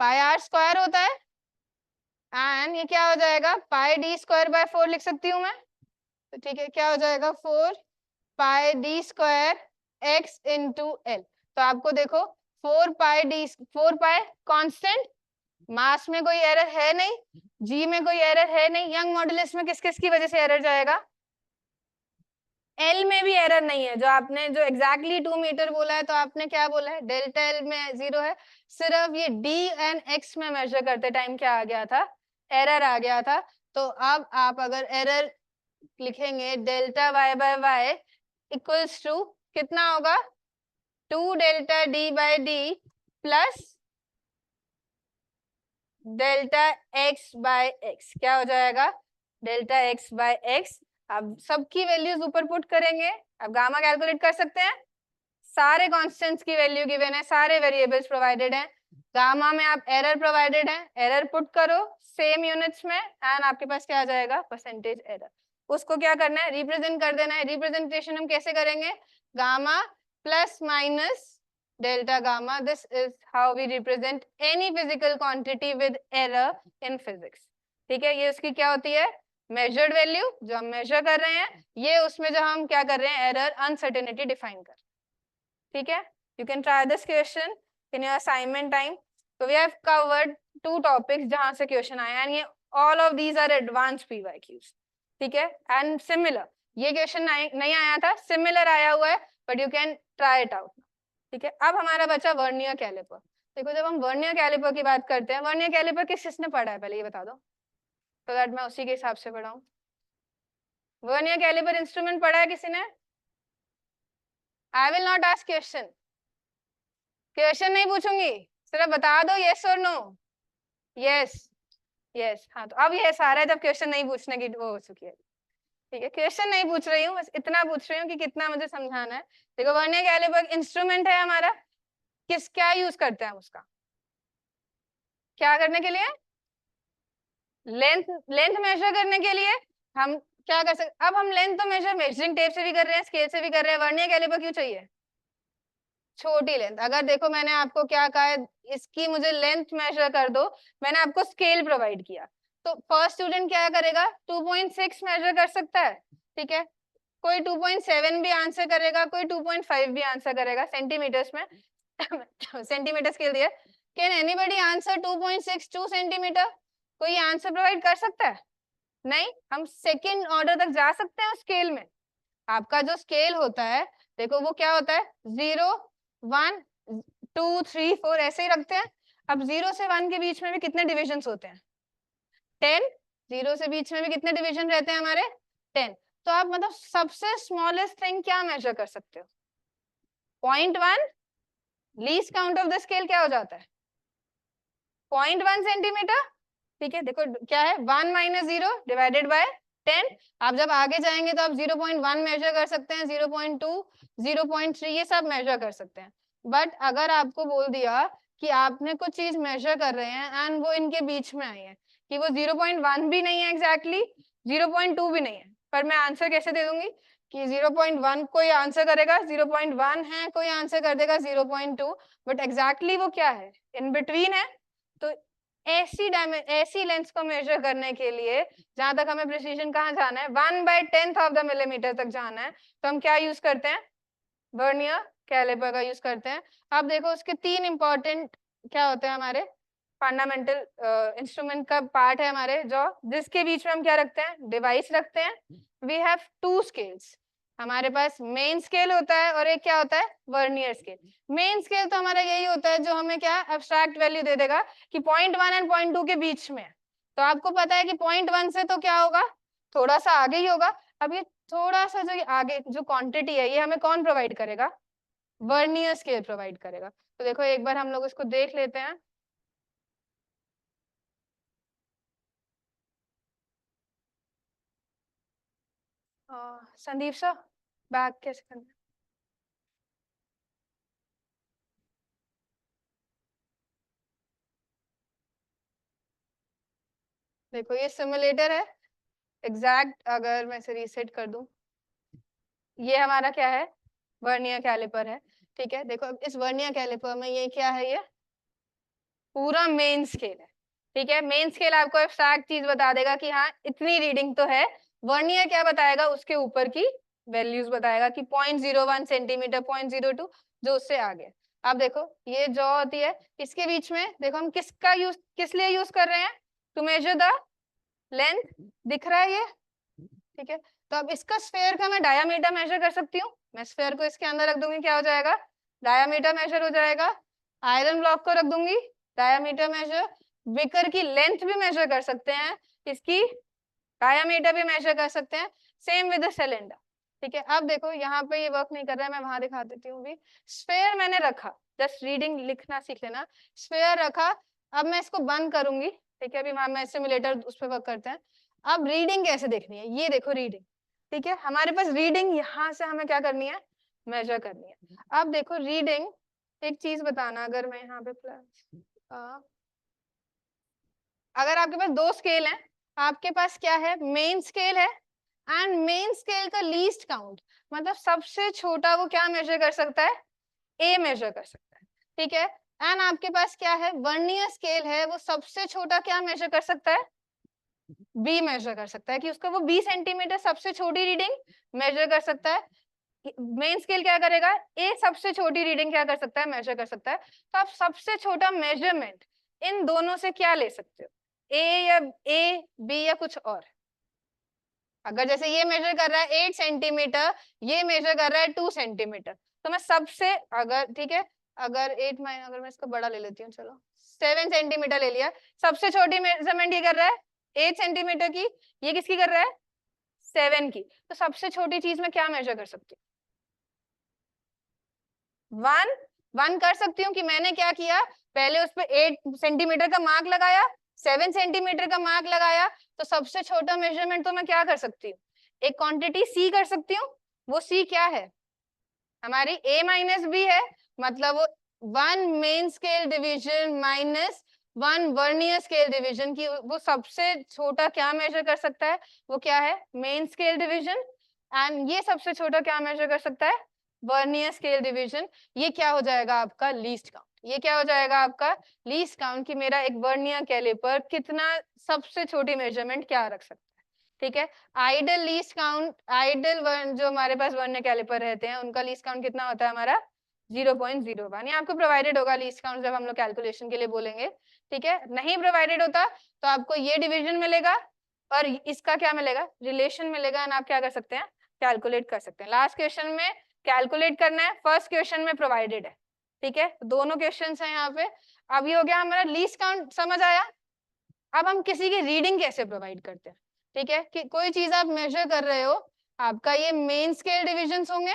पाई आर स्क्वायर होता है, एंड ये क्या हो जाएगा पाई डी स्क्वायर बाय 4 लिख सकती हूँ मैं, तो ठीक है क्या हो जाएगा 4 pi D square X into L. तो आपको देखो 4 पाई कांस्टेंट, मास में कोई एरर है नहीं, जी में कोई एरर है नहीं, यंग मॉडुलस में किस किस की वजह से एरर जाएगा एल में भी एरर नहीं है, जो आपने जो एग्जैक्टली 2 मीटर बोला है तो आपने क्या बोला है डेल्टा एल में 0 है, सिर्फ ये डी एंड एक्स में मेजर करते टाइम क्या आ गया था एरर आ गया था। तो अब आप अगर एरर लिखेंगे delta y by y equals to कितना होगा 2 delta D by d plus delta x by x, क्या हो जाएगा डेल्टा एक्स बाय एक्स। अब सबकी वैल्यूज ऊपर पुट करेंगे, अब गामा कैलकुलेट कर सकते हैं, सारे कांस्टेंट्स की वैल्यू गिवन है, सारे वेरिएबल्स प्रोवाइडेड हैं, गामा में आप एरर प्रोवाइडेड है, एरर पुट करो सेम यूनिट्स में एंड आपके पास क्या आ जाएगा परसेंटेज एरर, उसको क्या करना है रिप्रेजेंट कर देना है। रिप्रेजेंटेशन हम कैसे करेंगे gamma plus minus delta gamma, this is how we represent any physical quantity with error in physics। ठीक है, ये उसकी क्या होती है measured value जो हम measure कर रहे हैं, ये उसमें जो हम क्या कर रहे हैं error uncertainty define कर, ठीक है। You can try this question in your assignment time। So we have covered 2 topics जहां से question आया, and ये all of these are advanced PYQs, ठीक है। and similar, ये question नहीं आया था, similar आया हुआ है, but you can try it out। ठीक है, अब हमारा बचा वर्नियर कैलिपर। देखो जब हम वर्नियर कैलिपर की बात करते हैं, वर्नियर कैलिपर किसने पढ़ा है पहले ये बता दो, तो दैट मैं उसी के हिसाब से पढ़ाऊं। वर्नियर कैलिपर इंस्ट्रूमेंट पढ़ा है किसी ने? I will not ask question, question नहीं पूछूंगी, सिर्फ बता दो यस और नो, यस यस। हाँ तो अब ये सारा है जब क्वेश्चन नहीं पूछने की वो हो चुकी है, ठीक है। क्वेश्चन नहीं पूछ रही हूँ, बस इतना पूछ रही हूँ कि कितना मुझे समझाना है। देखो वर्नियर कैलिपर इंस्ट्रूमेंट है हमारा, किस क्या यूज करते हैं उसका, क्या करने के लिए लेंथ मेजर करने के लिए हम क्या कर सकते, अब हम लेंथ तो मेजर मेजरिंग टेप से भी कर रहे हैं, स्केल से भी कर रहे हैं, वर्नियर कैलिपर क्यों चाहिए छोटी लेंथ। अगर देखो मैंने आपको क्या कहा है इसकी मुझे लेंथ मेजर कर दो, मैंने आपको स्केल प्रोवाइड किया, तो फर्स्ट स्टूडेंट क्या करेगा 2.6 मेजर कर सकता है, ठीक है, कोई 2.7 भी आंसर करेगा, कोई 2.5 भी आंसर करेगा सेंटीमीटर्स में सेंटीमीटर स्केल दिया। कैन एनीबॉडी आंसर 2.6 2 सेंटीमीटर, कोई आंसर प्रोवाइड कर सकता है नहीं, हम सेकंड ऑर्डर तक जा सकते हैं स्केल में। आपका जो स्केल होता है देखो वो क्या होता है 0 1 2 3 4 ऐसे ही रखते हैं। अब 0 से 1 के बीच में भी कितने डिविजन्स होते हैं 10, 0 से बीच में भी कितने डिवीजन रहते हैं हमारे 10। तो आप मतलब सबसे स्मॉलेस्ट थिंग क्या मेजर कर सकते हो 0.1, least count of the scale क्या हो जाता है 0.1 सेंटीमीटर, ठीक है। देखो क्या है 1 - 0 डिवाइडेड बाय 10। आप जब आगे जाएंगे तो आप 0.1 मेजर कर सकते हैं, 0.2, 0.3 ये सब मेजर कर सकते हैं। बट अगर आपको बोल दिया कि आपने कुछ चीज मेजर कर रहे हैं एंड वो इनके बीच में आई है, कि वो 0.1 भी नहीं है एग्जैक्टली, 0.2 भी नहीं है, पर मैं आंसर कैसे दे दूंगी कि 0.1 कोई आंसर करेगा 0.1 है, कोई आंसर कर देगा 0.2, बट एग्जैक्टली वो क्या है, इन बिटवीन है। तो ऐसी लेंस को मेजर करने के लिए जहां तक हमें प्रिसीजन कहाँ जाना है, 1/10 ऑफ द मिलीमीटर तक जाना है, तो हम क्या यूज करते हैं, वर्नियर कैलिपर का यूज करते हैं। अब देखो उसके 3 इंपॉर्टेंट क्या होते हैं, हमारे फंडामेंटल इंस्ट्रूमेंट का पार्ट है हमारे जो, जिसके बीच में हम क्या रखते हैं, डिवाइस रखते हैं। वी हैव 2 स्केल्स, हमारे पास मेन स्केल होता है और एक क्या होता है, वर्नियर स्केल। मेन स्केल तो हमारा यही होता है जो हमें क्या एब्स्ट्रैक्ट वैल्यू दे देगा कि 0.1 एंड 0.2 के बीच में। तो आपको पता है कि 0.1 से तो क्या होगा, थोड़ा सा आगे ही होगा। अब ये थोड़ा सा जो आगे जो क्वांटिटी है, ये हमें कौन प्रोवाइड करेगा, वर्नियर स्केल प्रोवाइड करेगा। तो देखो एक बार हम लोग इसको देख लेते हैं। संदीप सर बैक कैसे करना है? देखो ये सिमुलेटर है एग्जैक्ट, अगर मैं इसे रीसेट कर दूं, ये हमारा क्या है, वर्नियर कैलिपर है। ठीक है, देखो अब इस वर्नियर कैलिपर में ये क्या है, ये पूरा मेन स्केल है। ठीक है, मेन स्केल आपको एब्स्ट्रैक्ट चीज बता देगा कि हाँ इतनी रीडिंग तो है। वर्नियर क्या बताएगा, उसके ऊपर की वैल्यूज बताएगा कि 0.01 सेंटीमीटर, 0.02, जो उससे आगे। अब देखो ये जो होती है, इसके बीच में देखो हम किसका यूज, किस लिए यूज कर रहे हैं, टू मेजर द लेंथ, दिख रहा है ये। ठीक है, तो अब इसका स्फेयर का मैं डायामीटर मेजर कर सकती हूँ। मैं स्फेयर को इसके अंदर रख दूंगी, क्या हो जाएगा, डायामीटर मेजर हो जाएगा। आयरन ब्लॉक को रख दूंगी, डायामीटर मेजर। बिकर की लेंथ भी मेजर कर सकते हैं, इसकी डायामीटर भी मेजर कर सकते हैं। Same with the cylinder. ठीक है, अब देखो यहाँ पे ये वर्क नहीं कर रहा है, मैं वहां दिखा देती हूँ भी। स्फेयर मैंने रखा, जस्ट रीडिंग लिखना सीख लेना। स्फेयर रखा, अब मैं इसको बंद करूंगी। ठीक है, अभी वहां मैं सिमुलेटर उस पर वर्क करते हैं। अब रीडिंग कैसे देखनी है, ये देखो रीडिंग। ठीक है, हमारे पास रीडिंग यहाँ से हमें क्या करनी है, मेजर करनी है। अब देखो रीडिंग, एक चीज बताना, अगर मैं यहाँ पे प्लस, अगर आपके पास 2 स्केल हैं, आपके पास क्या है, मेन स्केल है एंड मेन स्केल का लीस्ट काउंट, मतलब सबसे छोटा वो क्या मेजर कर सकता है, ए मेजर कर सकता है। ठीक है, एंड आपके पास क्या है, वर्नियर स्केल है, वो सबसे छोटा क्या मेजर कर सकता है, बी मेजर कर सकता है, कि उसका वो 20 सेंटीमीटर सबसे छोटी रीडिंग मेजर कर सकता है। मेन स्केल क्या करेगा, ए सबसे छोटी रीडिंग क्या कर सकता है, मेजर कर सकता है। तो आप सबसे छोटा मेजरमेंट इन दोनों से क्या ले सकते हो, ए या ए बी या कुछ और। अगर जैसे ये मेजर कर रहा है 8 सेंटीमीटर, ये मेजर कर रहा है 2 सेंटीमीटर, तो मैं सबसे, अगर ठीक है, अगर 8 माइनस, अगर मैं इसको बड़ा ले लेती हूँ, चलो 7 सेंटीमीटर ले लिया, सबसे छोटी मेजरमेंट ये कर रहा है 8 सेंटीमीटर की, ये किसकी कर रहा है, 7 की। तो सबसे छोटी चीज में क्या मेजर कर सकती हूँ, 1 कर सकती हूँ, कि मैंने क्या किया, पहले उस पर 8 सेंटीमीटर का मार्क लगाया, 7 सेंटीमीटर का मार्क लगाया, तो सबसे छोटा मेजरमेंट तो मैं क्या कर सकती हूँ, एक क्वांटिटी सी कर सकती हूँ। वो सी क्या है, हमारी a माइनस बी है, मतलब वो 1 main scale division minus 1 vernier scale division की, वो सबसे छोटा क्या मेजर कर सकता है, वो क्या है, मेन स्केल डिवीजन। एंड ये सबसे छोटा क्या मेजर कर सकता है, वर्नियर स्केल डिवीजन। ये क्या हो जाएगा आपका लीस्ट काउंट, ये क्या हो जाएगा आपका लीस्ट काउंट, कि मेरा एक वर्नियर कैलिपर कितना सबसे छोटी मेजरमेंट क्या रख सकता है। ठीक है, आइडल लीस्ट काउंट, आइडल जो हमारे पास वर्नियर कैलिपर रहते हैं, उनका लीस्ट काउंट कितना होता है हमारा 0.01। ये आपको प्रोवाइडेड होगा लीस्ट काउंट जब हम लोग कैलकुलेशन के लिए बोलेंगे। ठीक है, नहीं प्रोवाइडेड होता तो आपको ये डिवीजन मिलेगा और इसका क्या मिलेगा, रिलेशन मिलेगा, एंड आप क्या कर सकते हैं, कैलकुलेट कर सकते हैं। लास्ट क्वेश्चन में कैलकुलेट करना है, फर्स्ट क्वेश्चन में प्रोवाइडेड है। ठीक है, दोनों क्वेश्चन है यहाँ पे। अब ये हो गया हमारा लीस्ट काउंट, समझ आया। अब हम किसी की रीडिंग कैसे प्रोवाइड करते हैं। ठीक है, कि कोई चीज आप मेजर कर रहे हो, आपका ये मेन स्केल डिविजन्स होंगे,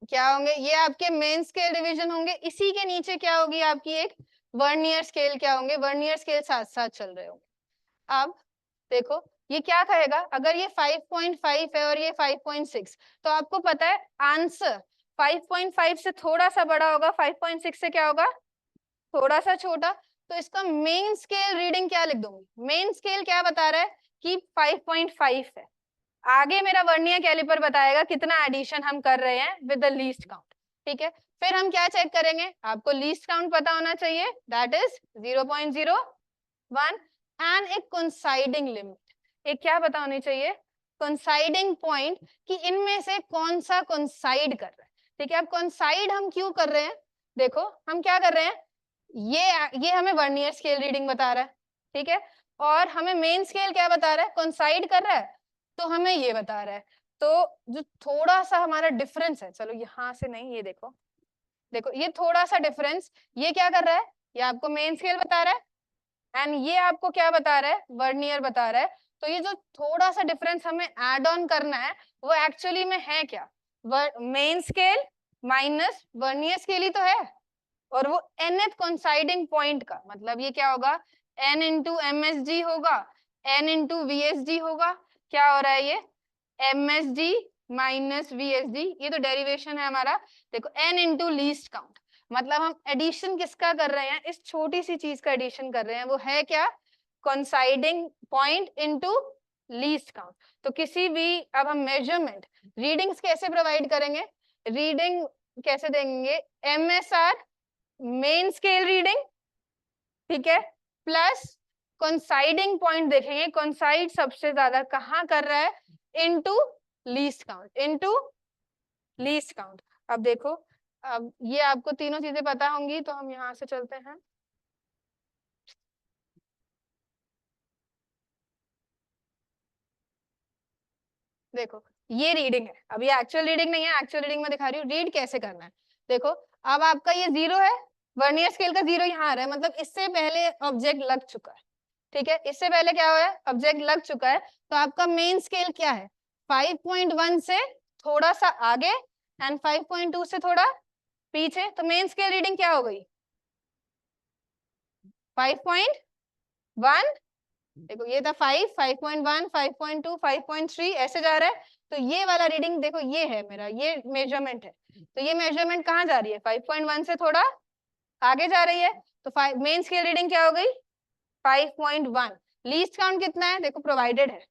क्या होंगे, ये आपके मेन स्केल डिवीजन होंगे। इसी के नीचे क्या होगी आपकी एक वर्नियर स्केल क्या होंगे, वर्नियर स्केल साथ साथ चल रहे होंगे। अब देखो ये क्या कहेगा, अगर ये 5.5 है और ये 5.6, तो आपको पता है आंसर 5.5 से थोड़ा सा बड़ा होगा, 5.6 से क्या होगा, थोड़ा सा छोटा। तो इसका मेन स्केल रीडिंग क्या लिख दूंगी, मेन स्केल क्या बता रहा है कि 5.5 है। आगे मेरा वर्नियर कैलिपर बताएगा कितना एडिशन हम कर रहे हैं विद द लीस्ट काउंट, ठीक है। फिर हम क्या चेक करेंगे, आपको लीस्ट काउंट पता होना चाहिए, दैट इज 0.01 एंड एक कोइंसाइडिंग लिमिट, एक क्या पता होनी चाहिए, कोइंसाइडिंग पॉइंट, कि इनमें से कौन सा कोइंसाइड कर रहा है, ठीक है। अब कोइंसाइड हम क्यों कर रहे हैं, देखो हम क्या कर रहे हैं, ये हमें वर्नियर स्केल रीडिंग बता रहा है, ठीक है, और हमें मेन स्केल क्या बता रहा है, कोइंसाइड कर रहा है, तो हमें ये बता रहा है। तो जो थोड़ा सा हमारा डिफरेंस है, चलो यहाँ से नहीं, ये देखो, देखो ये थोड़ा सा डिफरेंस, ये क्या कर रहा है, ये आपको मेन स्केल बता रहा है एंड ये आपको क्या बता रहा है, वर्नियर बता रहा है। तो ये जो थोड़ा सा डिफरेंस हमें ऐड ऑन करना है, वो एक्चुअली में है क्या, main scale minus vernier scale ही तो है, और वो nth कोइंसाइडिंग पॉइंट का मतलब ये क्या होगा, n इंटू MSG होगा, n इंटू VSG होगा, क्या हो रहा है ये, MSG माइनस VSG, ये तो डेरिवेशन है हमारा। देखो n इंटू लीस्ट काउंट, मतलब हम एडिशन किसका कर रहे हैं, इस छोटी सी चीज का एडिशन कर रहे हैं, वो है क्या, coinciding point into least count. तो किसी भी, अब हम मेजरमेंट रीडिंग्स कैसे प्रोवाइड करेंगे, रीडिंग कैसे देंगे, MSR मेन स्केल रीडिंग, ठीक है, प्लस कोइंसाइडिंग पॉइंट देखेंगे, कोइंसाइड सबसे ज्यादा कहाँ कर रहा है, into least count, into least count. अब देखो, अब ये आपको तीनों चीजें पता होंगी, तो हम यहाँ से चलते हैं। देखो ये रीडिंग है, अब ये एक्चुअल रीडिंग नहीं है, एक्चुअल रीडिंग में दिखा रही हूँ रीड कैसे करना है। देखो अब आपका ये 0 है, वर्नियर स्केल का 0 यहाँ आ रहा है, मतलब इससे पहले ऑब्जेक्ट लग चुका है, ठीक है, इससे पहले क्या हुआ है, ऑब्जेक्ट लग चुका है। तो आपका मेन स्केल क्या है, 5.1 से थोड़ा सा आगे एंड 5.2 से थोड़ा पीछे, तो मेन स्केल रीडिंग क्या हो गई, 5.1। देखो ये था 5, 5.1, 5.2, 5.3 ऐसे जा रहा है। तो ये वाला रीडिंग देखो, ये है मेरा, ये मेजरमेंट है, तो ये मेजरमेंट कहाँ जा रही है, 5.1 से थोड़ा आगे जा रही है। तो मेन स्केल रीडिंग क्या हो गई, 5.1। लीस्ट काउंट कितना है, देखो प्रोवाइडेड है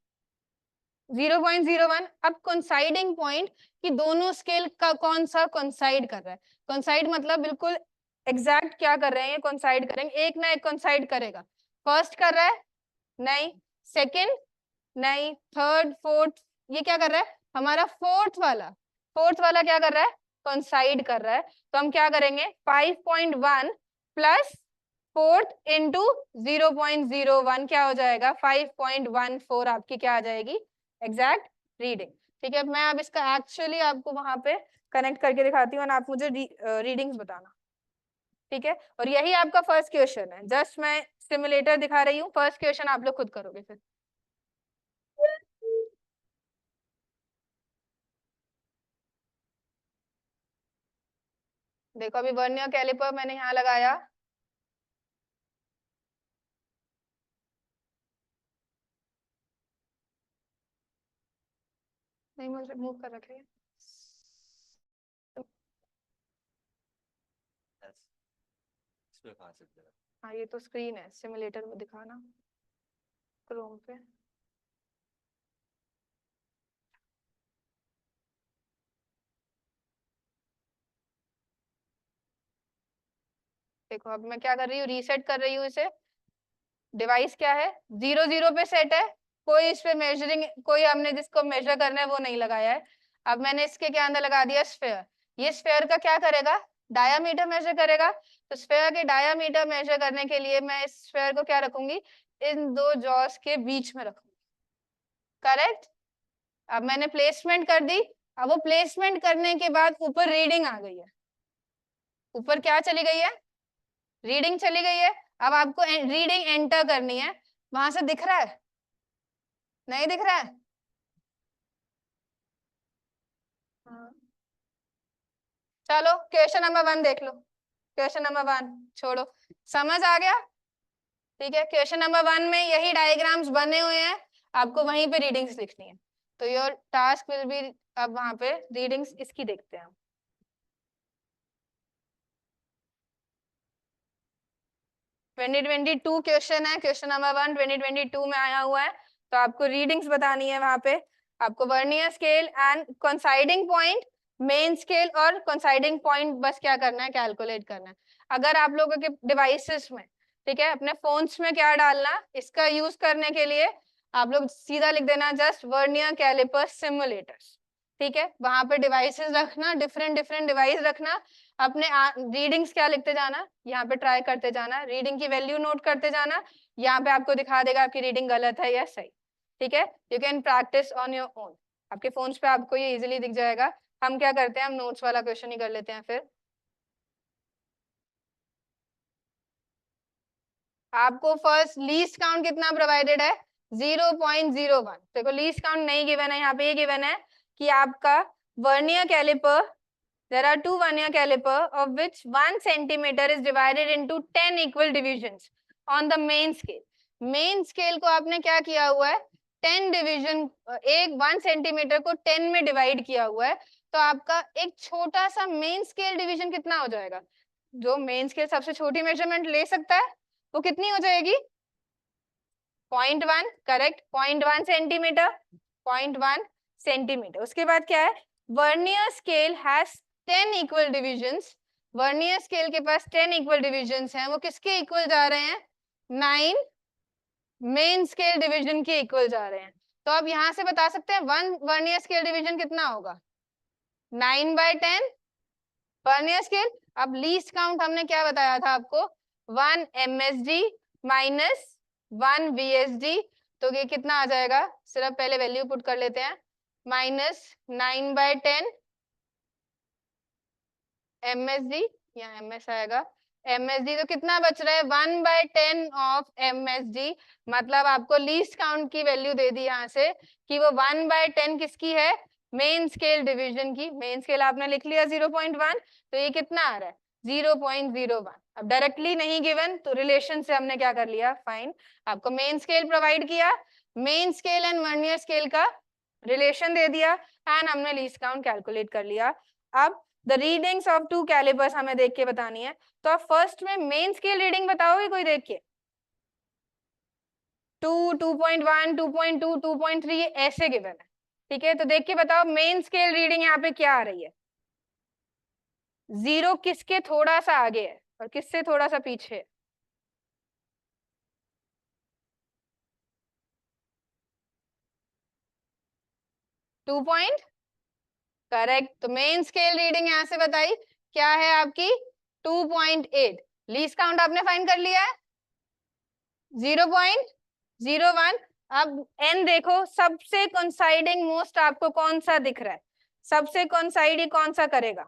0.01। अब कोइंसाइडिंग पॉइंट कि दोनों स्केल का कौन सा कोइंसाइड कर रहा है, कोइंसाइड मतलब बिल्कुल एग्जैक्ट क्या कर रहे हैं, ये कोइंसाइड करेंगे, एक ना एक कोइंसाइड करेगा। फर्स्ट कर रहा है, नहीं, सेकंड नहीं, थर्ड फोर्थ, ये क्या कर रहा है, हमारा फोर्थ वाला, फोर्थ वाला क्या कर रहा है, कोइंसाइड कर रहा है। तो हम क्या करेंगे, 5.1 प्लस फोर्थ इंटू 0.01 क्या हो जाएगा, 5.14 आपकी क्या आ जाएगी, एग्जैक्ट रीडिंग, ठीक है। मैं अब इसका एक्चुअली आपको वहां पे कनेक्ट करके दिखाती हूँ और आप मुझे रीडिंग्स बताना, ठीक है। और यही आपका फर्स्ट क्वेश्चन है, जस्ट मैं सिमुलेटर दिखा रही हूँ, फर्स्ट क्वेश्चन आप लोग खुद करोगे फिर। देखो अभी वर्नियर कैलिपर मैंने यहाँ लगाया, नहीं मुझे मूव कर रखे हैं। इस पे कहाँ से दिया? हाँ ये तो स्क्रीन है, सिमुलेटर में दिखाना, क्रोम पे। देखो अब मैं क्या कर रही हूँ, रीसेट कर रही हूँ इसे। डिवाइस क्या है, 0 0 पे सेट है, कोई इस पे मेजरिंग, कोई हमने जिसको मेजर करना है वो नहीं लगाया है। अब मैंने इसके क्या अंदर लगा दिया स्फेयर, ये स्फेयर का क्या करेगा, डायामीटर मेजर करेगा। तो स्फेयर के डायामीटर मेजर करने के लिए मैं इस स्फेयर को क्या रखूंगी, इन दो जॉस के बीच में रखूंगी, करेक्ट। अब मैंने प्लेसमेंट कर दी, अब वो प्लेसमेंट करने के बाद ऊपर रीडिंग आ गई है, ऊपर क्या चली गई है, रीडिंग चली गई है। अब आपको रीडिंग एंटर करनी है, वहां से दिख रहा है, नहीं दिख रहा है, हाँ। चलो क्वेश्चन नंबर 1 देख लो, क्वेश्चन नंबर 1 छोड़ो, समझ आ गया? ठीक है, क्वेश्चन नंबर 1 में यही डायग्राम्स बने हुए हैं, आपको वहीं पे रीडिंग्स लिखनी है। तो योर टास्क विल बी, अब वहां पे रीडिंग्स इसकी देखते हैं। 2022 क्वेश्चन है, क्वेश्चन नंबर 1 2022 में आया हुआ है, तो आपको रीडिंग्स बतानी है वहां पे। आपको vernier scale and coinciding point, main scale और कोइंसाइडिंग पॉइंट बस क्या करना है, कैलकुलेट करना है। अगर आप लोगों के डिवाइसेस में, ठीक है, अपने फोन्स में क्या डालना, इसका यूज करने के लिए आप लोग सीधा लिख देना जस्ट वर्नियर कैलिपर सिमुलेटर्स। ठीक है, वहां पे डिवाइसेस रखना, डिफरेंट डिफरेंट डिवाइस रखना, अपने रीडिंग्स क्या लिखते जाना, यहाँ पे ट्राई करते जाना, रीडिंग की वैल्यू नोट करते जाना, यहाँ पे आपको दिखा देगा आपकी रीडिंग गलत है या सही। ठीक है, you can practice on your own, आपके फोन्स पे आपको ये इजीली दिख जाएगा। हम क्या करते हैं, हम नोट्स वाला क्वेश्चन ही कर लेते हैं फिर। आपको फर्स्ट लीस्ट काउंट कितना प्रोवाइडेड है, 0.01। देखो लीस्ट काउंट नहीं गिवन है, यहाँ पे ये गिवन है कि आपका vernier caliper, there are two vernier caliper of which 1 centimeter is divided into 10 equal divisions on the main scale। main scale को आपने क्या किया हुआ है, 10 डिवीजन, एक 1 सेंटीमीटर को 10 में डिवाइड किया हुआ है, तो आपका एक छोटा सा मेन स्केल डिवीजन कितना हो जाएगा, जो मेन स्केल सबसे छोटी मेजरमेंट ले सकता है वो कितनी हो जाएगी, 0.1, करेक्ट, 0.1 सेंटीमीटर, 0.1 सेंटीमीटर। उसके बाद क्या है, vernier scale has 10 equal divisions, vernier scale के पास 10 इक्वल डिविजन्स हैं, वो किसके इक्वल जा रहे हैं, 9 मेन स्केल डिवीजन के इक्वल जा रहे हैं। तो आप यहां से बता सकते हैं वन वर्नियर स्केल डिवीजन कितना होगा, 9/10 वर्नियर स्केल। अब लीस्ट काउंट हमने क्या बताया था आपको, 1 MSD माइनस 1 VSD, तो ये कितना आ जाएगा, सिर्फ पहले वैल्यू पुट कर लेते हैं, माइनस 9/10 MSD, यहाँ MS आएगा, MSD तो कितना बच रहा है, 1/10 ऑफ MSD, मतलब आपको लीस्ट काउंट की वैल्यू दे दी यहाँ से कि वो 1/10 किसकी है, मेन स्केल डिवीजन की। मेन स्केल आपने लिख लिया 0.1, तो ये कितना आ रहा है, 0.01। अब डायरेक्टली नहीं गिवन, तो रिलेशन से हमने क्या कर लिया, फाइन, आपको मेन स्केल प्रोवाइड किया, main scale and vernier scale का रिलेशन दे दिया, एंड हमने लीस्ट काउंट कैलकुलेट कर लिया। अब the readings of two calipers हमें देख के बतानी है, तो आप फर्स्ट में मेन स्केल रीडिंग बताओगे कोई देख के, 2, 2.1, 2.2, 2.3 ऐसे गिवन है। ठीक है, तो देख के बताओ मेन स्केल रीडिंग यहाँ पे क्या आ रही है, 0 किसके थोड़ा सा आगे है और किससे थोड़ा सा पीछे है, टू पॉइंट, करेक्ट। तो मेन स्केल रीडिंग यहाँ से बताई क्या है आपकी, 2.8। लीस्ट काउंट आपने फाइंड कर लिया है 0.01। अब n देखो, सबसे कोइंसाइडिंग मोस्ट आपको कौन सा दिख रहा है, सबसे कोइंसाइडिंग कौन सा करेगा,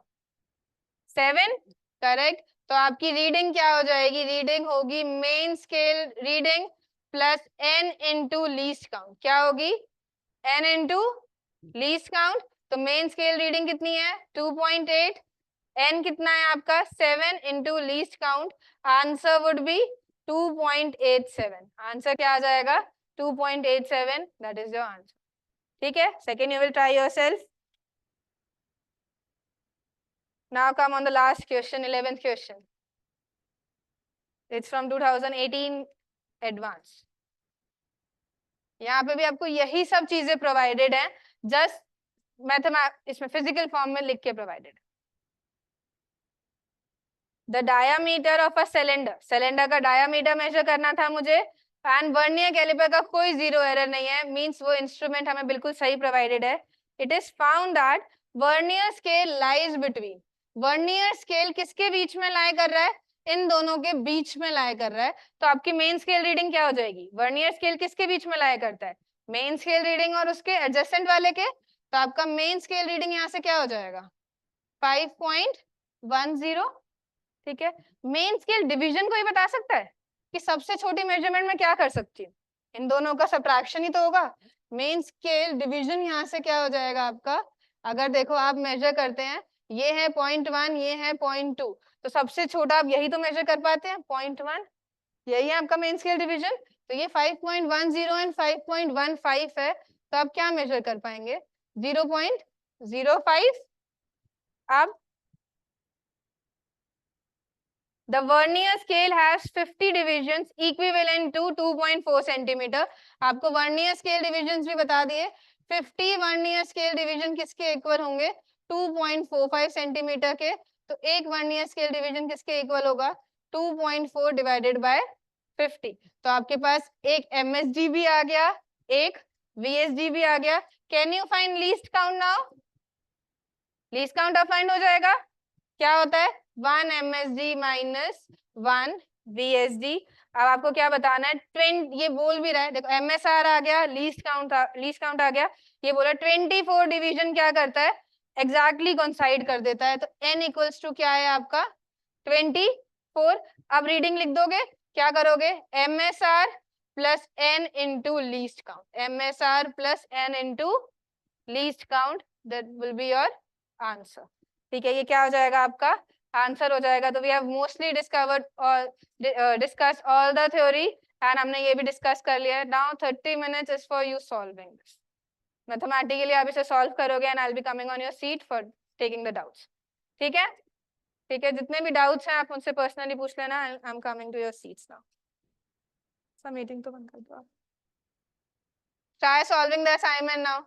7, करेक्ट। तो आपकी रीडिंग क्या हो जाएगी, रीडिंग होगी main scale reading plus n into least count, क्या होगी, n इंटू लीस्ट काउंट। तो मेन स्केल रीडिंग कितनी है, 2.8, n कितना है आपका, 7 into least count, answer would be 2.87। Answer क्या आ जाएगा, 2.87, दैट इज योर आंसर। ठीक है, second you will try yourself. Now come on the last question, 11th question. It's from 2018 advanced. यहाँ पे भी आपको यही सब चीजें प्रोवाइडेड है, जस्ट इसमें फिजिकल फॉर्म में लिख के provided. The diameter of a cylinder, cylinder का डायामीटर मेजर करना था मुझे, एंड वर्नियर कैलिपर का कोई जीरो एरर नहीं है, मींस वो इंस्ट्रूमेंट हमें बिल्कुल सही प्रोवाइडेड है। It is found that vernier scale lies between, vernier scale किसके बीच में लाई कर रहा है, इन दोनों के बीच में लाई कर रहा है। तो आपकी मेन स्केल रीडिंग क्या हो जाएगी, वर्नियर स्केल किसके बीच में लाई करता है, मेन स्केल रीडिंग और उसके एडजेसेंट वाले के, तो आपका मेन स्केल रीडिंग यहाँ से क्या हो जाएगा, 5.10। ठीक है, मेन स्केल डिवीजन कोई बता सकता है कि सबसे छोटी मेजरमेंट में क्या कर सकती हूँ, इन दोनों का सब्ट्रैक्शन ही तो होगा। मेन स्केल डिवीजन यहाँ से क्या हो जाएगा आपका, अगर देखो आप मेजर करते हैं ये है 0.1, ये है 0.2, तो सबसे छोटा आप यही तो मेजर कर पाते हैं 0.1, यही है आपका मेन स्केल डिवीजन। तो ये 5.10 एंड 5.15 है, तो आप क्या मेजर कर पाएंगे 0.05। अब the vernier scale has 50 divisions equivalent to 2.4 centimeter। आपको वर्नियर स्केल डिविजन्स भी बता दिए, 50 वर्नियर स्केल डिवीजन किसके इक्वल होंगे 2.45 सेंटीमीटर के। तो एक वर्नियर स्केल डिवीजन किसके इक्वल होगा 2.4 डिवाइडेड बाय 50। तो आपके पास एक एमएसडी भी आ गया, एक वीएसडी भी आ गया। Can you find least count now? Least count अब फाइंड हो जाएगा, क्या होता है 1 MSD माइनस 1 VSD। अब आपको क्या बताना है 20, ये बोल भी रहा है देखो MSR आ गया, लीस्ट काउंट आ गया, ये बोला 24 डिवीजन क्या करता है एग्जैक्टली कोइंसाइड कर देता है। तो n इक्वल्स टू क्या है आपका 24। अब रीडिंग लिख दोगे, क्या करोगे MSR plus n into least count, MSR plus n into least count, that will be your answer. ठीक है, ये क्या हो जाएगा आपका आंसर हो जाएगा। तो वी हैव मोस्टली डिस्कवर्ड और discuss all the theory and हमने ये भी डिस्कस कर लिया है। Now 30 minutes is for you solving this mathematically. आप इसे सॉल्व करोगे and I will be coming on your seat for taking the doubts. ठीक है, ठीक है, जितने भी डाउट्स हैं आप मुझसे पर्सनली पूछ लेना। I am coming to your seats now. सब मीटिंग तो बंद कर दो आप। Try solving the assignment now.